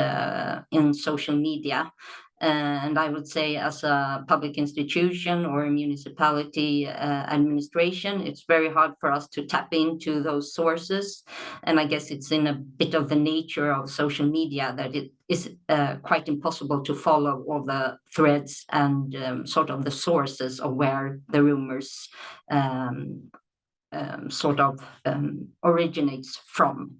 in social media. And I would say as a public institution or a municipality administration, it's very hard for us to tap into those sources. And I guess it's in a bit of the nature of social media that it is quite impossible to follow all the threads and sort of the sources of where the rumors originates from.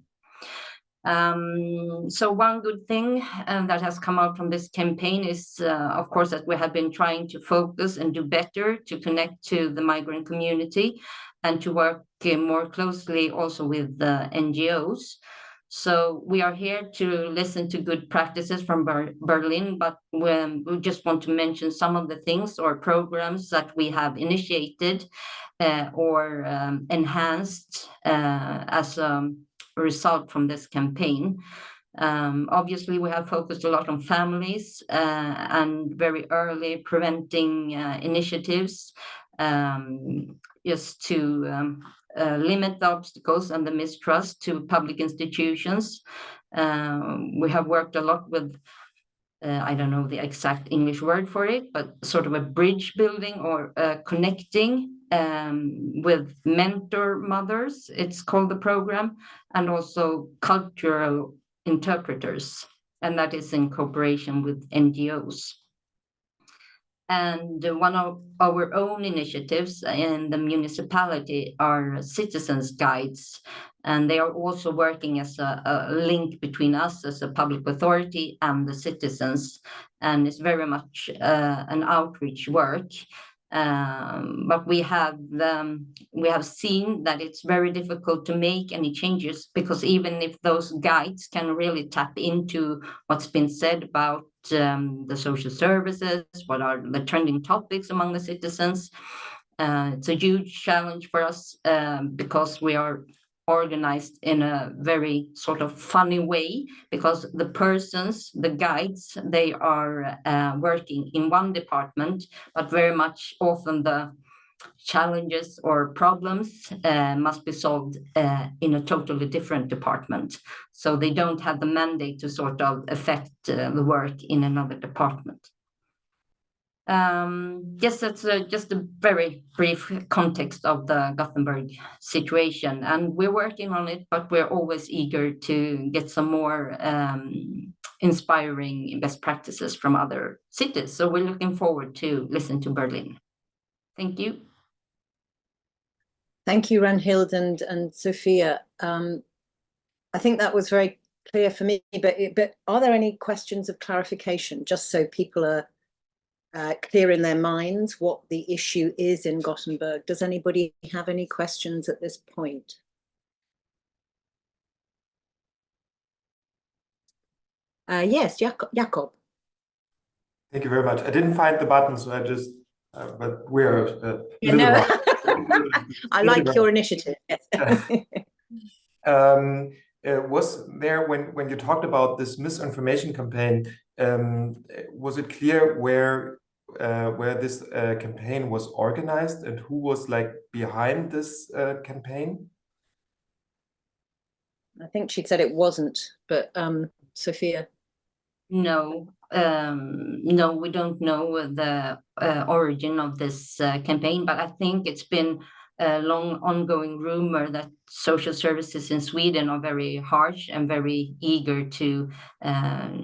So one good thing that has come out from this campaign is, of course, that we have been trying to focus and do better to connect to the migrant community and to work more closely also with the NGOs. So we are here to listen to good practices from Berlin, but we just want to mention some of the things or programs that we have initiated or enhanced as a result from this campaign. Obviously, we have focused a lot on families and very early preventing initiatives just to limit the obstacles and the mistrust to public institutions. We have worked a lot with I don't know the exact English word for it, but sort of a bridge building or connecting with mentor mothers, it's called the program, and also cultural interpreters, and that is in cooperation with NGOs. And one of our own initiatives in the municipality are citizens guides, and they are also working as a link between us as a public authority and the citizens, and it's very much an outreach work. But we have seen that it's very difficult to make any changes, because even if those guides can really tap into what's been said about the social services, what are the trending topics among the citizens, it's a huge challenge for us because we are organized in a very sort of funny way, because the persons, the guides, they are working in one department, but very much often the challenges or problems must be solved in a totally different department. So they don't have the mandate to sort of affect the work in another department. Yes, that's just a very brief context of the Gothenburg situation, and we're working on it, but we're always eager to get some more inspiring best practices from other cities. So we're looking forward to listen to Berlin. Thank you. Thank you, Ranhild and Sophia. I think that was very clear for me, but are there any questions of clarification, just so people are clear in their minds what the issue is in Gothenburg? Does anybody have any questions at this point? Yes, Jakob. Thank you very much. I didn't find the button, so I just, but we're I like your initiative. Was there, when you talked about this misinformation campaign, was it clear where this campaign was organized and who was like behind this campaign? I think she said it wasn't, but Sophia. No, no, we don't know the origin of this campaign, but I think it's been a long ongoing rumor that social services in Sweden are very harsh and very eager to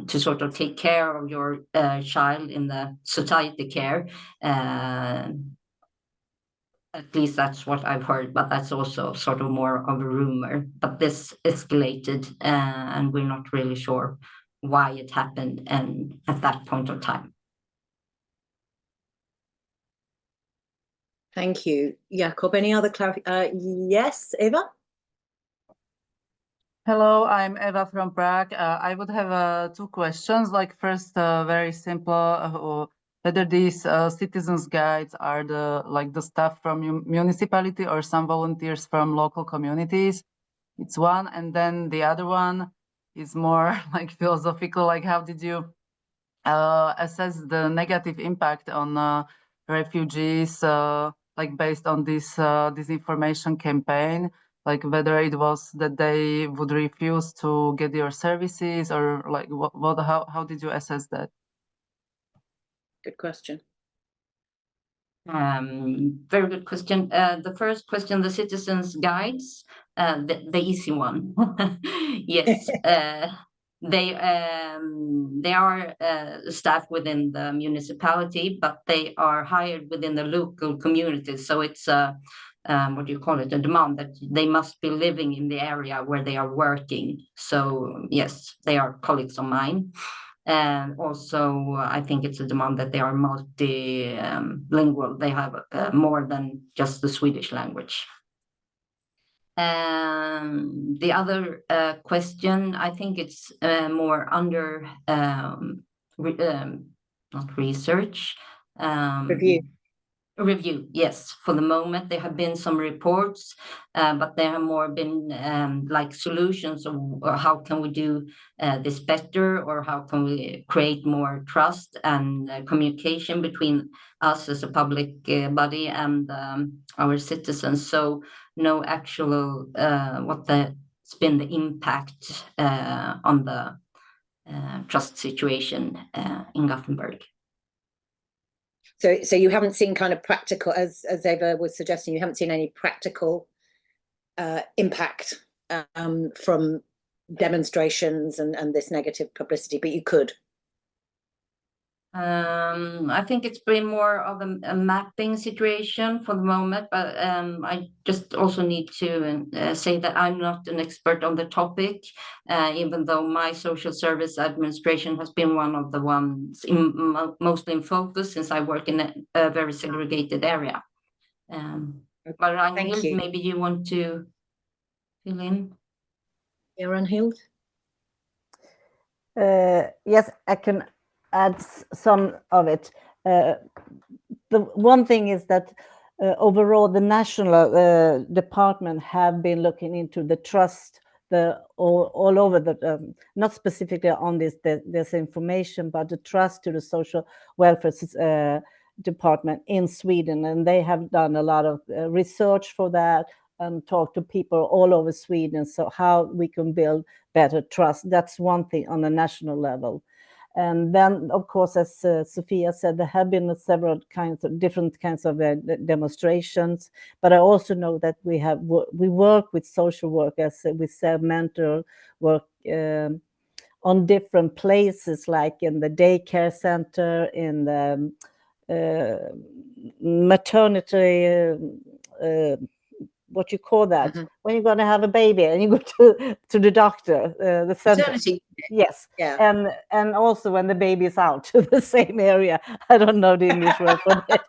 sort of take care of your child in the society care. At least that's what I've heard, but that's also sort of more of a rumor. But this escalated, and we're not really sure why it happened and at that point of time. Thank you, Jakob. Any other clarification? Yes, Eva? Hello, I'm Eva from Prague. I would have two questions. Like first, very simple, whether these citizens guides are the staff from municipality or some volunteers from local communities. It's one, and then the other one is more like philosophical. Like how did you assess the negative impact on refugees, like based on this disinformation campaign, like whether it was that they would refuse to get your services, or like how did you assess that? Good question. Very good question. The first question, the citizens guides, the easy one. Yes, they are staff within the municipality, but they are hired within the local community. So it's what do you call it? A demand that they must be living in the area where they are working. So yes, they are colleagues of mine. And also, I think it's a demand that they are multilingual. They have more than just the Swedish language. The other question, I think it's more under not research. Review, yes. For the moment, there have been some reports, but there have more been like solutions of how can we do this better, or how can we create more trust and communication between us as a public body and our citizens. So no actual what's been the impact on the trust situation in Gothenburg. So you haven't seen kind of practical, as Eva was suggesting, you haven't seen any practical impact from demonstrations and this negative publicity, but you could. I think it's been more of a mapping situation for the moment, but I just also need to say that I'm not an expert on the topic, even though my social service administration has been one of the ones mostly in focus, since I work in a very segregated area. But Ragnhild, maybe you want to fill in? Yeah, Ragnhild? Yes, I can add some of it. The one thing is that overall the national department have been looking into the trust all over the not specifically on this information, but the trust to the social welfare department in Sweden, and they have done a lot of research for that and talked to people all over Sweden. So how we can build better trust, that's one thing on a national level. And then, of course, as Sophia said, there have been several different kinds of demonstrations. But I also know that we work with social workers, we say mentor work on different places, like in the daycare center, in the maternity. What you call that? When you're going to have a baby and you go to the doctor, the center. Maternity. Yes, yeah. And also when the baby is out to the same area. I don't know the English word for that,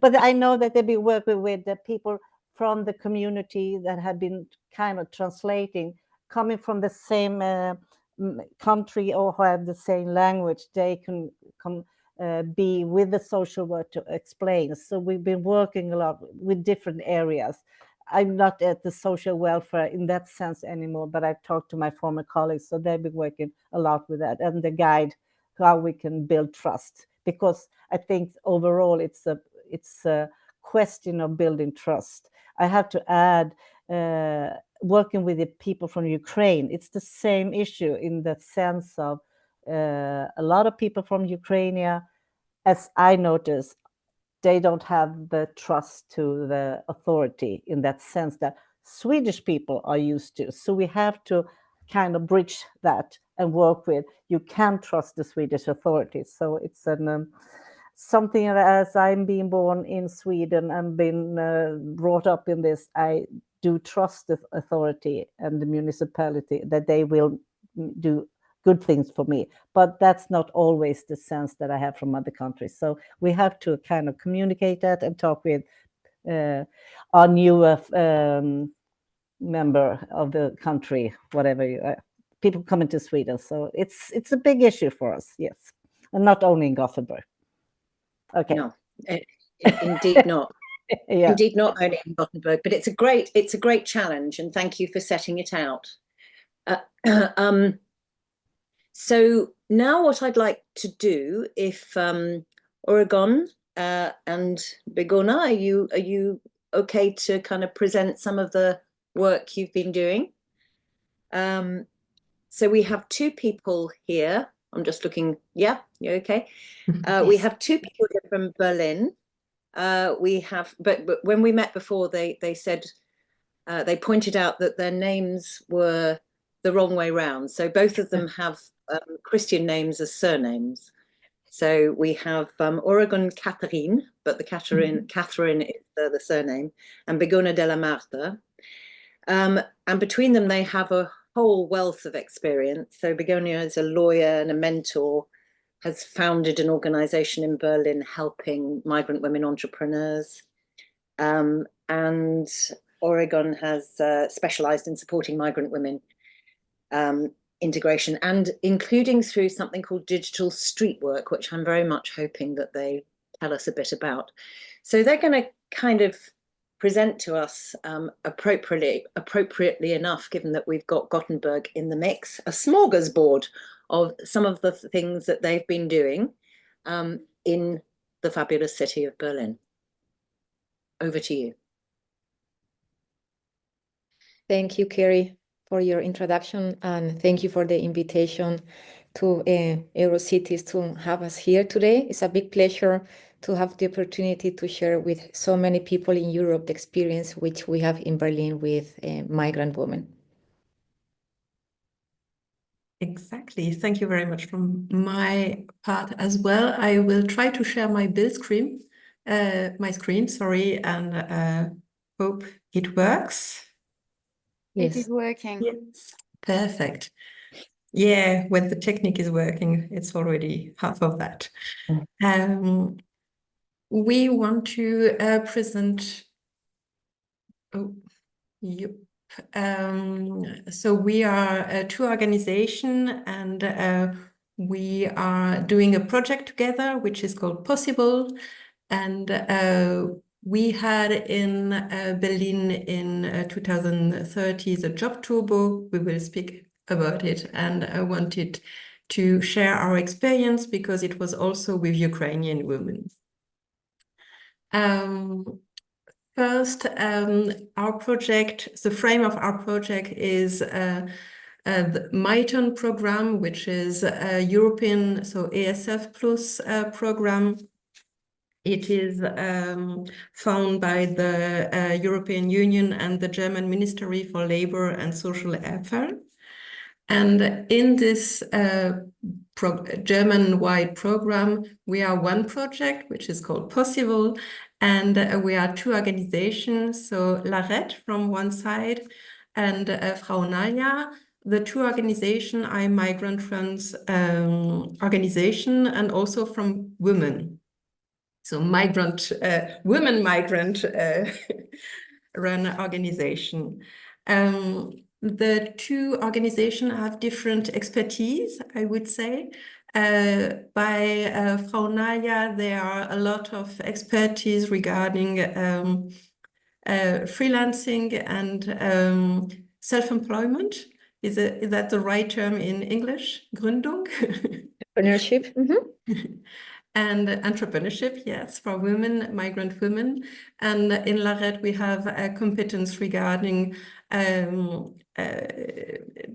but I know that they've been working with the people from the community that have been kind of translating, coming from the same country or have the same language. They can come. Be with the social work to explain. So we've been working a lot with different areas. I'm not at the social welfare in that sense anymore, but I've talked to my former colleagues, so they've been working a lot with that and the guide how we can build trust. Because I think overall it's a question of building trust. I have to add, working with the people from Ukraine, it's the same issue in the sense of a lot of people from Ukraine, as I notice, they don't have the trust to the authority in that sense that Swedish people are used to. So we have to kind of bridge that and work with, you can trust the Swedish authorities. So it's something, as I'm being born in Sweden and been brought up in this, I do trust the authority and the municipality that they will do good things for me, but that's not always the sense that I have from other countries. So we have to kind of communicate that and talk with our new member of the country, whatever people coming to Sweden. So it's a big issue for us, yes, and not only in Gothenburg. Okay. No, indeed not. Yeah. Indeed not only in Gothenburg, but it's a great challenge, and thank you for setting it out. So now what I'd like to do, if Oregon and Begona, are you okay to kind of present some of the work you've been doing? So we have two people here. I'm just looking. Yeah, you okay? We have two people here from Berlin. We have, but when we met before, they said they pointed out that their names were the wrong way round. So both of them have Christian names as surnames. So we have Oregon Catherine, but the Catherine is the surname, and Begona de la Marta. And between them, they have a whole wealth of experience. So Begonia is a lawyer and a mentor, has founded an organization in Berlin helping migrant women entrepreneurs. And Oregon has specialized in supporting migrant women integration, and including through something called digital street work, which I'm very much hoping that they tell us a bit about. So they're going to kind of present to us appropriately enough, given that we've got Gothenburg in the mix, a smorgasbord of some of the things that they've been doing in the fabulous city of Berlin. Over to you. Thank you, Kerry, for your introduction, and thank you for the invitation to Eurocities to have us here today. It's a big pleasure to have the opportunity to share with so many people in Europe the experience which we have in Berlin with migrant women. Exactly. Thank you very much from my part as well. I will try to share my screen, sorry, and hope it works. Yes. It is working. Yes, perfect. Yeah, when the technique is working, it's already half of that. We want to present. Oh, yep. So we are two organizations, and we are doing a project together, which is called Possible. And we had in Berlin in 2030 the Job Turbo. We will speak about it, and I wanted to share our experience because it was also with Ukrainian women. First, our project, the frame of our project is the MITON program, which is a European, so ASF Plus program. It is found by the European Union and the German Ministry for Labor and Social Affairs. And in this German-wide program, we are one project, which is called Possible, and we are two organizations, so Larette from one side and Frau Naya. The two organizations are migrant trans organization and also from women. So women migrant run organization. The two organizations have different expertise, I would say. By Frau Naya, there are a lot of expertise regarding freelancing and self-employment. Is that the right term in English? Gründung? Entrepreneurship. And entrepreneurship, yes, for women, migrant women. And in Larette, we have a competence regarding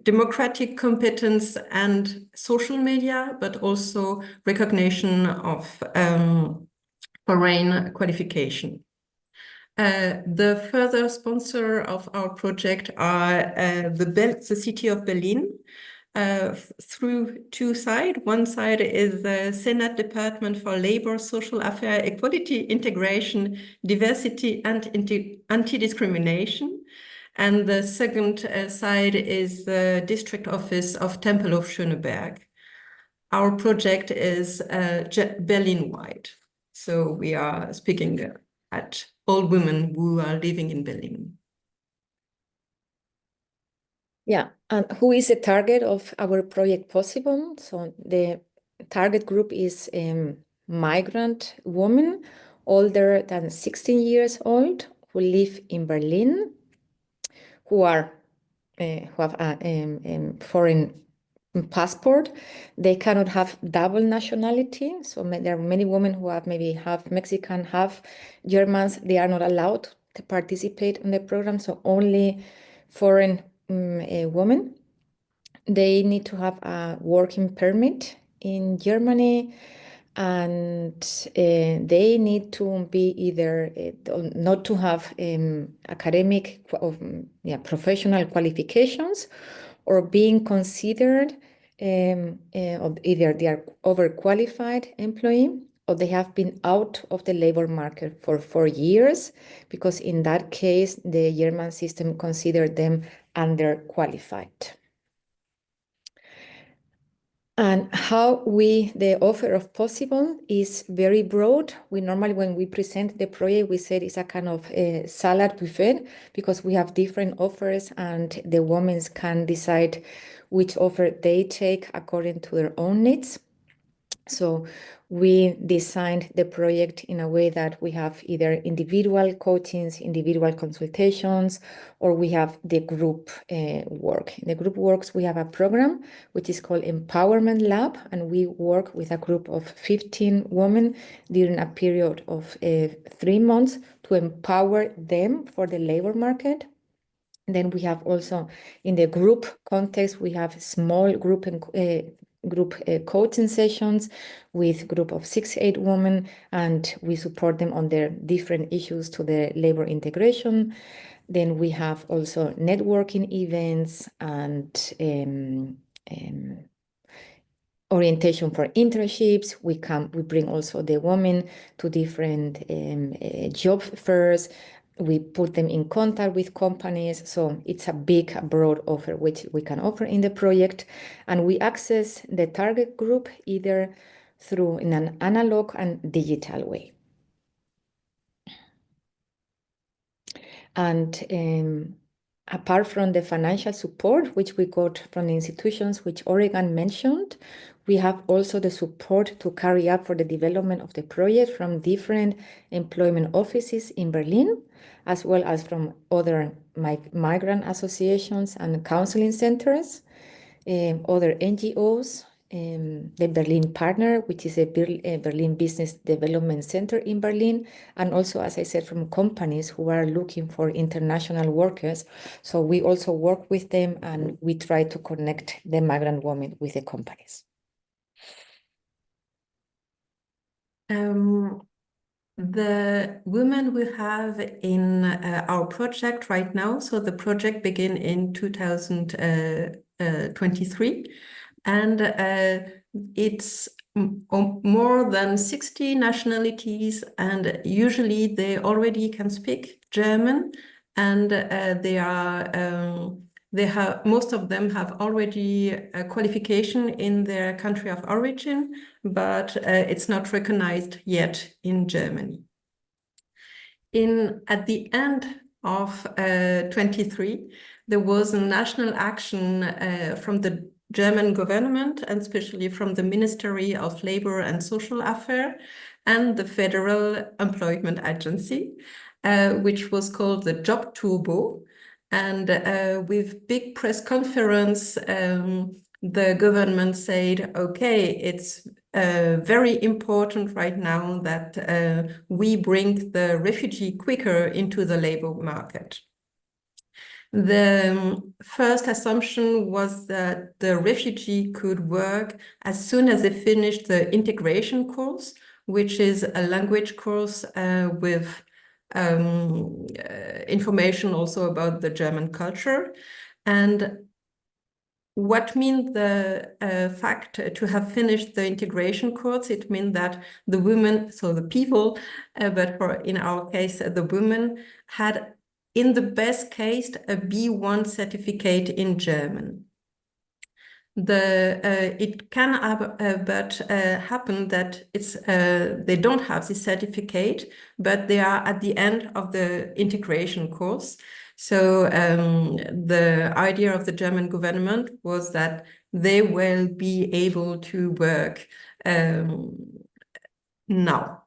democratic competence and social media, but also recognition of foreign qualification. The further sponsor of our project are the city of Berlin, through two sides. One side is the Senate Department for Labor, Social Affairs, Equality, Integration, Diversity, and Anti-Discrimination. And the second side is the District Office of Tempelhof Schöneberg. Our project is Berlin-wide. So we are speaking at all women who are living in Berlin. Yeah, and who is the target of our project Possible? So the target group is migrant women older than 16 years old who live in Berlin, who have foreign passport. They cannot have double nationality. So there are many women who have maybe half Mexican, half Germans. They are not allowed to participate in the program. So only foreign women. They need to have a working permit in Germany, and they need to be either not to have academic professional qualifications, or being considered either they are overqualified employee, or they have been out of the labor market for 4 years, because in that case, the German system considered them underqualified. And how the offer of possible is very broad. We normally, when we present the project, we said it's a kind of a salad buffet, because we have different offers and the women can decide which offer they take according to their own needs. So we designed the project in a way that we have either individual coachings, individual consultations, or we have the group work. In the group works, we have a program which is called Empowerment Lab, and we work with a group of 15 women during a period of 3 months to empower them for the labor market. Then we have also, in the group context, we have small group coaching sessions with group of 6-8 women, and we support them on their different issues to the labor integration. Then we have also networking events and orientation for internships. We bring also the women to different job fairs. We put them in contact with companies. So it's a big, broad offer which we can offer in the project. And we access the target group either through in an analog and digital way. And apart from the financial support, which we got from the institutions which Oregon mentioned, we have also the support to carry out for the development of the project from different employment offices in Berlin, as well as from other migrant associations and counseling centers, other NGOs, the Berlin Partner, which is a Berlin Business Development Center in Berlin, and also, as I said, from companies who are looking for international workers. So we also work with them, and we try to connect the migrant women with the companies. The women we have in our project right now, so the project began in 2023, and it's more than 60 nationalities, and usually they already can speak German, and most of them have already a qualification in their country of origin, but it's not recognized yet in Germany. At the end of 23, there was a national action from the German government, and especially from the Ministry of Labor and Social Affairs and the Federal Employment Agency, which was called the Job Turbo. And with big press conference, the government said, okay, it's very important right now that we bring the refugee quicker into the labor market. The first assumption was that the refugee could work as soon as they finished the integration course, which is a language course with information also about the German culture. And what means the fact to have finished the integration course? It means that the women, so the people, but in our case, the women had, in the best case, a B1 certificate in German. It can happen that they don't have this certificate, but they are at the end of the integration course. So the idea of the German government was that they will be able to work now.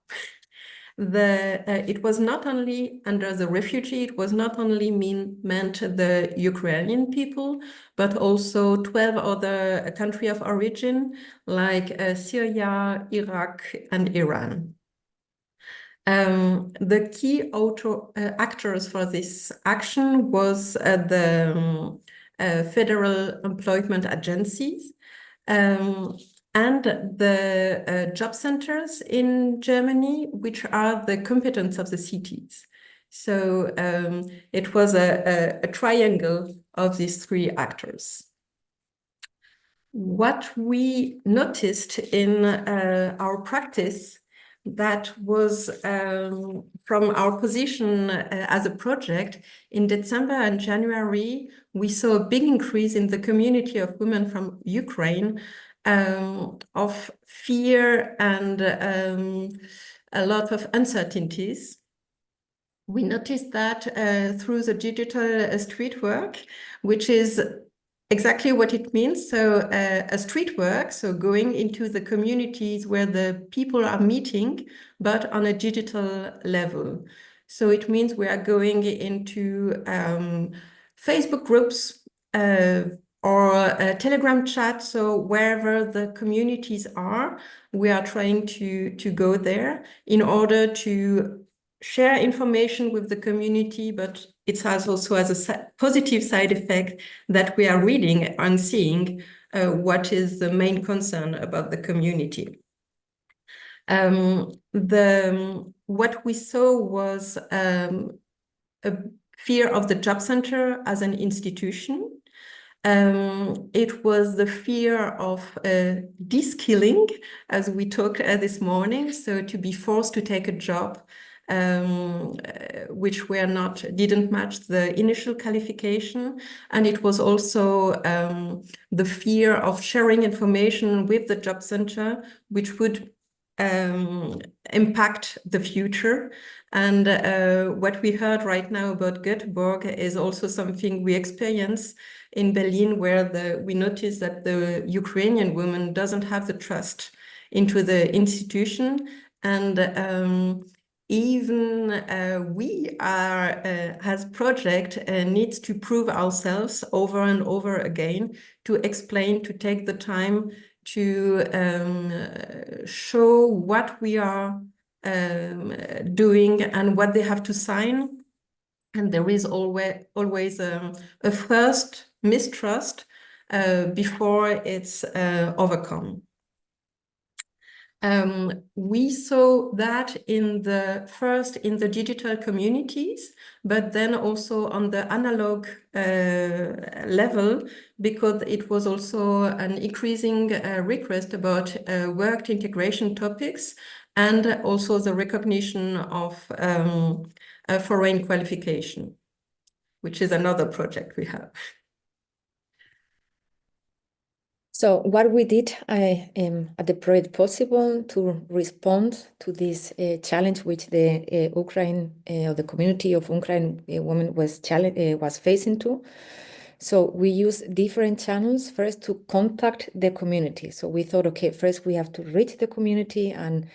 it was not only under the refugee, it was not only meant the Ukrainian people, but also 12 other countries of origin like Syria, Iraq, and Iran. The key actors for this action was the federal employment agencies and the job centers in Germany, which are the competence of the cities. So it was a triangle of these three actors. What we noticed in our practice that was from our position as a project in December and January, we saw a big increase in the community of women from Ukraine of fear and a lot of uncertainties. We noticed that through the digital street work, which is exactly what it means. So a street work, so going into the communities where the people are meeting, but on a digital level. So it means we are going into Facebook groups or a Telegram chat. So wherever the communities are, we are trying to go there in order to share information with the community, but it also has a positive side effect that we are reading and seeing what is the main concern about the community. What we saw was a fear of the job center as an institution. It was the fear of de-skilling, as we talked this morning, so to be forced to take a job which didn't match the initial qualification. And it was also the fear of sharing information with the job center, which would impact the future. And what we heard right now about Gothenburg is also something we experience in Berlin, where we notice that the Ukrainian woman doesn't have the trust into the institution. And even we are, as project, needs to prove ourselves over and over again, to explain, to take the time to show what we are doing and what they have to sign. And there is always a first mistrust before it's overcome. We saw that in the digital communities, but then also on the analog level, because it was also an increasing request about work integration topics and also the recognition of a foreign qualification, which is another project we have. So what we did at the project Possible to respond to this challenge which the Ukraine or the community of Ukraine women was facing to. So we used different channels first to contact the community. So we thought, okay, first we have to reach the community, and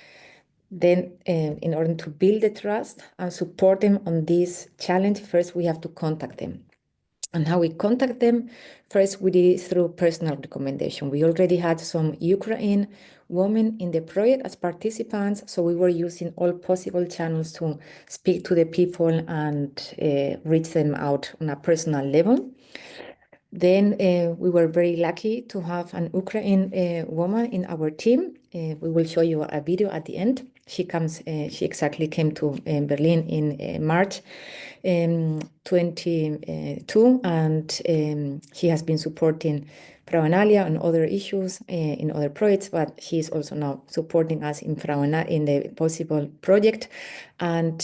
then in order to build the trust and support them on this challenge, first we have to contact them. And how we contact them, first we did it through personal recommendation. We already had some Ukrainian women in the project as participants, so we were using all possible channels to speak to the people and reach them out on a personal level. Then we were very lucky to have an Ukrainian woman in our team. We will show you a video at the end. She exactly came to Berlin in March 22, and she has been supporting Frau Analia on other issues in other projects, but she is also now supporting us in in the Possible project. And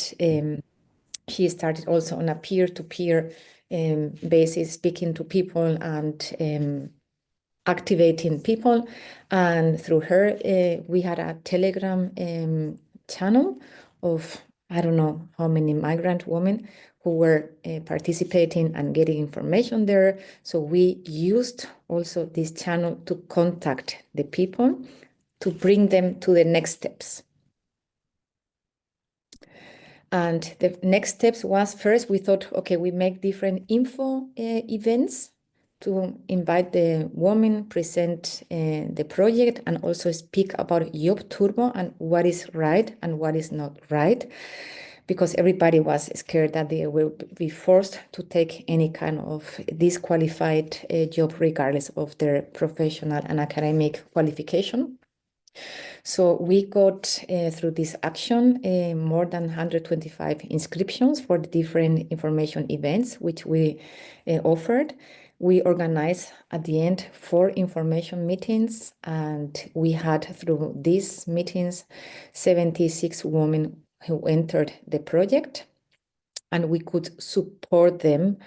she started also on a peer-to-peer basis, speaking to people and activating people. And through her, we had a Telegram channel of, I don't know how many migrant women who were participating and getting information there. So we used also this channel to contact the people to bring them to the next steps. And the next steps was, first we thought, okay, we make different info events to invite the women, present the project, and also speak about Job Turbo and what is right and what is not right, because everybody was scared that they will be forced to take any kind of disqualified job regardless of their professional and academic qualification. So we got through this action more than 125 inscriptions for the different information events which we offered. We organized at the end 4 information meetings, and we had through these meetings 76 women who entered the project, and we could support them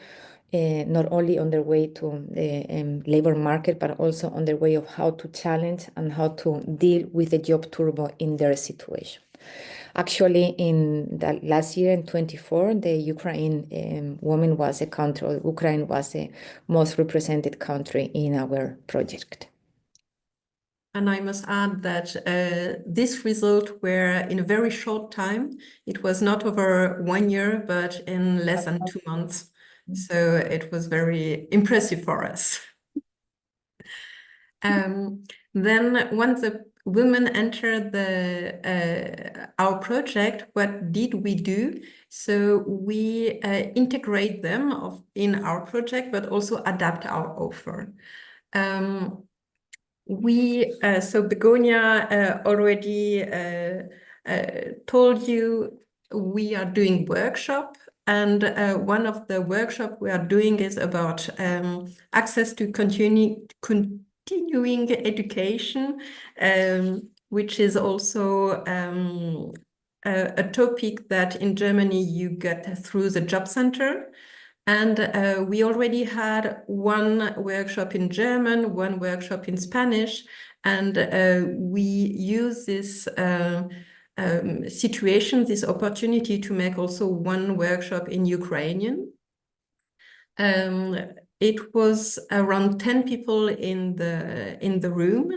not only on their way to the labor market, but also on their way of how to challenge and how to deal with the job turbo in their situation. Actually, in the last year, in 24, the Ukraine woman was a country, or Ukraine was the most represented country in our project. And I must add that this result were in a very short time. It was not over 1 year, but in less than 2 months. So it was very impressive for us. Then once the women entered our project, what did we do? So we integrate them in our project, but also adapt our offer. So Begonia already told you we are doing workshop, and one of the workshop we are doing is about access to continuing education, which is also a topic that in Germany you get through the job center. And we already had 1 workshop in German, 1 workshop in Spanish, and we use this situation, this opportunity to make also 1 workshop in Ukrainian. It was around 10 people in the room,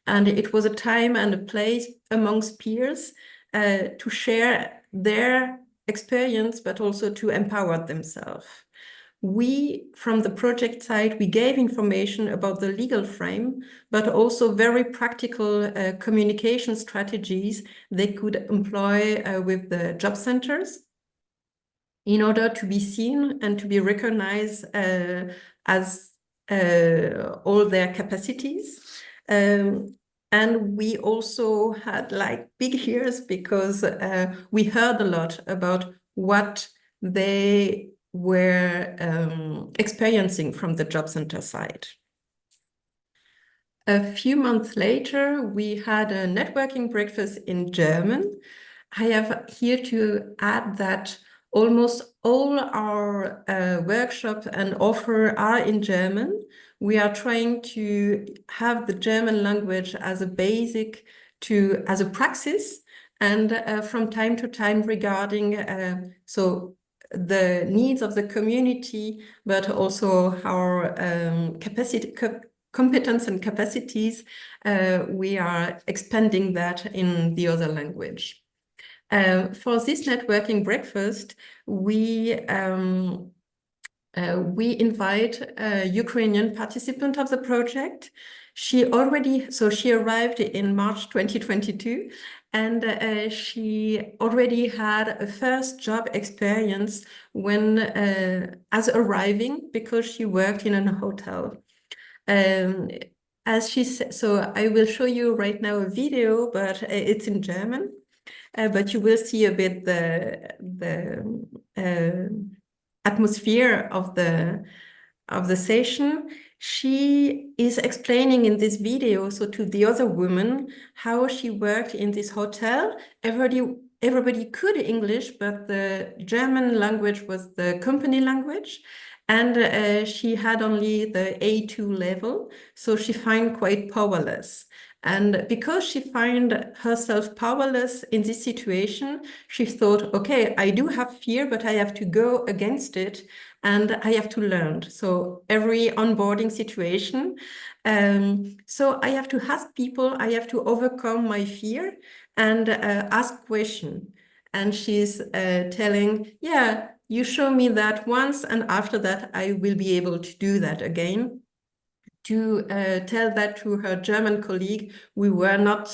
and it was a time and a place amongst peers to share their experience, but also to empower themselves. We, from the project side, we gave information about the legal frame, but also very practical communication strategies they could employ with the job centers in order to be seen and to be recognized as all their capacities. And we also had like big ears because we heard a lot about what they were experiencing from the job center side. A few months later, we had a networking breakfast in German. I have here to add that almost all our workshops and offer are in German. We are trying to have the German language as a basic as a praxis, and from time to time regarding the needs of the community, but also our competence and capacities, we are expanding that in the other language. For this networking breakfast, we invite a Ukrainian participant of the project. She arrived in March 2022, and she already had a first job experience when as arriving, because she worked in a hotel. As she said, so I will show you right now a video, but it's in German. But you will see a bit the atmosphere of the session. She is explaining in this video, so to the other women, how she worked in this hotel. Everybody could English, but the German language was the company language. And she had only the A2 level, so she found quite powerless. And because she found herself powerless in this situation, she thought, okay, I do have fear, but I have to go against it and I have to learn. So every onboarding situation, so I have to ask people, I have to overcome my fear and ask questions. and she's telling, yeah, you show me that once, and after that I will be able to do that again. To tell that to her German colleague, we were not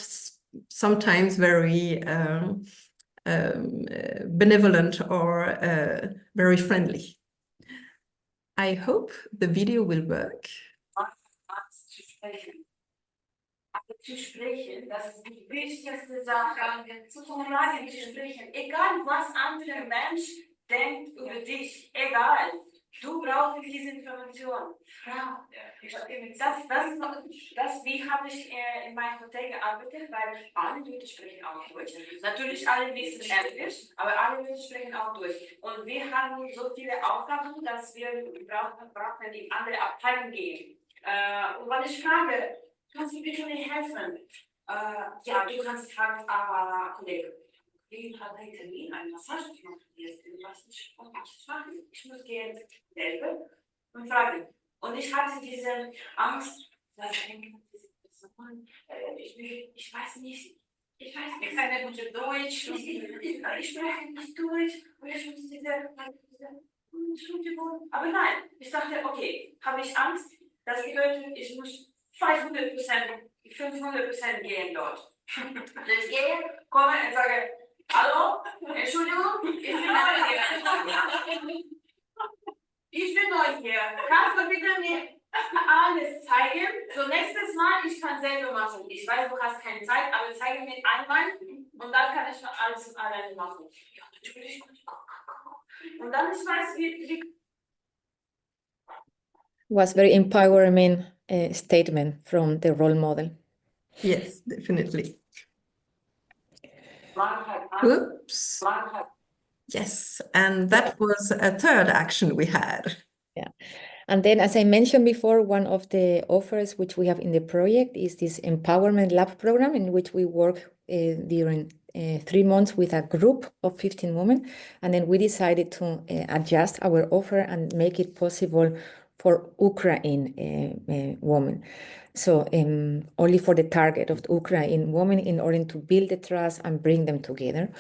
sometimes very benevolent or very friendly. I hope the video will work. Zu sprechen, das ist die wichtigste Sache, zu tun, zu sprechen. Egal, was andere Mensch denkt über dich, egal. Du brauchst diese Information. Frau, wie habe ich in meinem Hotel gearbeitet, weil alle Leute sprechen auch Deutsch. Natürlich alle wissen Englisch, aber alle Leute sprechen auch Deutsch. Und wir haben so viele Aufgaben, dass wir brauchen in andere Abteilungen gehen. Und wenn ich frage, kannst du bitte mir helfen? Ja, du kannst fragen, Kollege. Wie hat ein Termin, eine Massage gemacht? Was nicht machen? Ich muss gehen selber und fragen. Und ich hatte diese Angst, dass ich denke, ich weiß nicht. Ich weiß nicht, keine gute Deutsch. Ich spreche nicht Deutsch. Und ich muss Entschuldigung. Aber nein, ich dachte, okay, habe ich Angst? Das bedeutet, ich muss 500% gehen dort. Ich gehe, komme und sage, hallo, Entschuldigung, ich bin neu hier. Ich bin neu hier. Kannst du bitte mir alles zeigen? So nächstes Mal, ich kann selber machen. Ich weiß, du hast keine Zeit, aber zeige mir einmal und dann kann ich alles alleine machen. Ja, natürlich. Und dann ich weiß, wie Was very empowering statement from the role model. Yes, definitely. Oops. Yes, and that was a third action we had. Yeah. And then, as I mentioned before, one of the offers which we have in the project is this Empowerment Lab program, in which we work during 3 months with a group of 15 women. And then we decided to adjust our offer and make it possible for Ukraine women. So only for the target of the Ukraine women in order to build the trust and bring them together.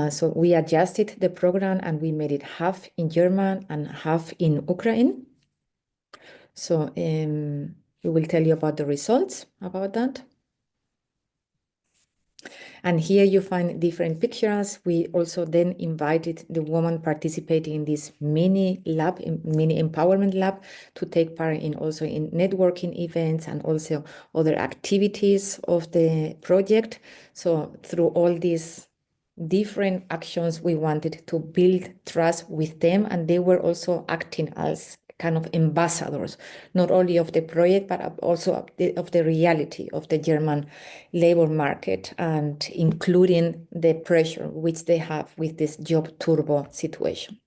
So we adjusted the program and we made it half in German and half in Ukraine. So we will tell you about the results about that. And here you find different pictures. We also then invited the woman participating in this mini empowerment lab to take part in also in networking events and also other activities of the project. So through all these different actions, we wanted to build trust with them, and they were also acting as kind of ambassadors, not only of the project, but also of the reality of the German labor market, and including the pressure which they have with this job turbo situation.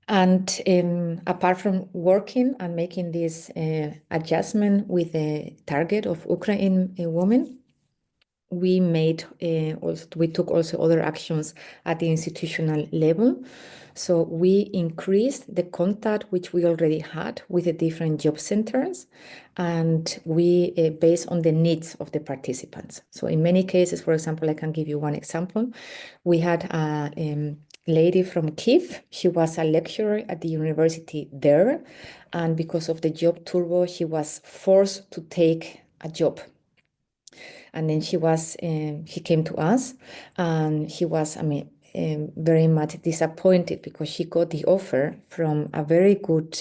And apart from working and making this adjustment with the target of Ukraine women, we took also other actions at the institutional level. So we increased the contact which we already had with the different job centers, and we based on the needs of the participants. So in many cases, for example, I can give you one example. We had a lady from Kyiv. She was a lecturer at the university there, and because of the job turbo, she was forced to take a job. And then she came to us, and she was, very much disappointed because she got the offer from a very good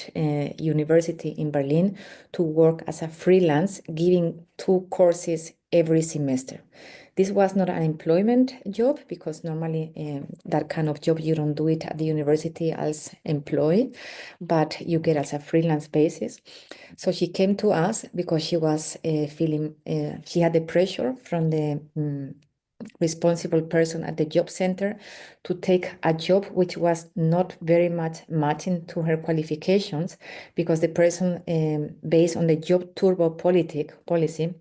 university in Berlin to work as a freelance, giving 2 courses every semester. This was not an employment job because normally that kind of job, you don't do it at the university as employee, but you get as a freelance basis. So she came to us because she was feeling, she had the pressure from the responsible person at the job center to take a job which was not very much matching to her qualifications, because the person, based on the job turbo policy,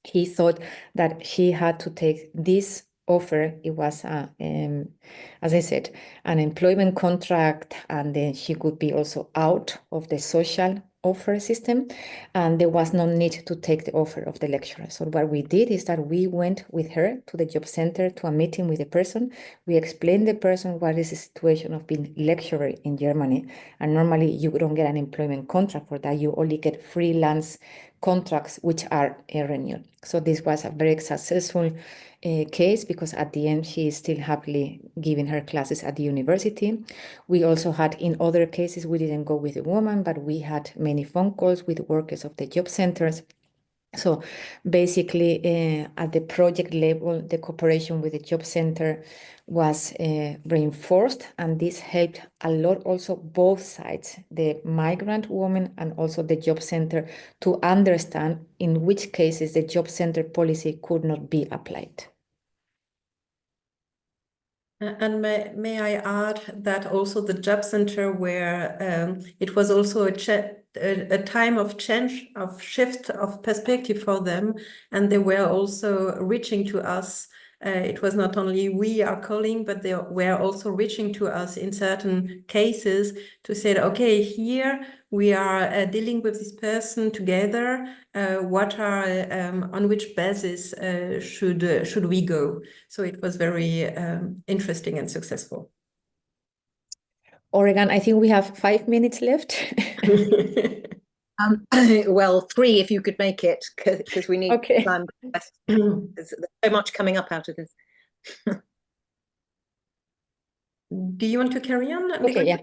he thought that she had to take this offer. It was, as I said, an employment contract, and then she could be also out of the social offer system, and there was no need to take the offer of the lecturer. So what we did is that we went with her to the job center to a meeting with the person. We explained the person what is the situation of being lecturer in Germany, and normally you don't get an employment contract for that. You only get freelance contracts which are renewed. So this was a very successful case, because at the end she is still happily giving her classes at the university. We also had, in other cases, we didn't go with a woman, but we had many phone calls with workers of the job centers. So basically, at the project level, the cooperation with the job center was reinforced, and this helped a lot also both sides, the migrant woman and also the job center, to understand in which cases the job center policy could not be applied. And may I add that also the job center, where it was also a time of change, of shift of perspective for them, and they were also reaching to us. It was not only we are calling, but they were also reaching to us in certain cases to say, okay, here we are dealing with this person together. What are on which basis should we go? So it was very interesting and successful. Oregon, I think we have 5 minutes left. Well, 3 if you could make it, because we need time. There's so much coming up out of this. Do you want to carry on? Okay, yeah.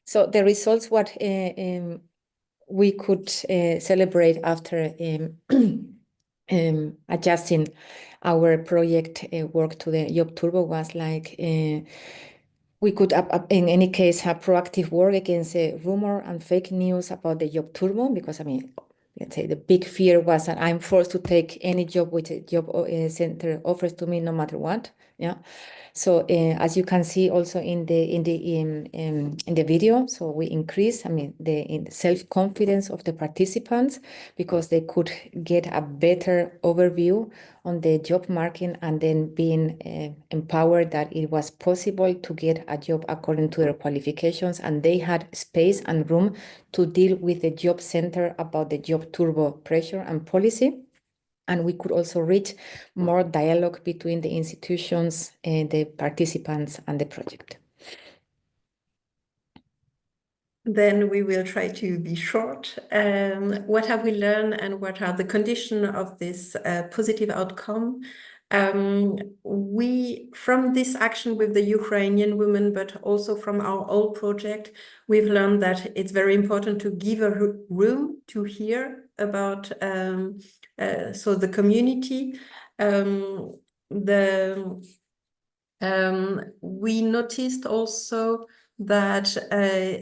So the results, what we could celebrate after adjusting our project work to the Job Turbo was like we could, in any case, have proactive work against rumor and fake news about the Job Turbo, because, I mean, let's say the big fear was that I'm forced to take any job which a job center offers to me, no matter what. Yeah. So as you can see also in the video, so we increase, I mean, the self-confidence of the participants, because they could get a better overview on the job market, and then being empowered that it was possible to get a job according to their qualifications, and they had space and room to deal with the job center about the Job Turbo pressure and policy. And we could also reach more dialogue between the institutions and the participants and the project. Then we will try to be short. What have we learned, and what are the conditions of this positive outcome? We, from this action with the Ukrainian women, but also from our old project, we've learned that it's very important to give a room to hear about so the community. We noticed also that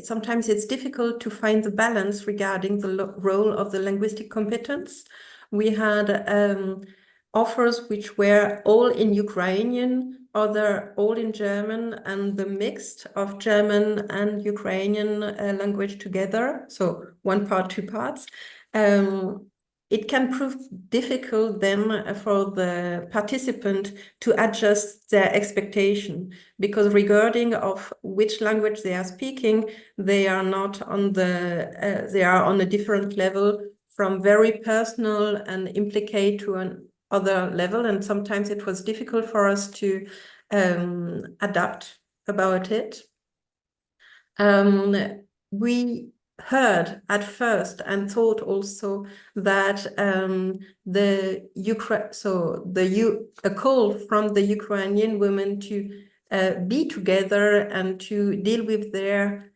sometimes it's difficult to find the balance regarding the role of the linguistic competence. We had offers which were all in Ukrainian, other all in German, and the mix of German and Ukrainian language together, so 1 part, 2 parts. It can prove difficult then for the participant to adjust their expectation, because regarding of which language they are speaking, they are not on the, they are on a different level, from very personal and implicate to an other level. And sometimes it was difficult for us to adapt about it. We heard at first and thought also that a call from the Ukrainian women to be together and to deal with their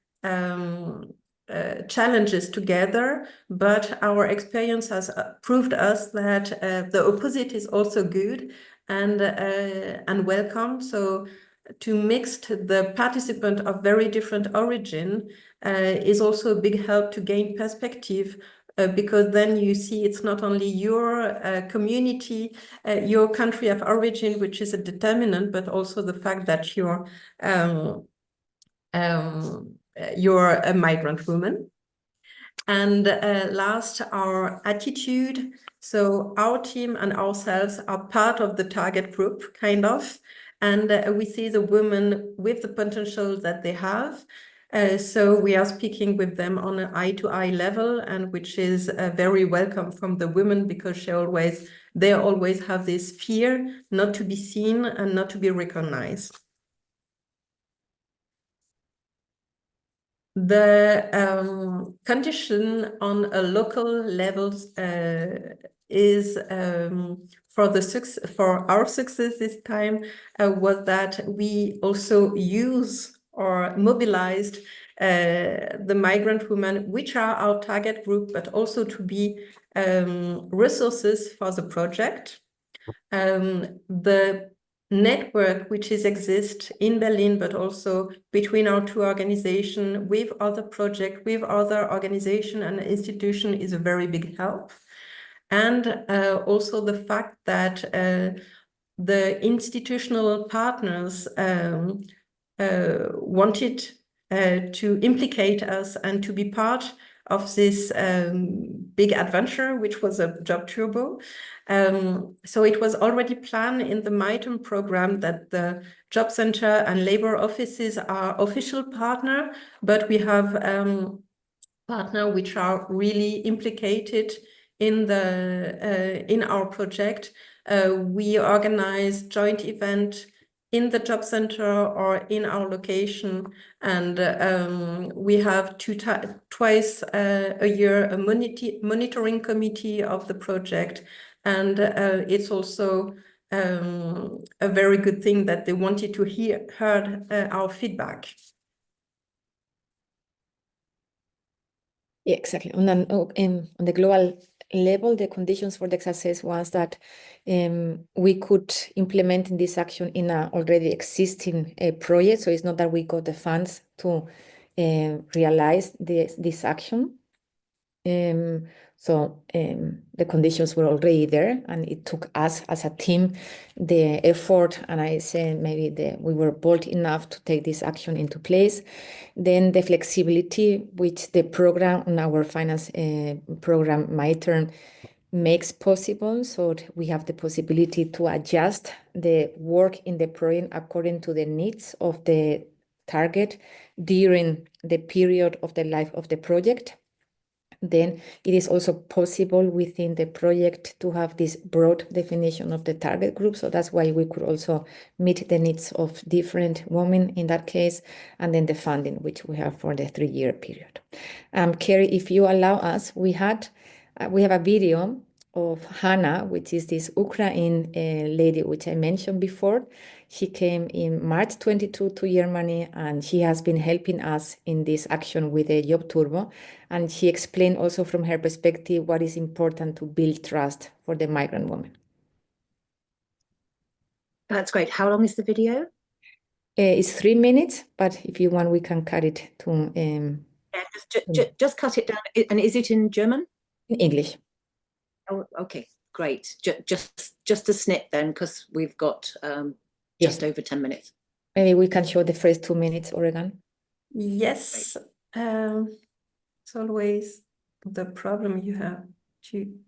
challenges together, but our experience has proved us that the opposite is also good and welcome. So to mix the participant of very different origin is also a big help to gain perspective, because then you see it's not only your community, your country of origin, which is a determinant, but also the fact that you're a migrant woman. And last, our attitude. So our team and ourselves are part of the target group, kind of, and we see the women with the potential that they have. So we are speaking with them on an eye-to-eye level, and which is very welcome from the women, because they always have this fear not to be seen and not to be recognized. The condition on a local level is for our success this time was that we also use or mobilized the migrant women, which are our target group, but also to be resources for the project. The network which exists in Berlin, but also between our two organizations, with other projects, with other organizations and institutions, is a very big help. And also the fact that the institutional partners wanted to implicate us and to be part of this big adventure, which was a job turbo. So it was already planned in the MITEM program that the job center and labor offices are official partner, but we have partners which are really implicated in our project. We organize joint event in the job center or in our location, and we have twice a year a monitoring committee of the project, and it's also a very good thing that they wanted to hear our feedback. Yeah, exactly. On the global level, the conditions for the success was that we could implement in this action in an already existing project. So it's not that we got the funds to realize this action. So the conditions were already there, and it took us as a team the effort, and I say maybe we were bold enough to take this action into place. Then the flexibility which the program on our finance program MITEM makes possible, so we have the possibility to adjust the work in the project according to the needs of the target during the period of the life of the project. Then it is also possible within the project to have this broad definition of the target group. So that's why we could also meet the needs of different women in that case, and then the funding, which we have for the 3-year period. Kerry, if you allow us, we have a video of Hannah, which is this Ukrainian lady, which I mentioned before. She came in March 22 to Germany, and she has been helping us in this action with the Job Turbo. And she explained also from her perspective what is important to build trust for the migrant woman. That's great. How long is the video? It's 3 minutes, but if you want, we can cut it to... just cut it down. And is it in German? In English. Oh, okay, great. Just a snip then, because we've got just over 10 minutes. Maybe we can show the first 2 minutes, Oregon. Yes, it's always the problem you have to.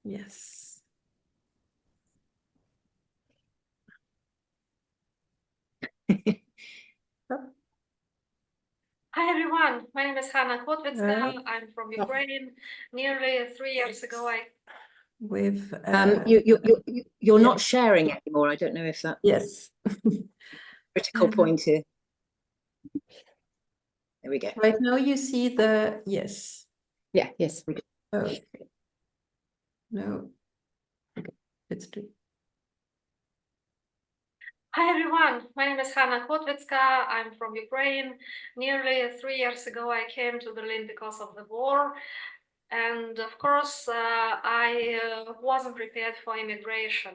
Yes. Hi everyone, my name is Hanna Kotwicka. I'm from Ukraine. Nearly 3 years ago, you're not sharing anymore. I don't know if that. Yes. Critical point here. There we go. Right now you see the yes. Yeah. Yes. Okay. No. Okay. It's true. Hi everyone, my name is Hanna Kotwicka. I'm from Ukraine. Nearly 3 years ago, I came to Berlin because of the war. And of course, I wasn't prepared for immigration.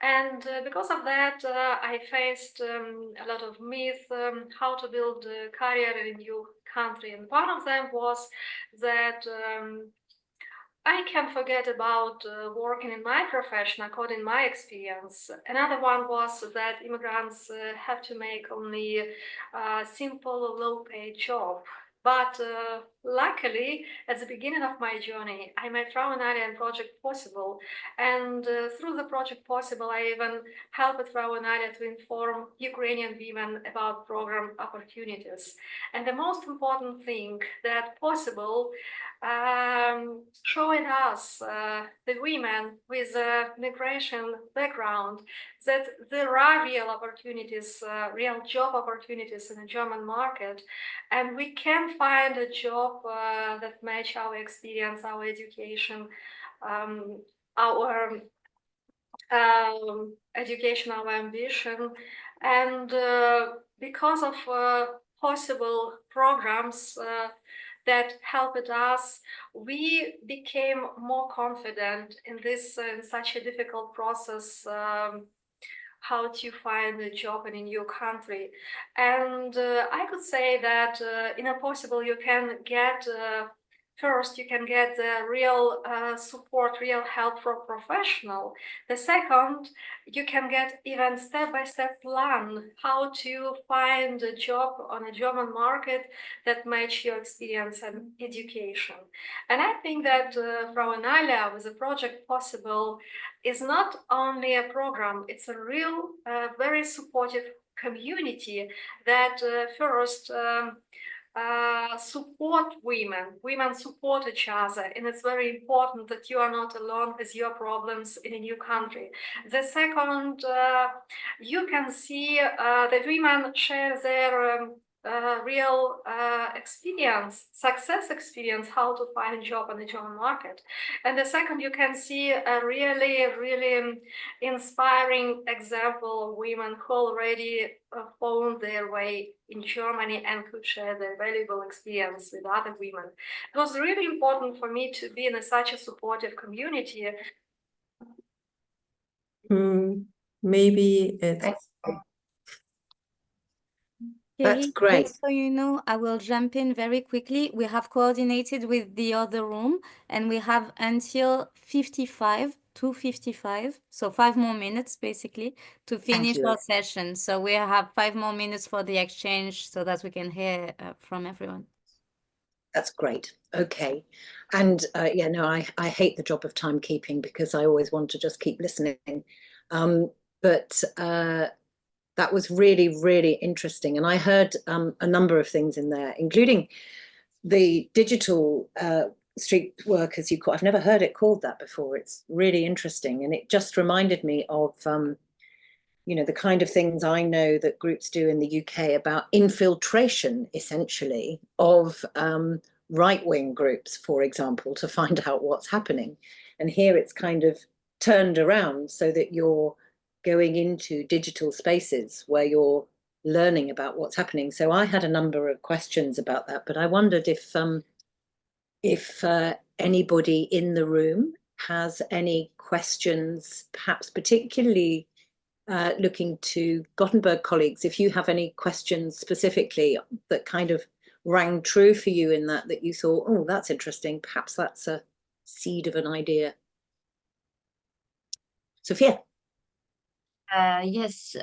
And because of that, I faced a lot of myths, how to build a career in a new country. And one of them was that I can forget about working in my profession according to my experience. Another one was that immigrants have to make only a simple low-paid job. But luckily, at the beginning of my journey, I met Frauenalia and Project Possible. And through the Project Possible, I even helped Frauenalia to inform Ukrainian women about program opportunities. And the most important thing that Possible showing us, the women with a migration background, that there are real opportunities, real job opportunities in the German market, and we can find a job that match our experience, our education, our education, our ambition, and because of possible programs that helped us, we became more confident in this in such a difficult process. How to find a job in a new country. And I could say that in a Possible you can get first, you can get the real support, real help from professional. The second, you can get even step-by-step plan how to find a job on a German market that match your experience and education. And I think that Frauenalia with the Project Possible is not only a program, it's a real, very supportive community that first support women. Women support each other, and it's very important that you are not alone with your problems in a new country. The second, you can see the women share their real experience, success experience, how to find a job on the German market. And the second, you can see a really, really inspiring example of women who already found their way in Germany and could share their valuable experience with other women. It was really important for me to be in such a supportive community. Maybe it's... That's great. Just so you know, I will jump in very quickly. We have coordinated with the other room, and we have until 2:55, so 5 more minutes basically to finish our session. So we have 5 more minutes for the exchange so that we can hear from everyone. That's great. Okay. And yeah, no, I hate the job of timekeeping because I always want to just keep listening. But that was really, really interesting. And I heard a number of things in there, including the digital street work, as you call it. I've never heard it called that before. It's really interesting. And it just reminded me of, you know, the kind of things I know that groups do in the UK about infiltration, essentially, of right-wing groups, for example, to find out what's happening. And here it's kind of turned around so that you're going into digital spaces where you're learning about what's happening. So I had a number of questions about that, but I wondered if anybody in the room has any questions, perhaps particularly looking to Gothenburg colleagues, if you have any questions specifically that kind of rang true for you in that you thought, oh, that's interesting, perhaps that's a seed of an idea. Sophia. Yes,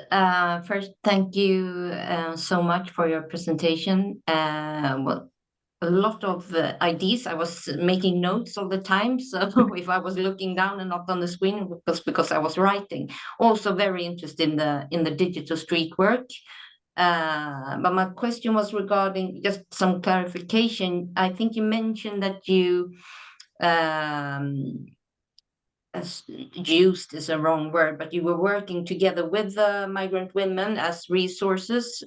first, thank you so much for your presentation. Well, a lot of ideas. I was making notes all the time, so if I was looking down and not on the screen, it was because I was writing. Also very interested in the digital street work. But my question was regarding just some clarification. I think you mentioned that you used is a wrong word, but you were working together with the migrant women as resources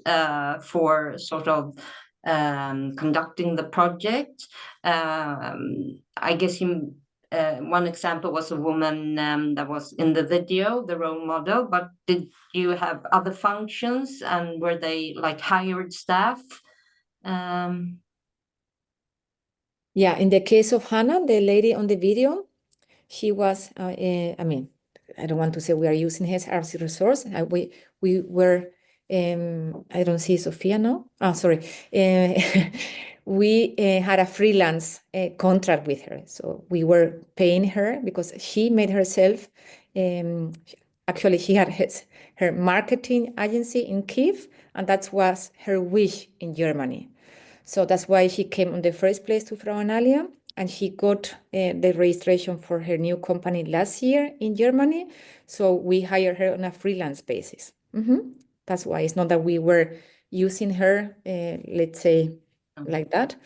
for sort of conducting the project. I guess you, one example was a woman that was in the video, the role model, but did you have other functions, and were they like hired staff? Yeah, in the case of Hannah, the lady on the video, she was, I mean, I don't want to say we are using her as a resource. We were, I don't see Sophia now. Oh, sorry. We had a freelance contract with her. So we were paying her because she made herself, actually she had her marketing agency in Kyiv, and that was her wish in Germany. So that's why she came in the first place to Frau Analia, and she got the registration for her new company last year in Germany. So we hired her on a freelance basis. That's why it's not that we were using her, let's say, like that.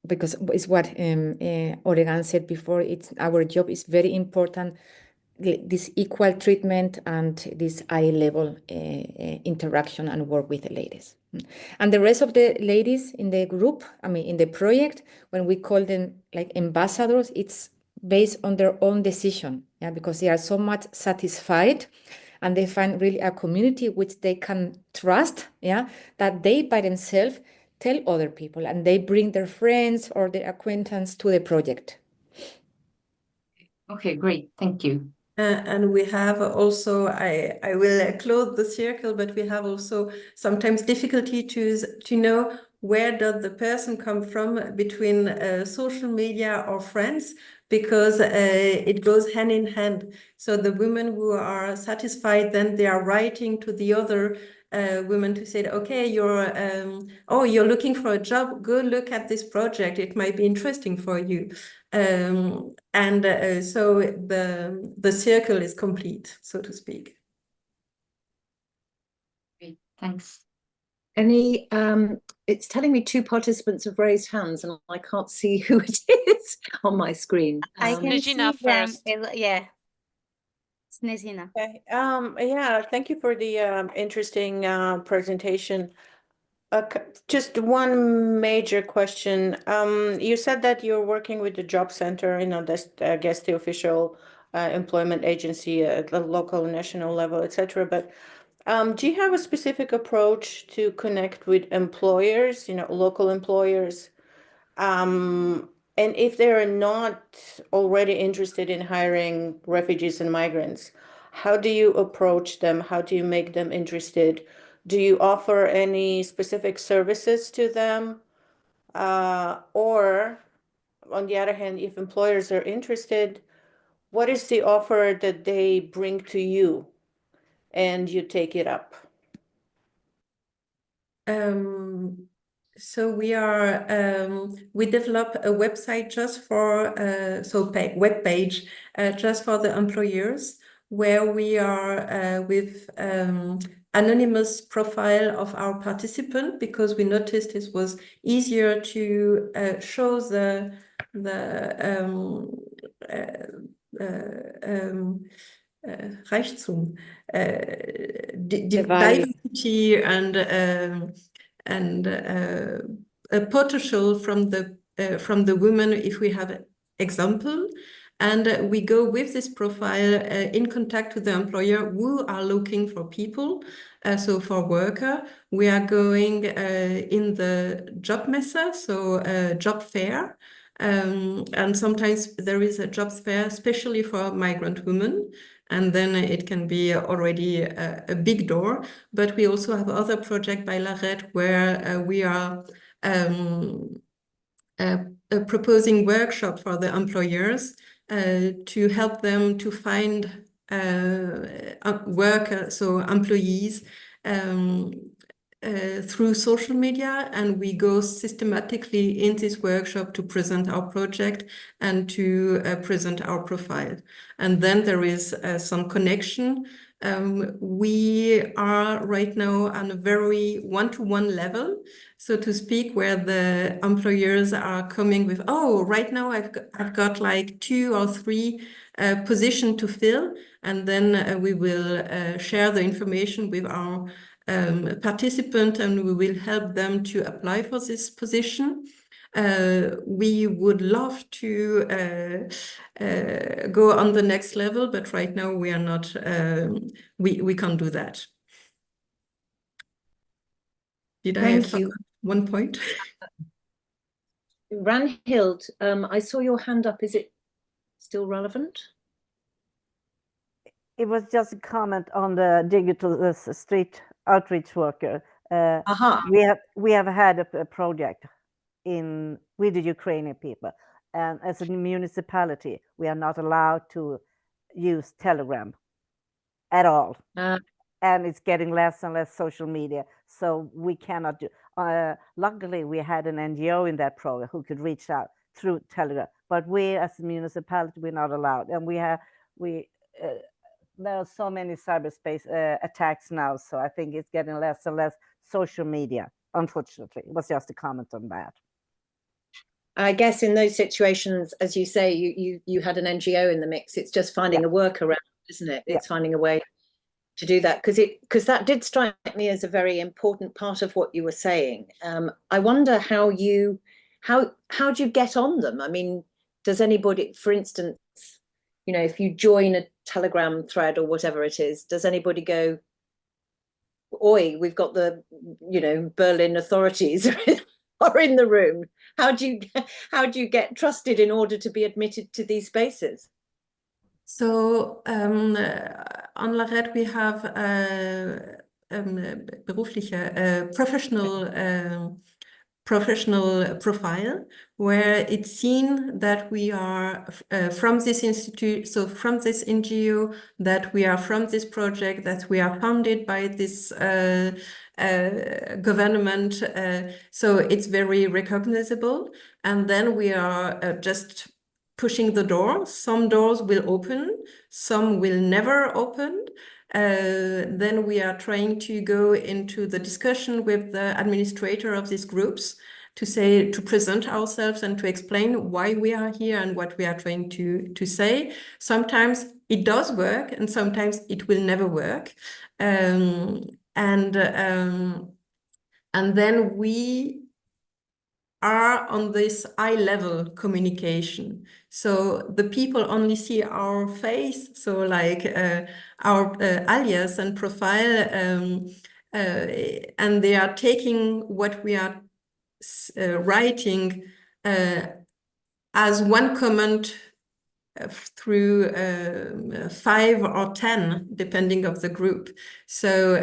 Because it's what Oregon said before, it's our job is very important, this equal treatment and this eye-level interaction and work with the ladies. And the rest of the ladies in the group, I mean, in the project, when we call them like ambassadors, it's based on their own decision, yeah, because they are so much satisfied and they find really a community which they can trust, yeah, that they by themselves tell other people and they bring their friends or their acquaintance to the project. Okay, great. Thank you. And we have also, I will close the circle, but we have also sometimes difficulty to know where does the person come from between social media or friends, because it goes hand in hand. So the women who are satisfied, then they are writing to the other women to say, okay, you're looking for a job, go look at this project, it might be interesting for you. So the circle is complete, so to speak. Great, thanks. Any, it's telling me 2 participants have raised hands and I can't see who it is on my screen. I can see them. Yeah. Snezina. Okay. Yeah, thank you for the interesting presentation. Just one major question. You said that you're working with the job center, that's, I guess, the official employment agency at the local, national level, etc. But do you have a specific approach to connect with employers, local employers? And if they're not already interested in hiring refugees and migrants, how do you approach them? How do you make them interested? Do you offer any specific services to them? Or on the other hand, if employers are interested, what is the offer that they bring to you and you take it up? So we develop a website just for web page just for the employers, where we are with anonymous profile of our participant, because we noticed it was easier to show the Reichtum, diversity and a potential from the women, if we have example, and we go with this profile in contact with the employer who are looking for people. So for worker, we are going in the job messe, so job fair. And sometimes there is a job fair, especially for migrant women, and then it can be already a big door. But we also have other projects by Larette where we are proposing workshop for the employers to help them to find workers, so employees, through social media, and we go systematically in this workshop to present our project and to present our profile. And then there is some connection. We are right now on a very one-to-one level, so to speak, where the employers are coming with, oh, right now I've got like 2 or 3 positions to fill, and then we will share the information with our participant, and we will help them to apply for this position. We would love to go on the next level, but right now we are not, we can't do that. Did I forget one point? Ranhild, I saw your hand up. Is it still relevant? It was just a comment on the digital street outreach worker. We have had a project with the Ukrainian people, and as a municipality, we are not allowed to use Telegram at all. and it's getting less and less social media. So we cannot do. Luckily, we had an NGO in that program who could reach out through Telegram, but we as a municipality, we're not allowed. And there are so many cyberspace attacks now, so I think it's getting less and less social media, unfortunately. It was just a comment on that. I guess in those situations, as you say, you had an NGO in the mix. It's just finding a workaround, isn't it? It's finding a way to do that, because that did strike me as a very important part of what you were saying. I wonder how do you get on them? I mean, does anybody, for instance, you know, if you join a Telegram thread or whatever it is, does anybody go, oi, we've got the, you know, Berlin authorities are in the room? How do you get trusted in order to be admitted to these spaces? So on LARED we have berufliche, professional profile, where it's seen that we are from this institute, so from this NGO, that we are from this project, that we are funded by this government. So it's very recognizable. And then we are just pushing the door. Some doors will open, some will never open. Then we are trying to go into the discussion with the administrator of these groups to present ourselves and to explain why we are here and what we are trying to say. Sometimes it does work and sometimes it will never work. And then we are on this eye-level communication. So the people only see our face, so like our alias and profile, and they are taking what we are writing as one comment through 5 or 10, depending of the group. So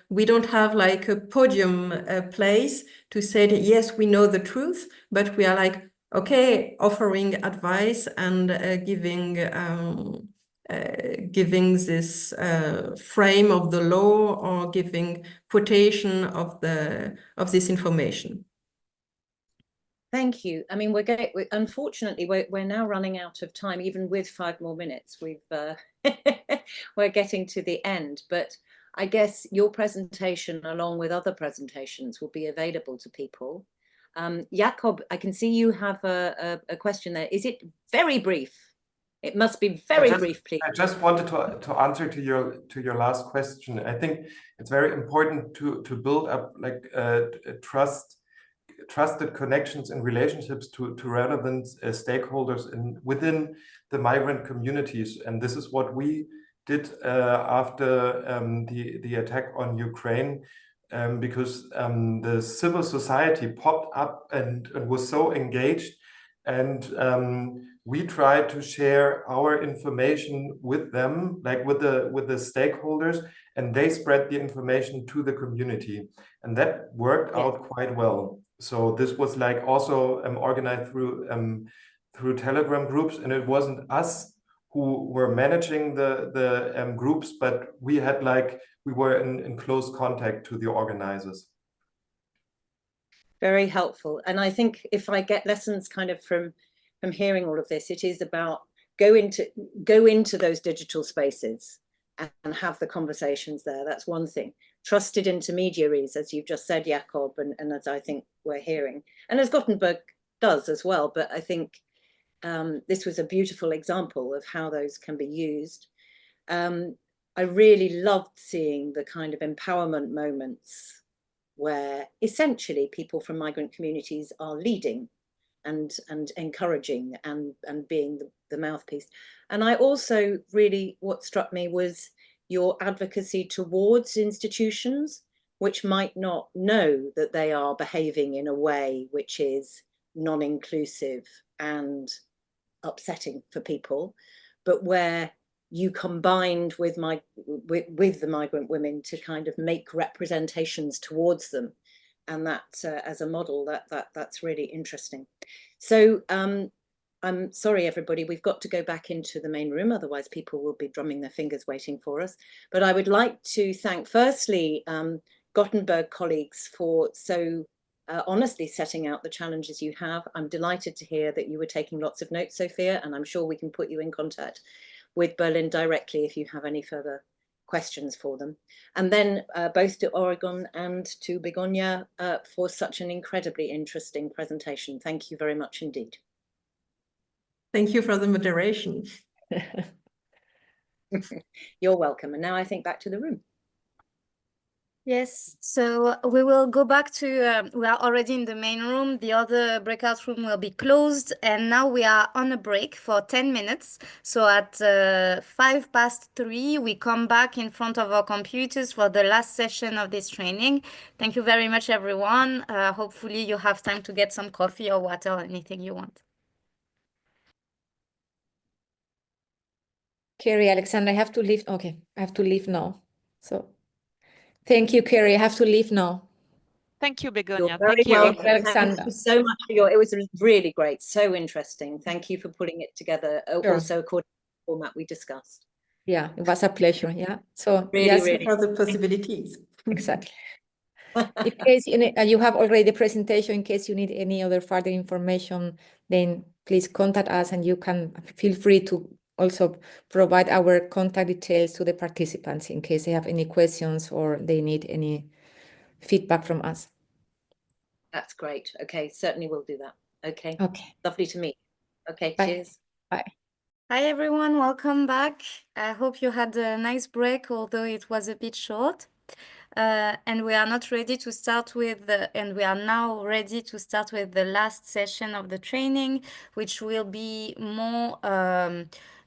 we don't have like a podium place to say that, yes, we know the truth, but we are like, okay, offering advice and giving this frame of the law or giving quotation of this information. Thank you. I mean, unfortunately, we're now running out of time, even with 5 more minutes. We're getting to the end, but I guess your presentation, along with other presentations, will be available to people. Jakob, I can see you have a question there. Is it very brief? It must be very brief, please. I just wanted to answer to your last question. I think it's very important to build up like trusted connections and relationships to relevant stakeholders within the migrant communities. And this is what we did after the attack on Ukraine, because the civil society popped up and was so engaged. And we tried to share our information with them, like with the stakeholders, and they spread the information to the community. And that worked out quite well. So this was like also organized through Telegram groups, and it wasn't us who were managing the groups, but we were in close contact to the organizers. Very helpful. And I think if I get lessons kind of from hearing all of this, it is about go into those digital spaces and have the conversations there. That's one thing. Trusted intermediaries, as you've just said, Jakob, and as I think we're hearing, and as Gothenburg does as well. But I think this was a beautiful example of how those can be used. I really loved seeing the kind of empowerment moments where essentially people from migrant communities are leading and encouraging and being the mouthpiece. And I also really, what struck me was your advocacy towards institutions which might not know that they are behaving in a way which is non-inclusive and upsetting for people, but where you combined with the migrant women to kind of make representations towards them, and that as a model, that's really interesting. So I'm sorry, everybody, we've got to go back into the main room, otherwise people will be drumming their fingers waiting for us. But I would like to thank, firstly, Gothenburg colleagues for so honestly setting out the challenges you have. I'm delighted to hear that you were taking lots of notes, Sophia, and I'm sure we can put you in contact with Berlin directly if you have any further questions for them. And then both to Oregon and to Begonia for such an incredibly interesting presentation. Thank you very much indeed. Thank you for the moderation. You're welcome. And now I think back to the room. Yes, so we will go back to, we are already in the main room. The other breakout room will be closed. And now we are on a break for 10 minutes. So at 3:05, we come back in front of our computers for the last session of this training. Thank you very much, everyone. Hopefully you have time to get some coffee or water or anything you want. Carrie, Alexandra, I have to leave. Okay, I have to leave now. So thank you, Carrie. I have to leave now. Thank you, Begonia. You're very Thank you. welcome. Alexandra. Thank you so much for your, it was really great, so interesting. Thank you for putting it together, Sure. also according to the format we discussed. Yeah, it was a pleasure. Yeah. So Really, yes, really. For the possibilities. exactly. In case you have already the presentation, in case you need any other further information, then please contact us, and you can feel free to also provide our contact details to the participants in case they have any questions or they need any feedback from us. That's great. Okay, certainly we'll do that. Okay. Okay. Lovely to meet you. Okay, Bye. cheers. Bye. Hi, everyone. Welcome back. I hope you had a nice break, although it was a bit short. And we are not ready to start with, and we are now ready to start with the last session of the training, which will be more,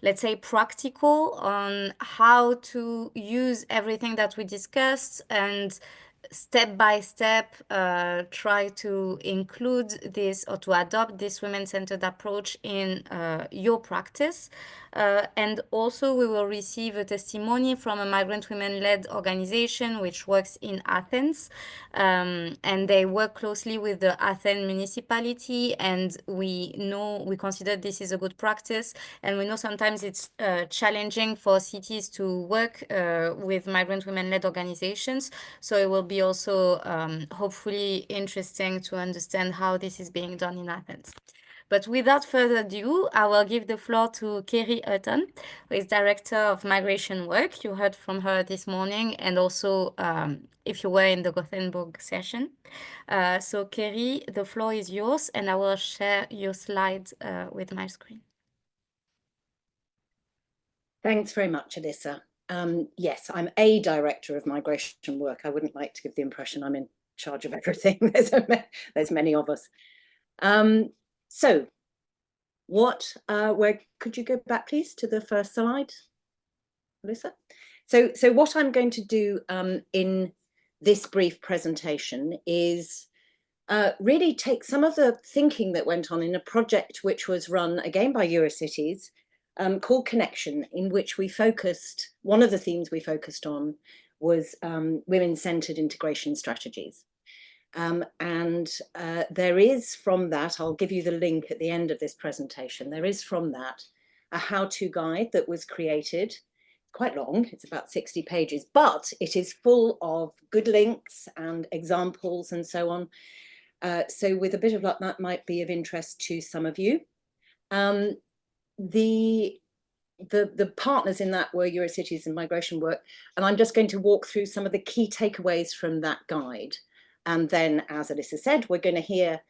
let's say, practical on how to use everything that we discussed and step by step try to include this or to adopt this women-centered approach in your practice. And also we will receive a testimony from a migrant women-led organization which works in Athens, and they work closely with the Athens municipality, and we consider this is a good practice, and we know sometimes it's challenging for cities to work with migrant women-led organizations, so it will be also hopefully interesting to understand how this is being done in Athens. But without further ado, I will give the floor to Kerry Hutton, who is Director of MigrationWork. You heard from her this morning, and also if you were in the Gothenburg session. So Kerry, the floor is yours, and I will share your slides with my screen. Thanks very much, Alyssa. Yes, I'm a Director of MigrationWork. I wouldn't like to give the impression I'm in charge of everything. There's many of us. So where could you go back, please, to the first slide, Alyssa? So what I'm going to do in this brief presentation is really take some of the thinking that went on in a project which was run again by Eurocities called Connection, in which we focused, one of the themes we focused on was women-centered integration strategies. And there is from that, I'll give you the link at the end of this presentation, there is from that a how-to guide that was created, quite long, it's about 60 pages, but it is full of good links and examples and so on. So with a bit of luck, that might be of interest to some of you. The partners in that were Eurocities and MigrationWork, and I'm just going to walk through some of the key takeaways from that guide. And then, as Alyssa said, we're going to hear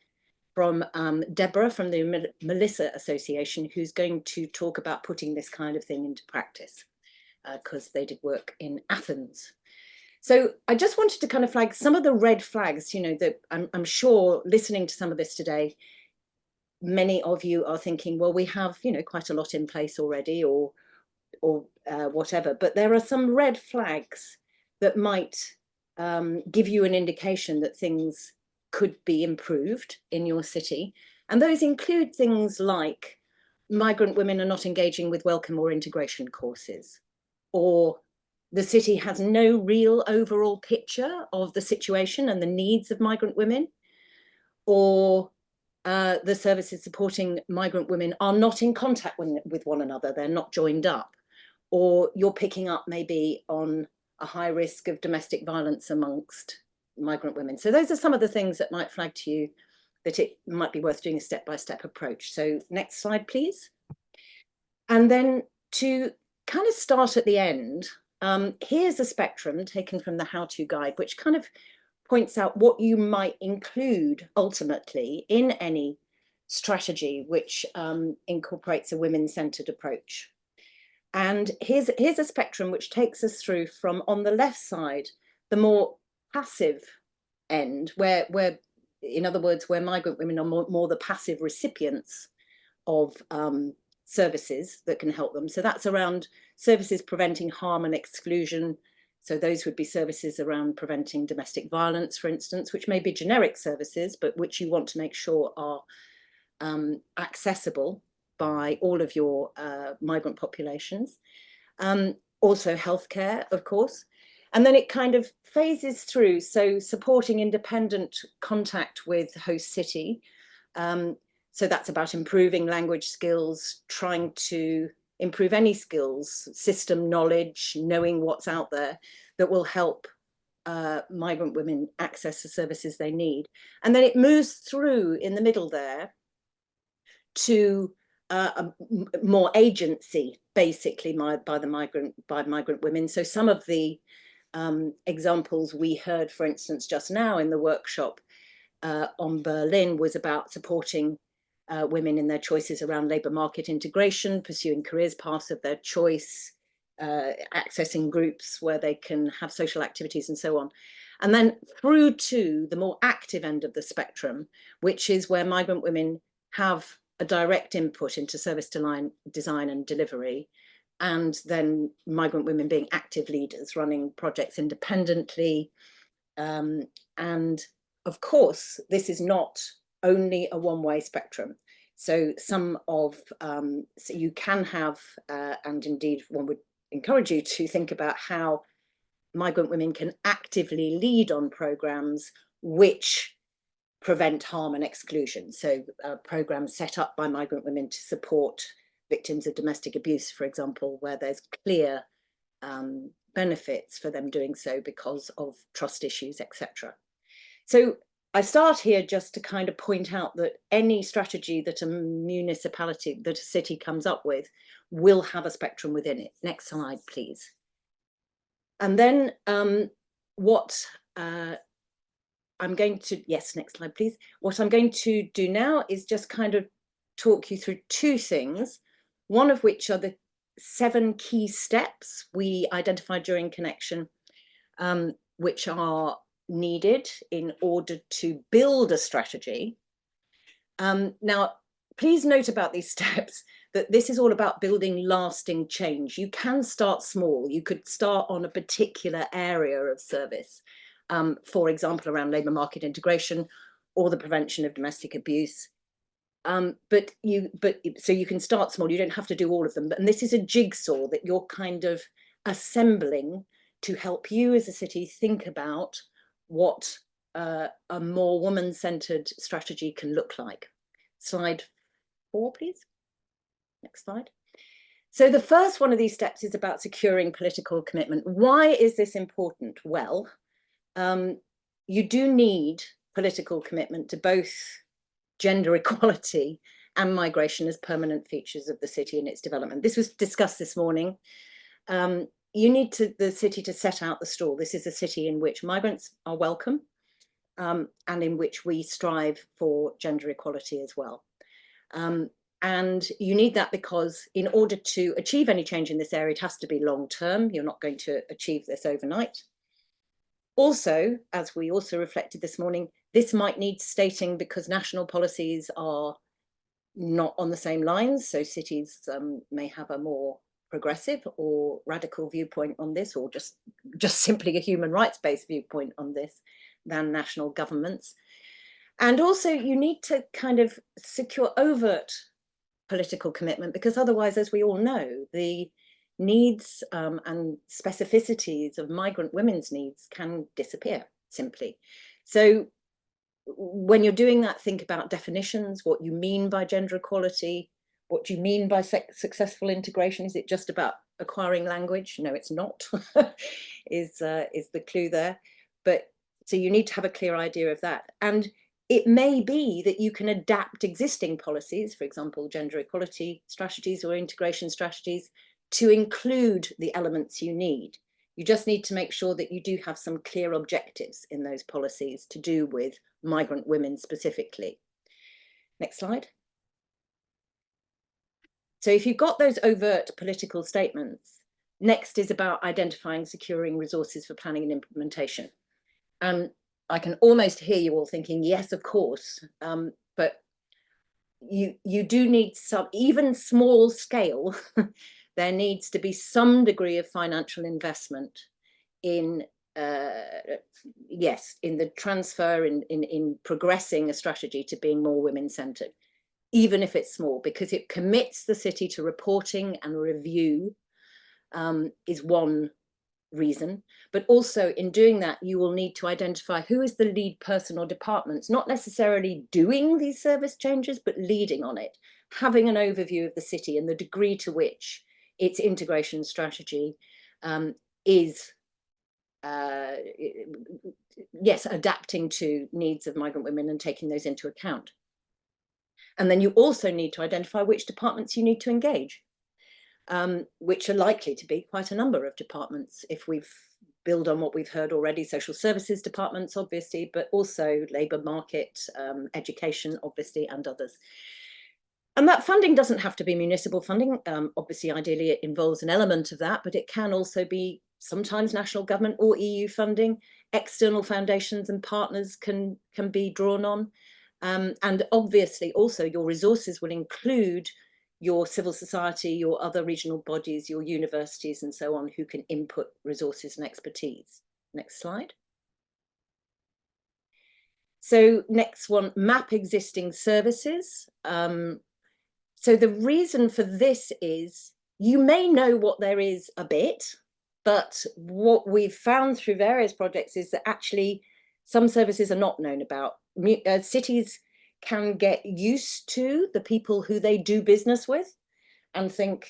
from Deborah from the Melissa Association, who's going to talk about putting this kind of thing into practice, because they did work in Athens. So I just wanted to kind of flag some of the red flags, you know, that I'm sure listening to some of this today, many of you are thinking, well, we have, you know, quite a lot in place already, or whatever, but there are some red flags that might give you an indication that things could be improved in your city. And those include things like migrant women are not engaging with welcome or integration courses, or the city has no real overall picture of the situation and the needs of migrant women, or the services supporting migrant women are not in contact with one another, they're not joined up, or you're picking up maybe on a high risk of domestic violence amongst migrant women. So those are some of the things that might flag to you that it might be worth doing a step-by-step approach. So next slide, please. And then to kind of start at the end, here's a spectrum taken from the how-to guide, which kind of points out what you might include ultimately in any strategy which incorporates a women-centered approach. And here's a spectrum which takes us through from, on the left side, the more passive end, where in other words, where migrant women are more the passive recipients of services that can help them. So that's around services preventing harm and exclusion. So those would be services around preventing domestic violence, for instance, which may be generic services, but which you want to make sure are accessible by all of your migrant populations. Also healthcare, of course. And then it kind of phases through, so supporting independent contact with host city. So that's about improving language skills, trying to improve any skills, system knowledge, knowing what's out there that will help migrant women access the services they need. And then it moves through in the middle there to more agency, basically, by migrant women. So some of the examples we heard, for instance, just now in the workshop on Berlin was about supporting women in their choices around labour market integration, pursuing careers paths of their choice, accessing groups where they can have social activities and so on. And then through to the more active end of the spectrum, which is where migrant women have a direct input into service design and delivery, and then migrant women being active leaders, running projects independently. And of course, this is not only a one-way spectrum. So some of, so you can have, and indeed one would encourage you to think about how migrant women can actively lead on programs which prevent harm and exclusion. So programs set up by migrant women to support victims of domestic abuse, for example, where there's clear benefits for them doing so because of trust issues, etc. So I start here just to kind of point out that any strategy that a municipality, that a city comes up with, will have a spectrum within it. Next slide, please. And then what I'm going to, yes, next slide, please. What I'm going to do now is just kind of talk you through two things, one of which are the 7 key steps we identified during Connection, which are needed in order to build a strategy. Now, please note about these steps that this is all about building lasting change. You can start small. You could start on a particular area of service, for example, around labour market integration or the prevention of domestic abuse. So you can start small. You don't have to do all of them. And this is a jigsaw that you're kind of assembling to help you as a city think about what a more woman-centered strategy can look like. Slide 4, please. Next slide. So the first one of these steps is about securing political commitment. Why is this important? Well, you do need political commitment to both gender equality and migration as permanent features of the city and its development. This was discussed this morning. You need the city to set out the stall. This is a city in which migrants are welcome and in which we strive for gender equality as well. And you need that because in order to achieve any change in this area, it has to be long-term. You're not going to achieve this overnight. Also, as we also reflected this morning, this might need stating because national policies are not on the same lines. So cities may have a more progressive or radical viewpoint on this, or just simply a human rights-based viewpoint on this than national governments. And also you need to kind of secure overt political commitment, because otherwise, as we all know, the needs and specificities of migrant women's needs can disappear simply. So when you're doing that, think about definitions, what you mean by gender equality, what do you mean by successful integration? Is it just about acquiring language? No, it's not, is the clue there. But so you need to have a clear idea of that. And it may be that you can adapt existing policies, for example, gender equality strategies or integration strategies, to include the elements you need. You just need to make sure that you do have some clear objectives in those policies to do with migrant women specifically. Next slide. So if you've got those overt political statements, next is about identifying, securing resources for planning and implementation. I can almost hear you all thinking, yes, of course, but you do need some, even small scale, there needs to be some degree of financial investment in, yes, in the transfer, in progressing a strategy to being more women-centered, even if it's small, because it commits the city to reporting and review, is one reason. But also in doing that, you will need to identify who is the lead person or departments, not necessarily doing these service changes, but leading on it, having an overview of the city and the degree to which its integration strategy is, yes, adapting to needs of migrant women and taking those into account. And then you also need to identify which departments you need to engage, which are likely to be quite a number of departments if we've build on what we've heard already, social services departments, obviously, but also labour market, education, obviously, and others. And that funding doesn't have to be municipal funding. Obviously, ideally, it involves an element of that, but it can also be sometimes national government or EU funding. External foundations and partners can be drawn on. And obviously, also, your resources will include your civil society, your other regional bodies, your universities, and so on, who can input resources and expertise. Next slide. So next one, map existing services. So the reason for this is you may know what there is a bit, but what we've found through various projects is that actually some services are not known about. Cities can get used to the people who they do business with and think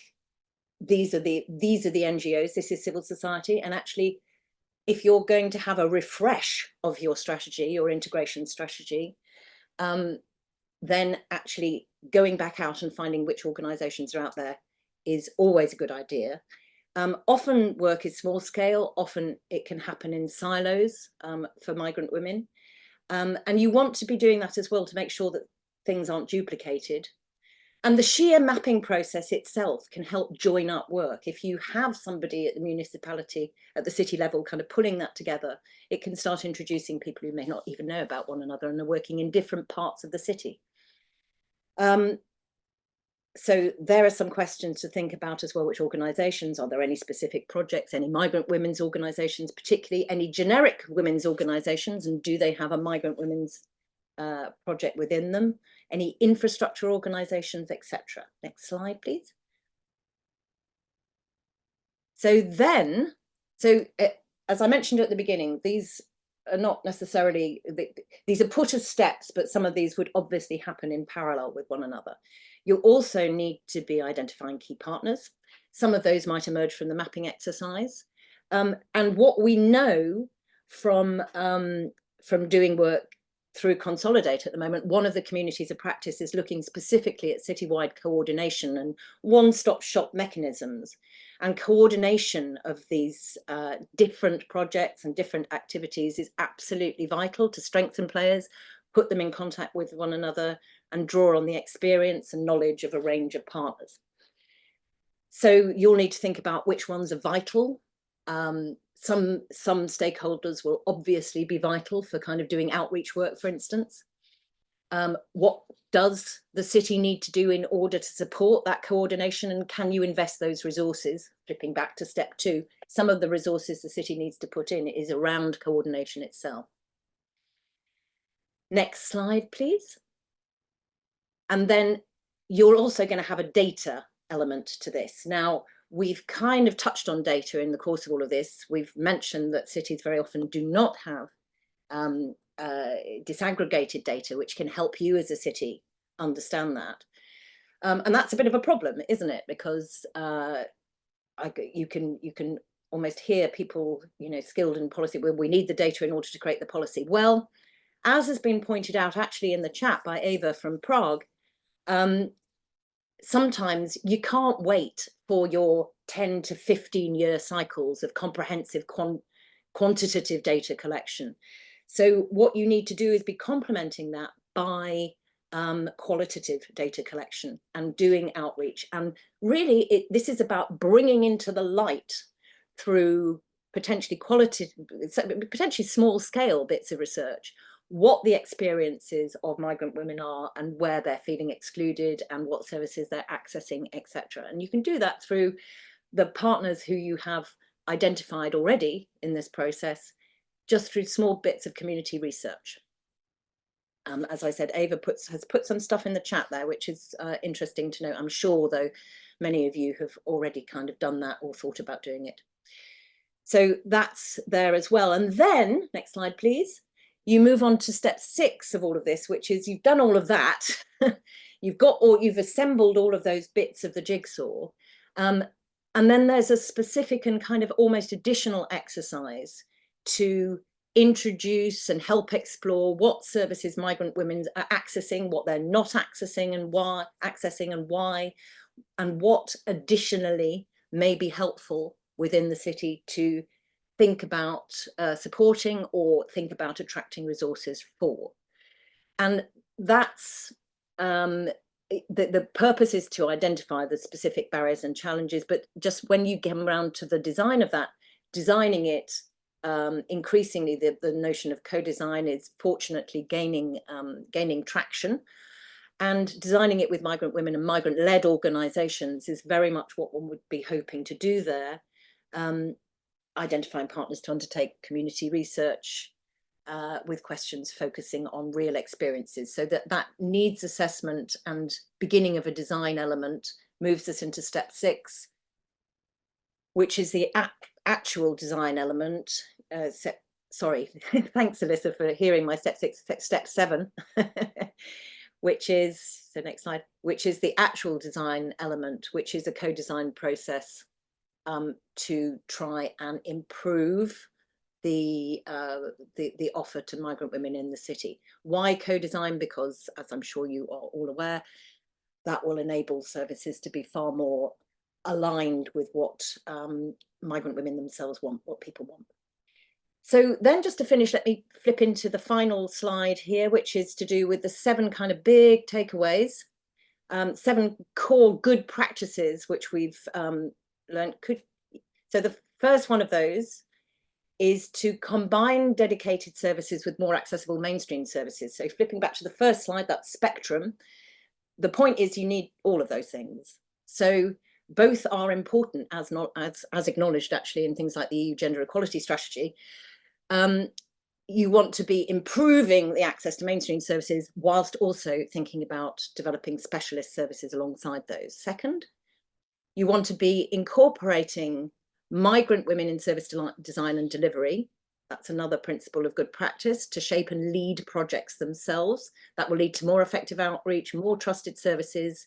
these are the NGOs, this is civil society. And actually, if you're going to have a refresh of your strategy, your integration strategy, then actually going back out and finding which organizations are out there is always a good idea. Often work is small scale, often it can happen in silos for migrant women. And you want to be doing that as well to make sure that things aren't duplicated. And the sheer mapping process itself can help join up work. If you have somebody at the municipality, at the city level, kind of pulling that together, it can start introducing people who may not even know about one another and are working in different parts of the city. So there are some questions to think about as well. Which organizations? Are there any specific projects, any migrant women's organizations, particularly any generic women's organizations, and do they have a migrant women's project within them? Any infrastructure organizations, etc. Next slide, please. So then, as I mentioned at the beginning, these are not necessarily, these are put as steps, but some of these would obviously happen in parallel with one another. You also need to be identifying key partners. Some of those might emerge from the mapping exercise. And what we know from doing work through CONSOLIDATE at the moment, one of the communities of practice is looking specifically at citywide coordination and one-stop shop mechanisms, and coordination of these different projects and different activities is absolutely vital to strengthen players, put them in contact with one another, and draw on the experience and knowledge of a range of partners. So you'll need to think about which ones are vital. Some stakeholders will obviously be vital for kind of doing outreach work, for instance. What does the city need to do in order to support that coordination, and can you invest those resources? Flipping back to step 2, some of the resources the city needs to put in is around coordination itself. Next slide, please. And then you're also going to have a data element to this. Now, we've kind of touched on data in the course of all of this. We've mentioned that cities very often do not have disaggregated data, which can help you as a city understand that. And that's a bit of a problem, isn't it? Because you can almost hear people, skilled in policy, where we need the data in order to create the policy. Well, as has been pointed out actually in the chat by Eva from Prague, sometimes you can't wait for your 10 to 15 year cycles of comprehensive quantitative data collection. So what you need to do is be complementing that by qualitative data collection and doing outreach. And really, this is about bringing into the light through potentially small scale bits of research, what the experiences of migrant women are and where they're feeling excluded and what services they're accessing, etc. And you can do that through the partners who you have identified already in this process, just through small bits of community research. As I said, Eva has put some stuff in the chat there, which is interesting to know. I'm sure, though, many of you have already kind of done that or thought about doing it. So that's there as well. And then, next slide, please. You move on to step 6 of all of this, which is you've done all of that. You've assembled all of those bits of the jigsaw. And then there's a specific and kind of almost additional exercise to introduce and help explore what services migrant women are accessing, what they're not accessing and why, and what additionally may be helpful within the city to think about supporting or think about attracting resources for. And that's the purpose is to identify the specific barriers and challenges, but just when you get around to the design of that, designing it, increasingly the notion of co-design is fortunately gaining traction, and designing it with migrant women and migrant-led organisations is very much what one would be hoping to do there. Identifying partners to undertake community research with questions focusing on real experiences, so that needs assessment and beginning of a design element moves us into step 6, which is the actual design element. Sorry, thanks Alyssa for hearing my step 6, step 7, which is, so next slide, which is the actual design element, which is a co-design process to try and improve the offer to migrant women in the city. Why co-design? Because, as I'm sure you are all aware, that will enable services to be far more aligned with what migrant women themselves want, what people want. So then, just to finish, let me flip into the final slide here, which is to do with the 7 kind of big takeaways, 7 core good practices which we've learned. So the first one of those is to combine dedicated services with more accessible mainstream services. So flipping back to the first slide, that spectrum, the point is you need all of those things. So both are important, as acknowledged actually in things like the EU Gender Equality Strategy. You want to be improving the access to mainstream services whilst also thinking about developing specialist services alongside those. Second, you want to be incorporating migrant women in service design and delivery. That's another principle of good practice, to shape and lead projects themselves. That will lead to more effective outreach, more trusted services.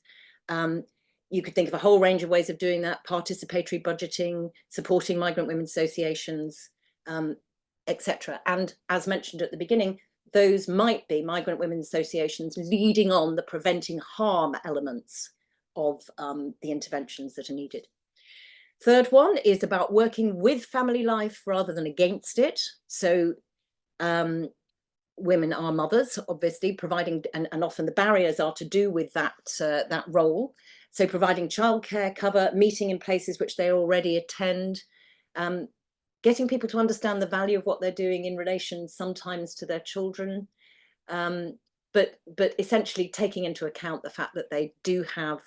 You could think of a whole range of ways of doing that: participatory budgeting, supporting migrant women associations, etc. And as mentioned at the beginning, those might be migrant women associations leading on the preventing harm elements of the interventions that are needed. Third one is about working with family life rather than against it. So women are mothers, obviously, providing, and often the barriers are to do with that role. So providing childcare cover, meeting in places which they already attend, getting people to understand the value of what they're doing in relation sometimes to their children, but essentially taking into account the fact that they do have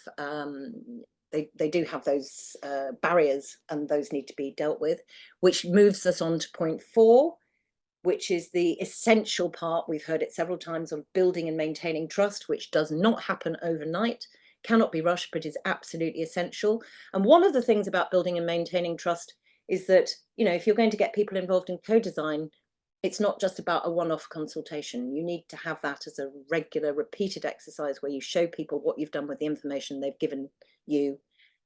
they do have those barriers, and those need to be dealt with, which moves us on to point 4, which is the essential part. We've heard it several times, of building and maintaining trust, which does not happen overnight, cannot be rushed, but is absolutely essential. And one of the things about building and maintaining trust is that, if you're going to get people involved in co-design, it's not just about a one-off consultation. You need to have that as a regular, repeated exercise where you show people what you've done with the information they've given you,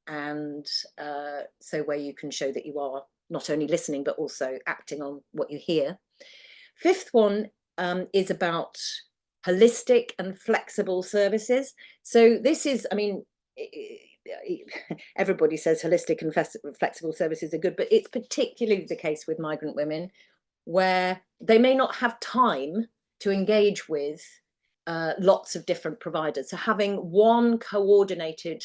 and so where you can show that you are not only listening but also acting on what you hear. Fifth one is about holistic and flexible services. So this is, I mean, everybody says holistic and flexible services are good, but it's particularly the case with migrant women, where they may not have time to engage with lots of different providers. So having one coordinated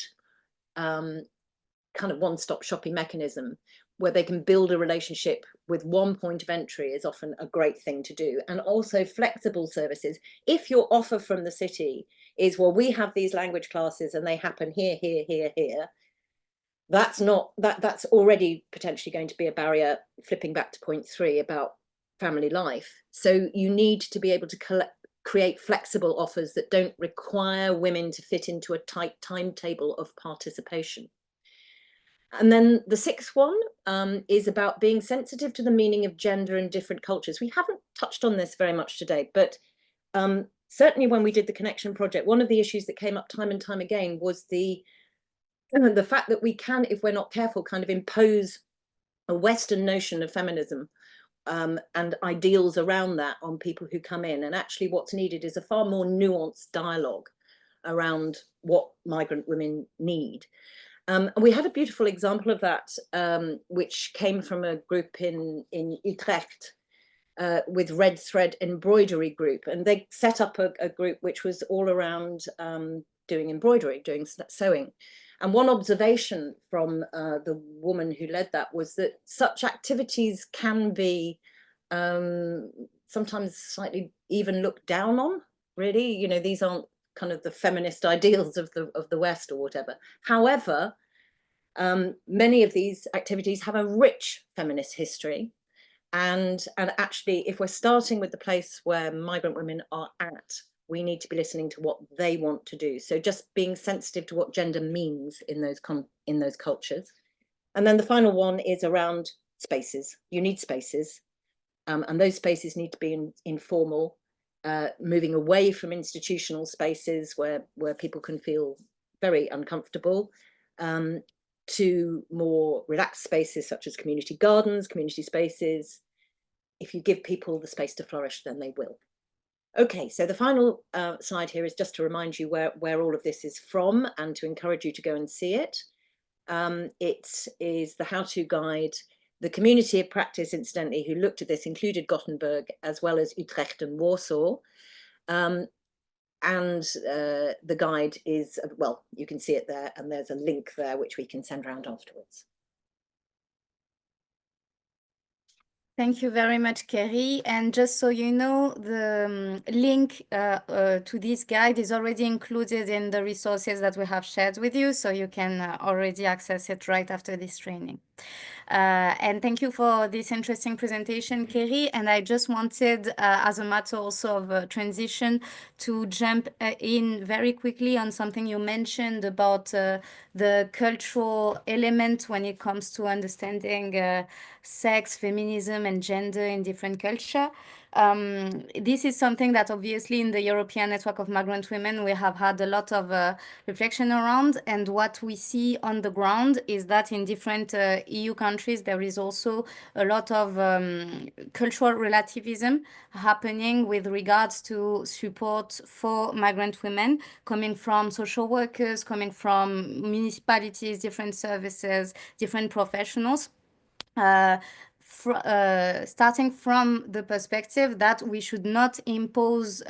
kind of one-stop shopping mechanism where they can build a relationship with one point of entry is often a great thing to do. And also flexible services. If your offer from the city is, well, we have these language classes and they happen here, here, here, here, that's already potentially going to be a barrier, flipping back to point 3 about family life. So you need to be able to create flexible offers that don't require women to fit into a tight timetable of participation. And then the 6th one is about being sensitive to the meaning of gender in different cultures. We haven't touched on this very much today, but certainly when we did the Connection project, one of the issues that came up time and time again was the fact that we can, if we're not careful, kind of impose a Western notion of feminism and ideals around that on people who come in. And actually what's needed is a far more nuanced dialogue around what migrant women need. And we had a beautiful example of that, which came from a group in Utrecht with Red Thread Embroidery Group. And they set up a group which was all around doing embroidery, doing sewing. And one observation from the woman who led that was that such activities can be sometimes slightly even looked down on, really. You know, these aren't kind of the feminist ideals of the West or whatever. However, many of these activities have a rich feminist history. And actually, if we're starting with the place where migrant women are at, we need to be listening to what they want to do. So just being sensitive to what gender means in those cultures. And then the final one is around spaces. You need spaces. And those spaces need to be informal, moving away from institutional spaces where people can feel very uncomfortable, to more relaxed spaces such as community gardens, community spaces. If you give people the space to flourish, then they will. Okay, so the final slide here is just to remind you where all of this is from and to encourage you to go and see it. It is the how-to guide. The community of practice, incidentally, who looked at this included Gothenburg as well as Utrecht and Warsaw. And the guide is, well, you can see it there, and there's a link there which we can send around afterwards. Thank you very much, Kerry. And just so you know, the link to this guide is already included in the resources that we have shared with you, so you can already access it right after this training. And thank you for this interesting presentation, Kerry. And I just wanted, as a matter also of transition, to jump in very quickly on something you mentioned about the cultural element when it comes to understanding sex, feminism, and gender in different culture. This is something that obviously in the European Network of Migrant Women, we have had a lot of reflection around. And what we see on the ground is that in different EU countries, there is also a lot of cultural relativism happening with regards to support for migrant women, coming from social workers, coming from municipalities, different services, different professionals. Starting from the perspective that we should not impose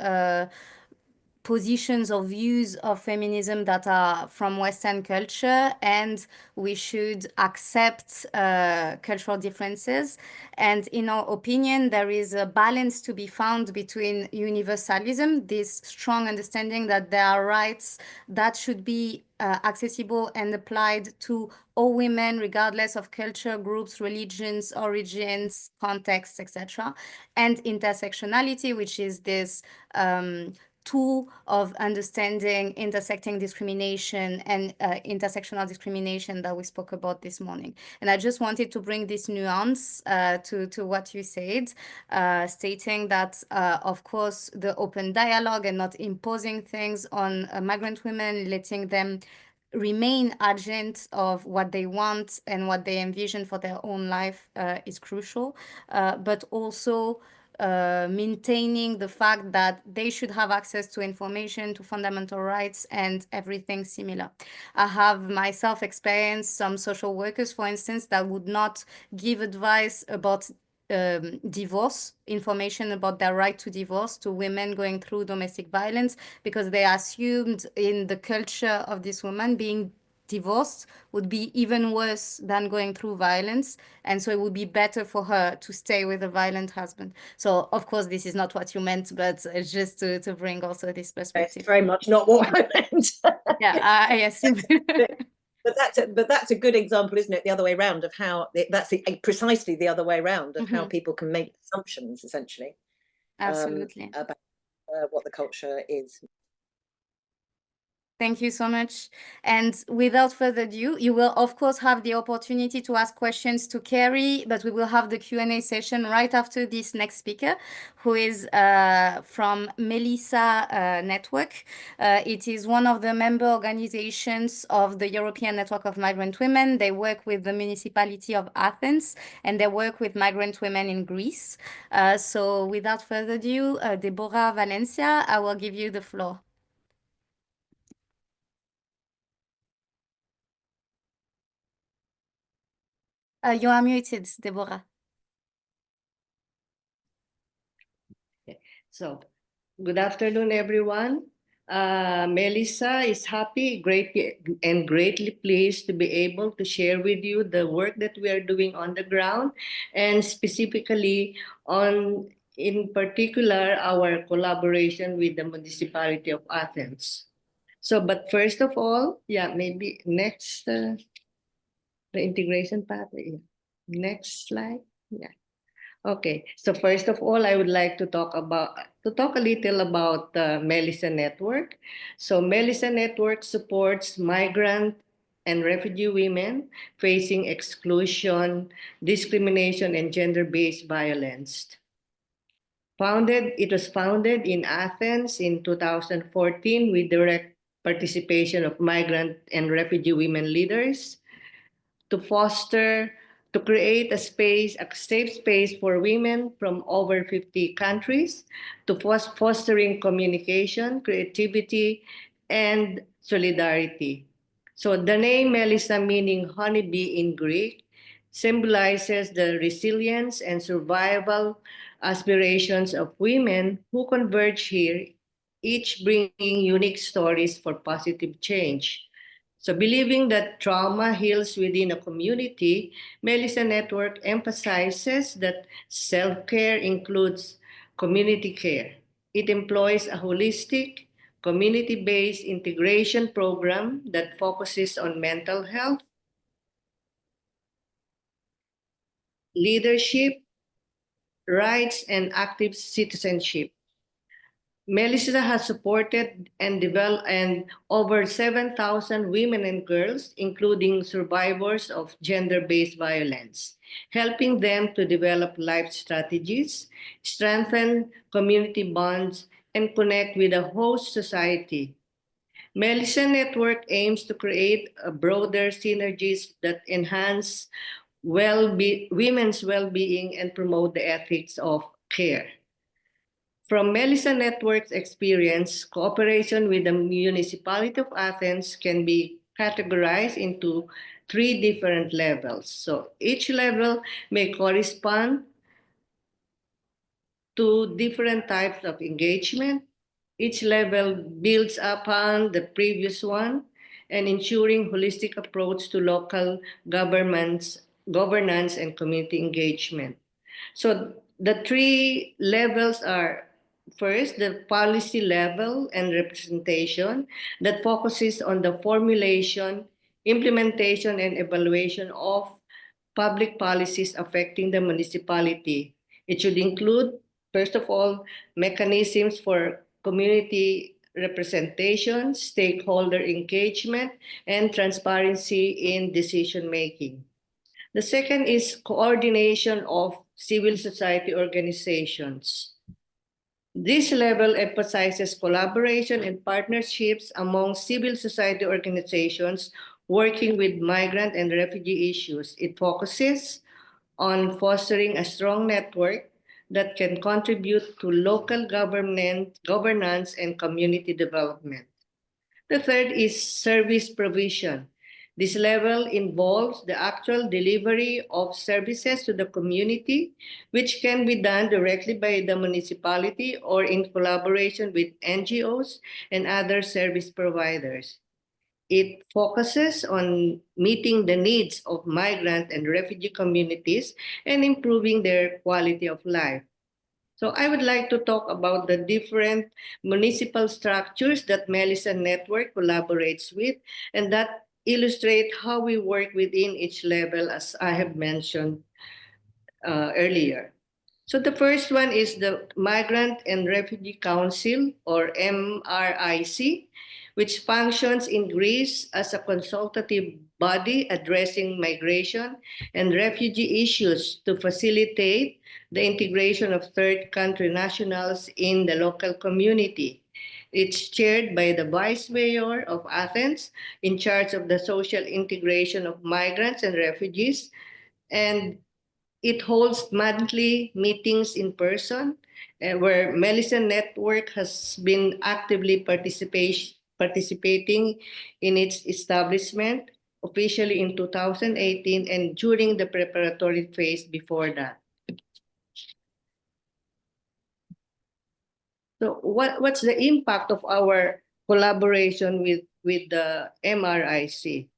positions or views of feminism that are from Western culture, and we should accept cultural differences. And in our opinion, there is a balance to be found between universalism, this strong understanding that there are rights that should be accessible and applied to all women, regardless of culture, groups, religions, origins, contexts, etc. And intersectionality, which is this tool of understanding intersecting discrimination and intersectional discrimination that we spoke about this morning. And I just wanted to bring this nuance to what you said, stating that, of course, the open dialogue and not imposing things on migrant women, letting them remain agents of what they want and what they envision for their own life is crucial, but also maintaining the fact that they should have access to information, to fundamental rights, and everything similar. I have myself experienced some social workers, for instance, that would not give advice about divorce, information about their right to divorce to women going through domestic violence, because they assumed in the culture of this woman being divorced would be even worse than going through violence, and so it would be better for her to stay with a violent husband. So of course this is not what you meant, but just to bring also this perspective. It's very much not what I meant. Yeah, I assume. But that's a good example, isn't it? The other way around of how that's precisely the other way around of how people can make assumptions, essentially. Absolutely. About what the culture is. Thank you so much. And without further ado, you will, of course, have the opportunity to ask questions to Carrie, but we will have the Q&A session right after this next speaker, who is from Melissa Network. It is one of the member organizations of the European Network of Migrant Women. They work with the municipality of Athens, and they work with migrant women in Greece. So without further ado, Deborah Valencia, I will give you the floor. You are muted, Deborah. So, good afternoon, everyone. Melissa is happy, greatly pleased to be able to share with you the work that we are doing on the ground, and specifically in particular, our collaboration with the municipality of Athens. So, but first of all, maybe next, the integration pathway. Next slide. Yeah. Okay. So first of all, I would like to talk a little about the Melissa Network. So Melissa Network supports migrant and refugee women facing exclusion, discrimination, and gender-based violence. It was founded in Athens in 2014 with direct participation of migrant and refugee women leaders to create a safe space for women from over 50 countries, to fostering communication, creativity, and solidarity. So the name Melissa, meaning honeybee in Greek, symbolizes the resilience and survival aspirations of women who converge here, each bringing unique stories for positive change. So believing that trauma heals within a community, Melissa Network emphasizes that self-care includes community care. It employs a holistic, community-based integration program that focuses on mental health, leadership, rights, and active citizenship. Melissa has supported and developed over 7,000 women and girls, including survivors of gender-based violence, helping them to develop life strategies, strengthen community bonds, and connect with a host society. Melissa Network aims to create a broader synergies that enhance women's well-being and promote the ethics of care. From Melissa Network's experience, cooperation with the municipality of Athens can be categorized into 3 different levels. So each level may correspond to different types of engagement. Each level builds upon the previous one and ensuring holistic approach to local governance and community engagement. So the 3 levels are, first, the policy level and representation that focuses on the formulation, implementation, and evaluation of public policies affecting the municipality. It should include, first of all, mechanisms for community representation, stakeholder engagement, and transparency in decision-making. The second is coordination of civil society organizations. This level emphasizes collaboration and partnerships among civil society organizations working with migrant and refugee issues. It focuses on fostering a strong network that can contribute to local governance and community development. The third is service provision. This level involves the actual delivery of services to the community, which can be done directly by the municipality or in collaboration with NGOs and other service providers. It focuses on meeting the needs of migrant and refugee communities and improving their quality of life. So I would like to talk about the different municipal structures that Melissa Network collaborates with, and that illustrate how we work within each level, as I have mentioned earlier. So the first one is the Migrant and Refugee Council, or MRIC, which functions in Greece as a consultative body addressing migration and refugee issues to facilitate the integration of third country nationals in the local community. It's chaired by the Vice Mayor of Athens, in charge of the social integration of migrants and refugees, and it holds monthly meetings in person, where Melissa Network has been actively participating in its establishment, officially in 2018 and during the preparatory phase before that. So what's the impact of our collaboration with the MRIC?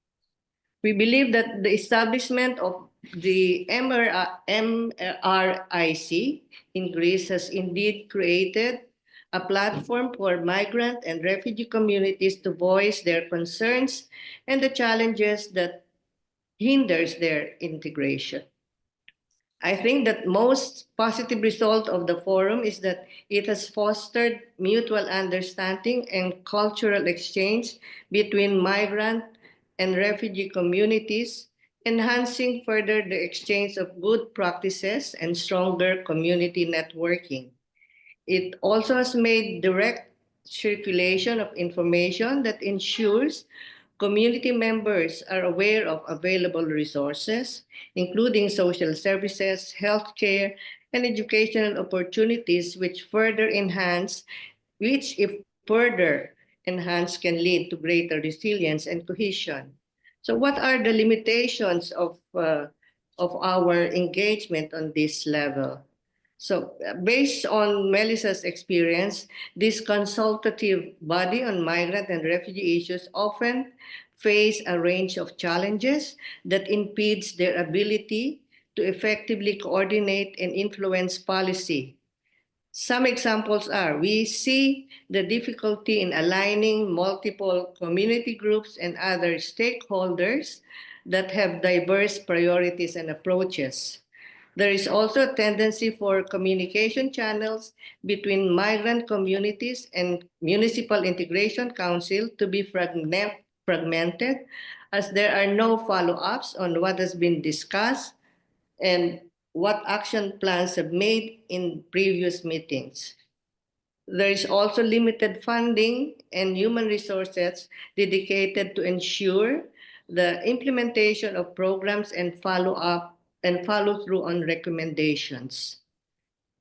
We believe that the establishment of the MRIC in Greece has indeed created a platform for migrant and refugee communities to voice their concerns and the challenges that hinders their integration. I think that most positive result of the forum is that it has fostered mutual understanding and cultural exchange between migrant and refugee communities, enhancing further the exchange of good practices and stronger community networking. It also has made direct circulation of information that ensures community members are aware of available resources, including social services, healthcare, and educational opportunities, which if further enhanced, can lead to greater resilience and cohesion. So what are the limitations of our engagement on this level? So based on Melissa's experience, this consultative body on migrant and refugee issues often face a range of challenges that impedes their ability to effectively coordinate and influence policy. Some examples are, we see the difficulty in aligning multiple community groups and other stakeholders that have diverse priorities and approaches. There is also a tendency for communication channels between migrant communities and Municipal Integration Council to be fragmented, as there are no follow-ups on what has been discussed and what action plans have made in previous meetings. There is also limited funding and human resources dedicated to ensure the implementation of programs and follow through on recommendations.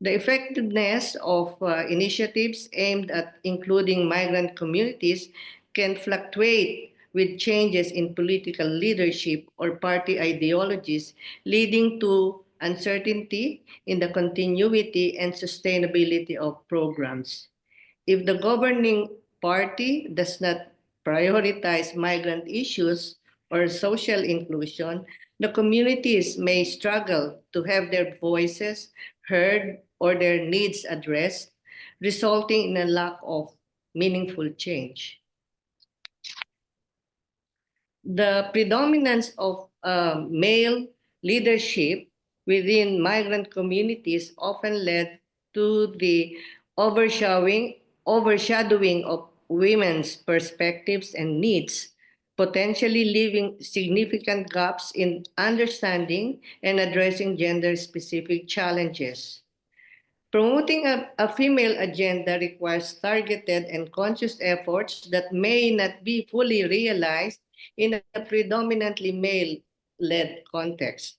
The effectiveness of initiatives aimed at including migrant communities can fluctuate with changes in political leadership or party ideologies, leading to uncertainty in the continuity and sustainability of programs. If the governing party does not prioritize migrant issues or social inclusion, the communities may struggle to have their voices heard or their needs addressed, resulting in a lack of meaningful change. The predominance of male leadership within migrant communities often led to the overshadowing overshadowing of women's perspectives and needs, potentially leaving significant gaps in understanding and addressing gender-specific challenges. Promoting a female agenda requires targeted and conscious efforts that may not be fully realized in a predominantly male-led context.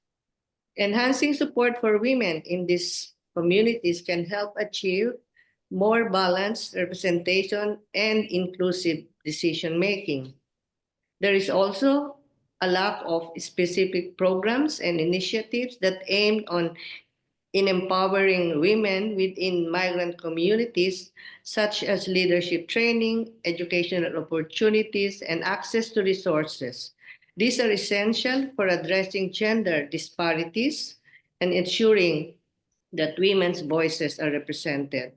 Enhancing support for women in these communities can help achieve more balanced representation and inclusive decision-making. There is also a lack of specific programs and initiatives that aim in empowering women within migrant communities, such as leadership training, educational opportunities, and access to resources. These are essential for addressing gender disparities and ensuring that women's voices are represented.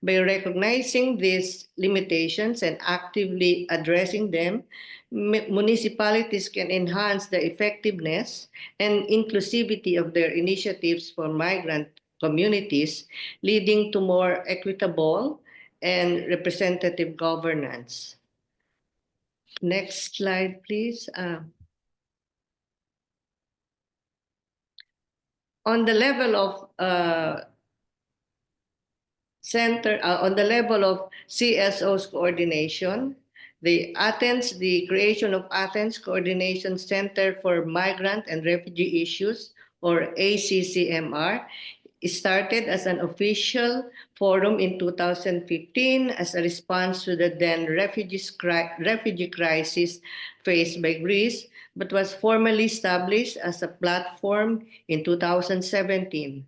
By recognizing these limitations and actively addressing them, municipalities can enhance the effectiveness and inclusivity of their initiatives for migrant communities, leading to more equitable and representative governance. Next slide, please. On the level of on the level of CSO's coordination, the creation of Athens Coordination Center for Migrant and Refugee Issues, or ACCMR, started as an official forum in 2015 as a response to the then refugee crisis faced by Greece, but was formally established as a platform in 2017.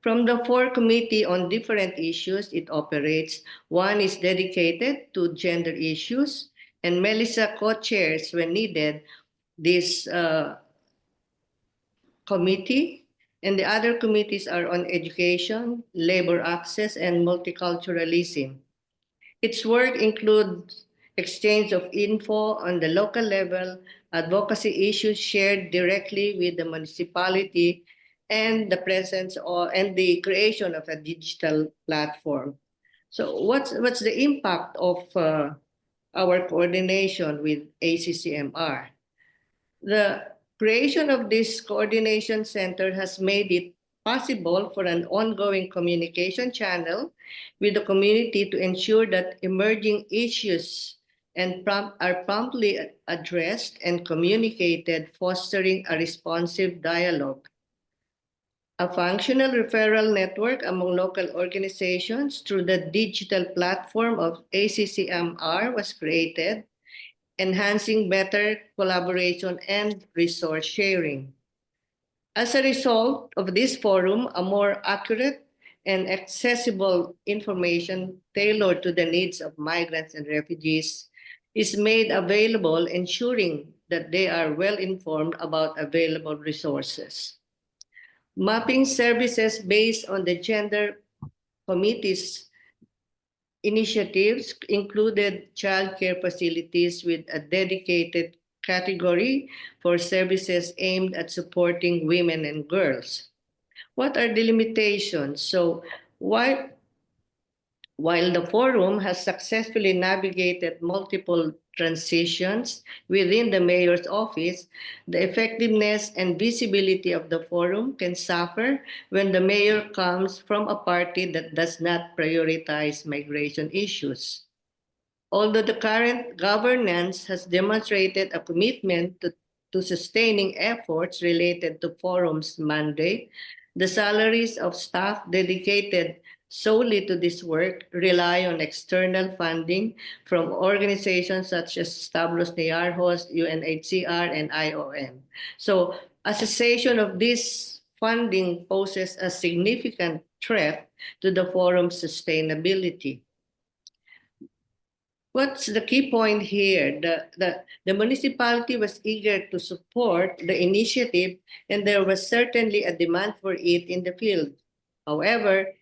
From the 4 committees on different issues it operates, one is dedicated to gender issues, and Melissa co-chairs when needed this committee, and the other committees are on education, labor access, and multiculturalism. Its work includes exchange of info on the local level, advocacy issues shared directly with the municipality, and the the creation of a digital platform. So what's the impact of our coordination with ACCMR? The creation of this coordination center has made it possible for an ongoing communication channel with the community to ensure that emerging issues are promptly addressed and communicated, fostering a responsive dialogue. A functional referral network among local organizations through the digital platform of ACCMR was created, enhancing better collaboration and resource sharing. As a result of this forum, a more accurate and accessible information tailored to the needs of migrants and refugees is made available, ensuring that they are well informed about available resources. Mapping services based on the gender committee's initiatives included childcare facilities with a dedicated category for services aimed at supporting women and girls. What are the limitations? So while the forum has successfully navigated multiple transitions within the mayor's office, the effectiveness and visibility of the forum can suffer when the mayor comes from a party that does not prioritize migration issues. Although the current governance has demonstrated a commitment to sustaining efforts related to forum's mandate, the salaries of staff dedicated solely to this work rely on external funding from organizations such as Stavros Niarchos, UNHCR, and IOM. So a cessation of this funding poses a significant threat to the forum's sustainability. What's the key point here? The municipality was eager to support the initiative, and there was certainly a demand for it in the field. However,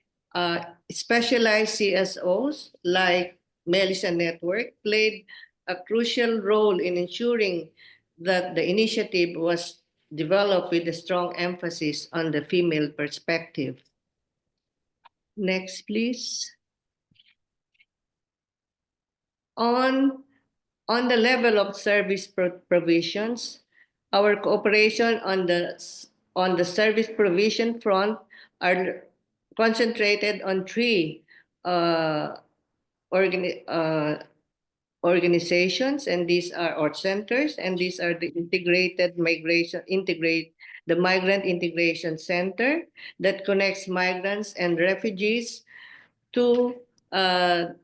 specialized CSOs like Melissa Network played a crucial role in ensuring that the initiative was developed with a strong emphasis on the female perspective. Next, please. On the level of service provisions, our cooperation on the service provision front are concentrated on three organizations, and these are our centers, and these are the the Migrant Integration Center that connects migrants and refugees to the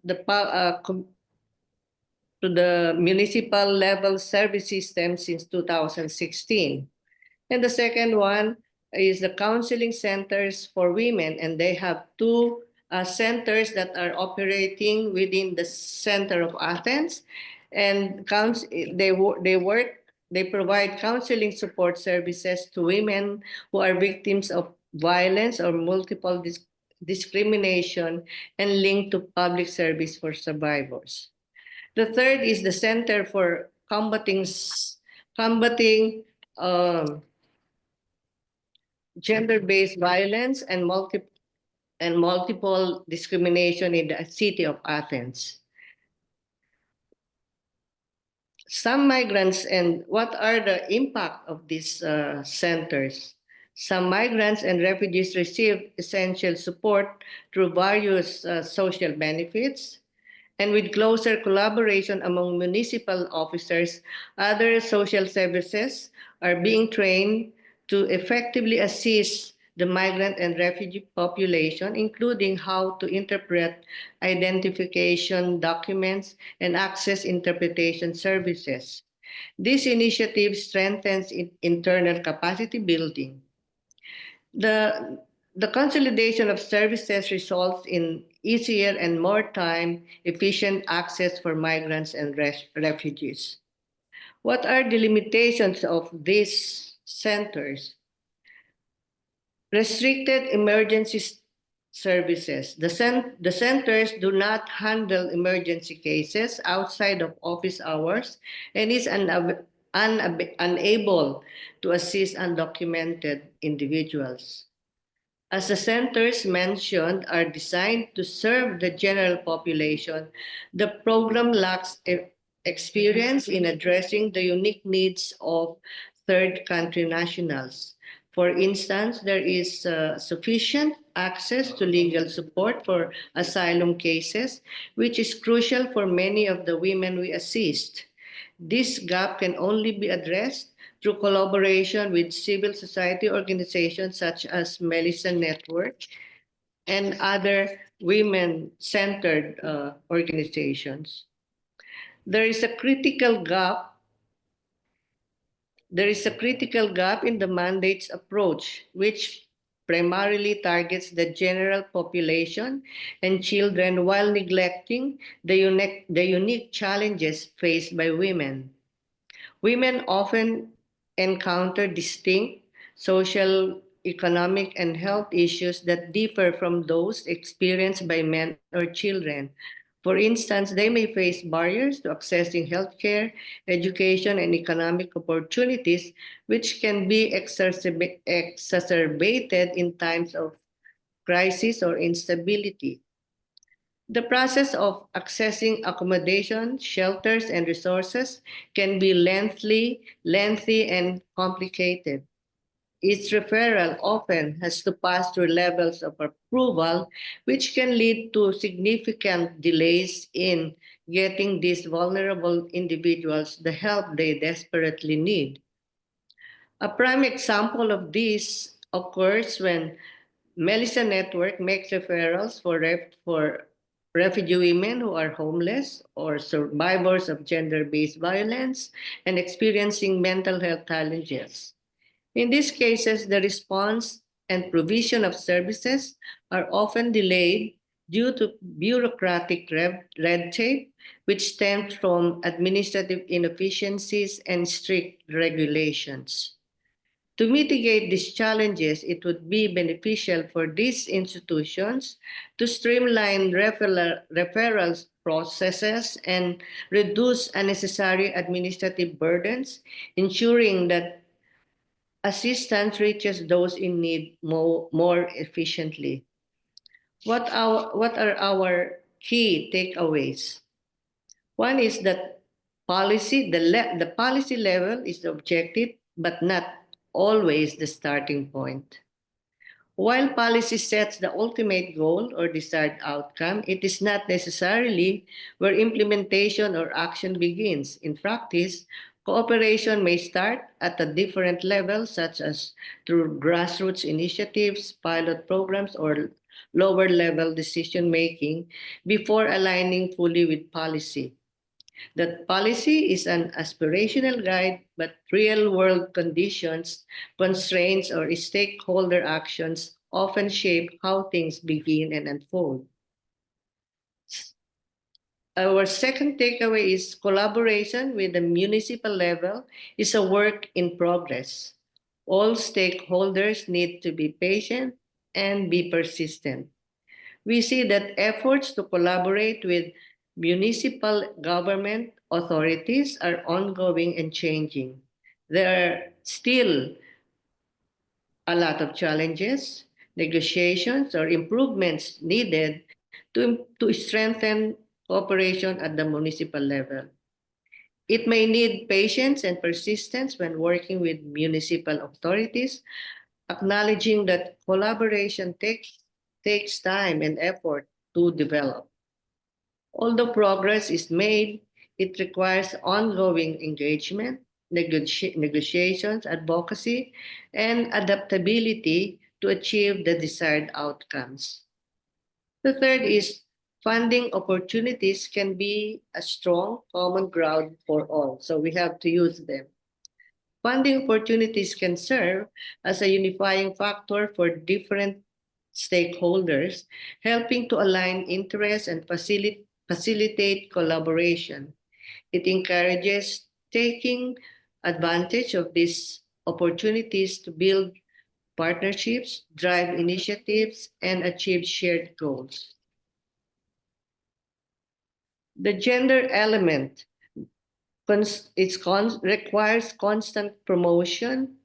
municipal level service system since 2016. And the second one is the counseling centers for women, and they have two centers that are operating within the center of Athens, and they provide counseling support services to women who are victims of violence or multiple discrimination and linked to public service for survivors. The third is the Center for Combating Gender-Based Violence and multiple discrimination in the city of Athens. Some migrants, and what are the impact of these centers? Some migrants and refugees receive essential support through various social benefits. And with closer collaboration among municipal officers, other social services are being trained to effectively assist the migrant and refugee population, including how to interpret identification documents and access interpretation services. This initiative strengthens internal capacity building. The consolidation of services results in easier and more time-efficient access for migrants and refugees. What are the limitations of these centers? Restricted emergency services. The centers do not handle emergency cases outside of office hours and is unable to assist undocumented individuals. As the centers mentioned are designed to serve the general population, the program lacks experience in addressing the unique needs of third country nationals. For instance, there is sufficient access to legal support for asylum cases, which is crucial for many of the women we assist. This gap can only be addressed through collaboration with civil society organizations such as MigrationWork and other women-centered organizations. There is a critical gap in the mandates approach, which primarily targets the general population and children while neglecting the unique challenges faced by women. Women often encounter distinct social, economic, and health issues that differ from those experienced by men or children. For instance, they may face barriers to accessing healthcare, education, and economic opportunities, which can be exacerbated in times of crisis or instability. The process of accessing accommodation, shelters, and resources can be lengthy and complicated. Its referral often has to pass through levels of approval, which can lead to significant delays in getting these vulnerable individuals the help they desperately need. A prime example of this occurs when MigrationWork makes referrals for refugee women who are homeless or survivors of gender-based violence and experiencing mental health challenges. In these cases, the response and provision of services are often delayed due to bureaucratic red tape, which stems from administrative inefficiencies and strict regulations. To mitigate these challenges, it would be beneficial for these institutions to streamline referral processes and reduce unnecessary administrative burdens, ensuring that assistance reaches those in need more efficiently. What are our key takeaways? One is that the policy level is the objective, but not always the starting point. While policy sets the ultimate goal or desired outcome, it is not necessarily where implementation or action begins. In practice, cooperation may start at a different level, such as through grassroots initiatives, pilot programs, or lower level decision making before aligning fully with policy. That policy is an aspirational guide, but real world conditions, constraints, or stakeholder actions often shape how things begin and unfold. Our second takeaway is collaboration with the municipal level is a work in progress. All stakeholders need to be patient and be persistent. We see that efforts to collaborate with municipal government authorities are ongoing and changing. There are still a lot of challenges, negotiations, or improvements needed to strengthen cooperation at the municipal level. It may need patience and persistence when working with municipal authorities, acknowledging that collaboration takes time and effort to develop. Although progress is made, it requires ongoing engagement, negotiations, advocacy, and adaptability to achieve the desired outcomes. The third is funding opportunities can be a strong common ground for all, so we have to use them. Funding opportunities can serve as a unifying factor for different stakeholders, helping to align interests and facilitate collaboration. It encourages taking advantage of these opportunities to build partnerships, drive initiatives, and achieve shared goals. The gender element requires constant promotion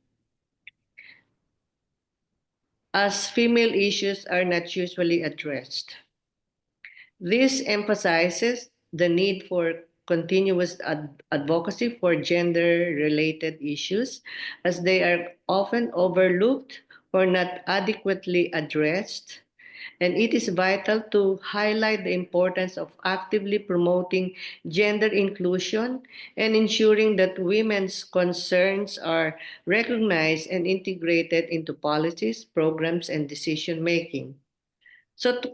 as female issues are not usually addressed. This emphasizes the need for continuous advocacy for gender-related issues, as they are often overlooked or not adequately addressed. And it is vital to highlight the importance of actively promoting gender inclusion and ensuring that women's concerns are recognized and integrated into policies, programs, and decision-making. So to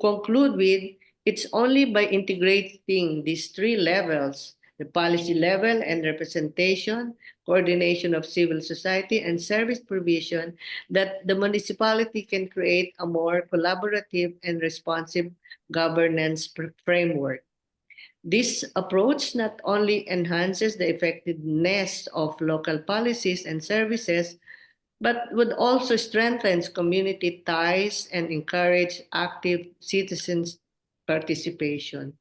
conclude with, it's only by integrating these three levels, the policy level and representation, coordination of civil society, and service provision, that the municipality can create a more collaborative and responsive governance framework. This approach not only enhances the effectiveness of local policies and services, but would also strengthen community ties and encourage active citizens' participation.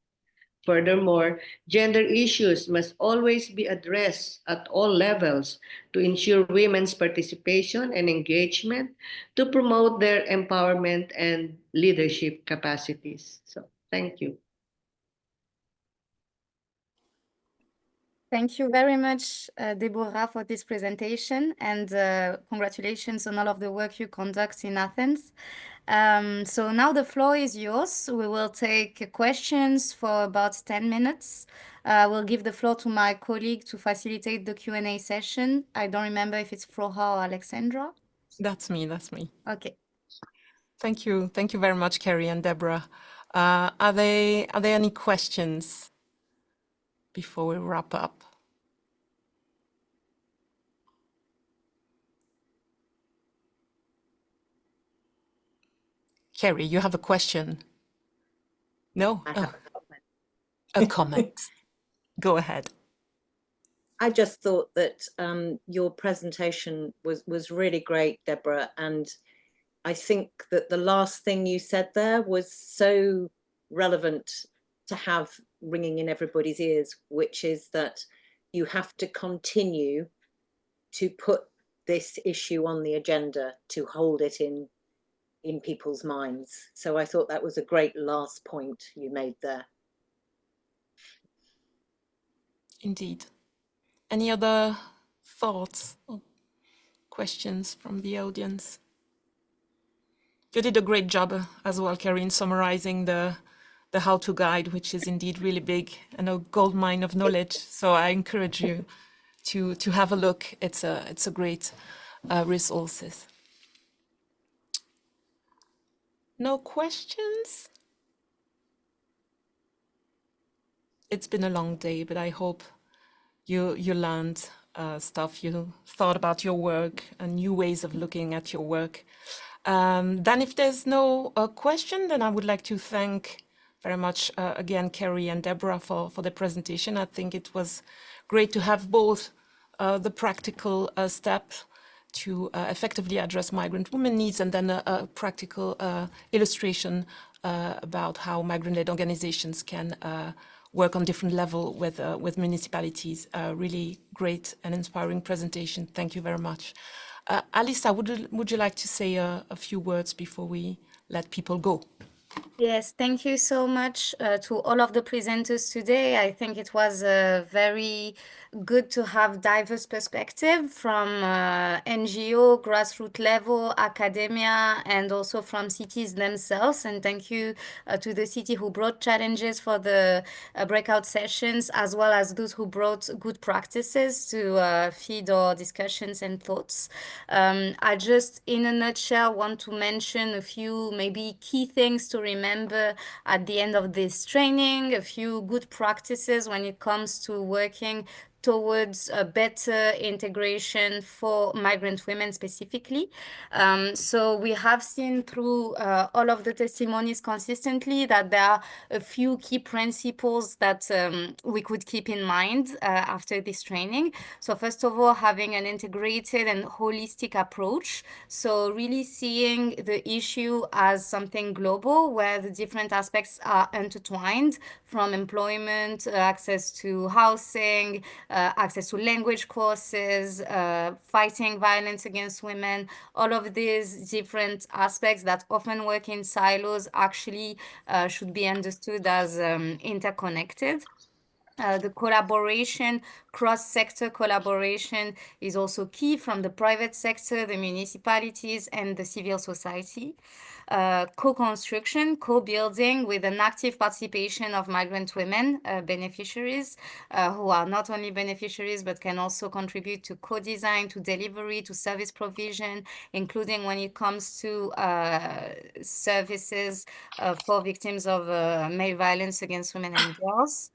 Furthermore, gender issues must always be addressed at all levels to ensure women's participation and engagement, to promote their empowerment and leadership capacities. So, thank you. Thank you very much, Deborah, for this presentation, and congratulations on all of the work you conduct in Athens. So now the floor is yours. We will take questions for about 10 minutes. We'll give the floor to my colleague to facilitate the Q&A session. I don't remember if it's Flora or Alexandra. That's me, that's me. Okay. Thank you. Thank you very much, Carrie and Deborah. Are there any questions before we wrap up? Carrie, you have a question? No? A comment. Go ahead. I just thought that your presentation was really great, Deborah, and I think that the last thing you said there was so relevant to have ringing in everybody's ears, which is that you have to continue to put this issue on the agenda, to hold it in people's minds. So I thought that was a great last point you made there. indeed. Any other thoughts or questions from the audience? You did a great job as well, Kerry, in summarizing the how-to guide, which is indeed really big and a goldmine of knowledge. So I encourage you to have a look. It's a great resources. No questions? It's been a long day, but I hope you learned stuff. You thought about your work and new ways of looking at your work. Then if there's no question, then I would like to thank very much again Kerry and Deborah for the presentation. I think it was great to have both the practical step to effectively address migrant women needs, and then a practical illustration about how migrant-led organizations can work on different level with municipalities. Really great and inspiring presentation. Thank you very much. Alisa, would you like to say a few words before we let people go? Yes, thank you so much to all of the presenters today. I think it was very good to have diverse perspective from NGO, grassroots level, academia, and also from cities themselves. And thank you to the city who brought challenges for the breakout sessions, as well as those who brought good practices to feed our discussions and thoughts. I just, in a nutshell, want to mention a few maybe key things to remember at the end of this training, a few good practices when it comes to working towards a better integration for migrant women specifically. So we have seen through all of the testimonies consistently that there are a few key principles that we could keep in mind after this training. So first of all, having an integrated and holistic approach. So really seeing the issue as something global where the different aspects are intertwined, from employment, access to housing, access to language courses, fighting violence against women. All of these different aspects that often work in silos actually should be understood as interconnected. The collaboration, cross-sector collaboration is also key from the private sector, the municipalities, and the civil society. Co-construction, co-building with an active participation of migrant women beneficiaries who are not only beneficiaries but can also contribute to co-design, to delivery, to service provision, including when it comes to services for victims of male violence against women and girls.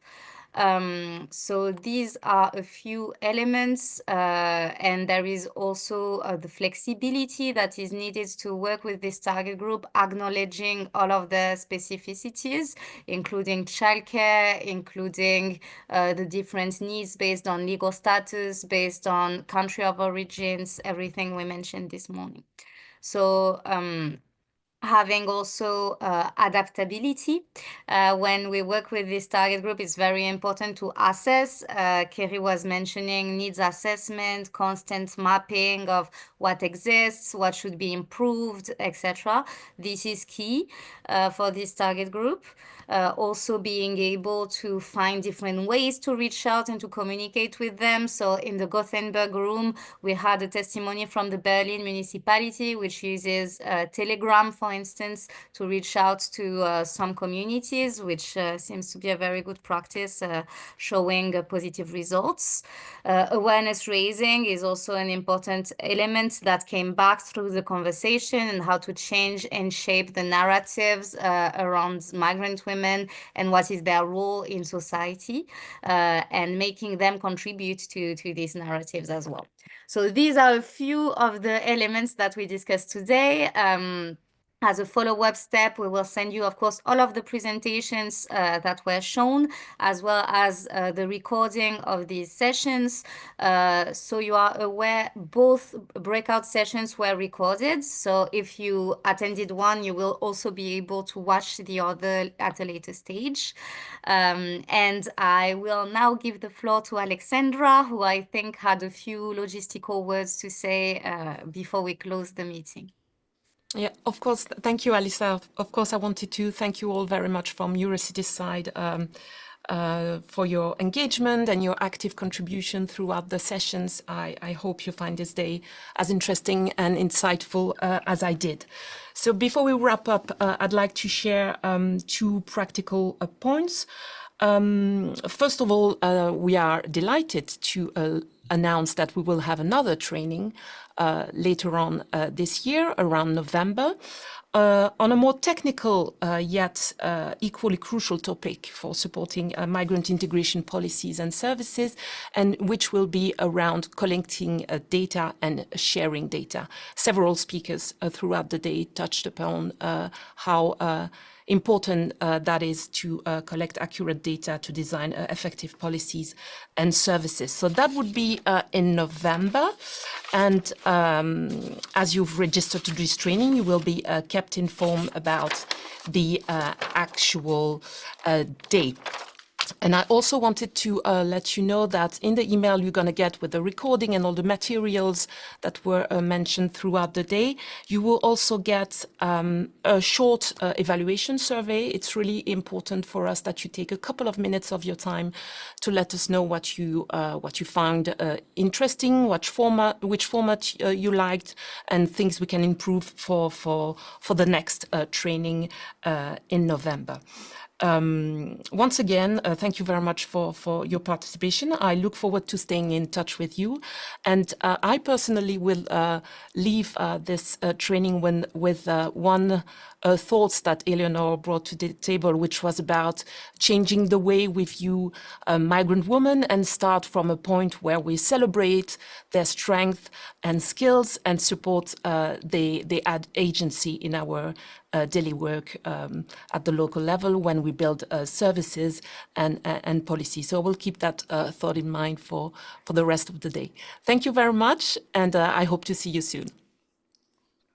So these are a few elements, and there is also the flexibility that is needed to work with this target group, acknowledging all of the specificities, including childcare, including the different needs based on legal status, based on country of origins, everything we mentioned this morning. So having also adaptability. When we work with this target group, it's very important to assess. Kerry was mentioning needs assessment, constant mapping of what exists, what should be improved, etc. This is key for this target group. Also being able to find different ways to reach out and to communicate with them. So in the Gothenburg room, we had a testimony from the Berlin municipality, which uses Telegram, for instance, to reach out to some communities, which seems to be a very good practice, showing positive results. Awareness raising is also an important element that came back through the conversation, and how to change and shape the narratives around migrant women and what is their role in society, and making them contribute to these narratives as well. So these are a few of the elements that we discussed today. As a follow-up step, we will send you, of course, all of the presentations that were shown, as well as the recording of these sessions. So you are aware both breakout sessions were recorded. So if you attended one, you will also be able to watch the other at a later stage. And I will now give the floor to Alexandra, who I think had a few logistical words to say before we close the meeting. Yeah, of course. Thank you, Alisa. Of course, I wanted to thank you all very much from Eurocities side. for your engagement and your active contribution throughout the sessions. I hope you find this day as interesting and insightful as I did. So before we wrap up, I'd like to share 2 practical points. First of all, we are delighted to announce that we will have another training later on this year, around November, on a more technical yet equally crucial topic for supporting migrant integration policies and services, and which will be around collecting data and sharing data. Several speakers throughout the day touched upon how important that is to collect accurate data to design effective policies and services. So that would be in November. And as you've registered to this training, you will be kept informed about the actual date. And I also wanted to let you know that in the email you're going to get with the recording and all the materials that were mentioned throughout the day, you will also get a short evaluation survey. It's really important for us that you take a couple of minutes of your time to let us know what you found interesting, which format you liked, and things we can improve for the next training in November. Once again, thank you very much for your participation. I look forward to staying in touch with you. And I personally will leave this training with one thoughts that Eleanor brought to the table, which was about changing the way we view migrant women and start from a point where we celebrate their strength and skills and support they add agency in our daily work at the local level when we build services and policy. So we'll keep that thought in mind for the rest of the day. Thank you very much, and I hope to see you soon.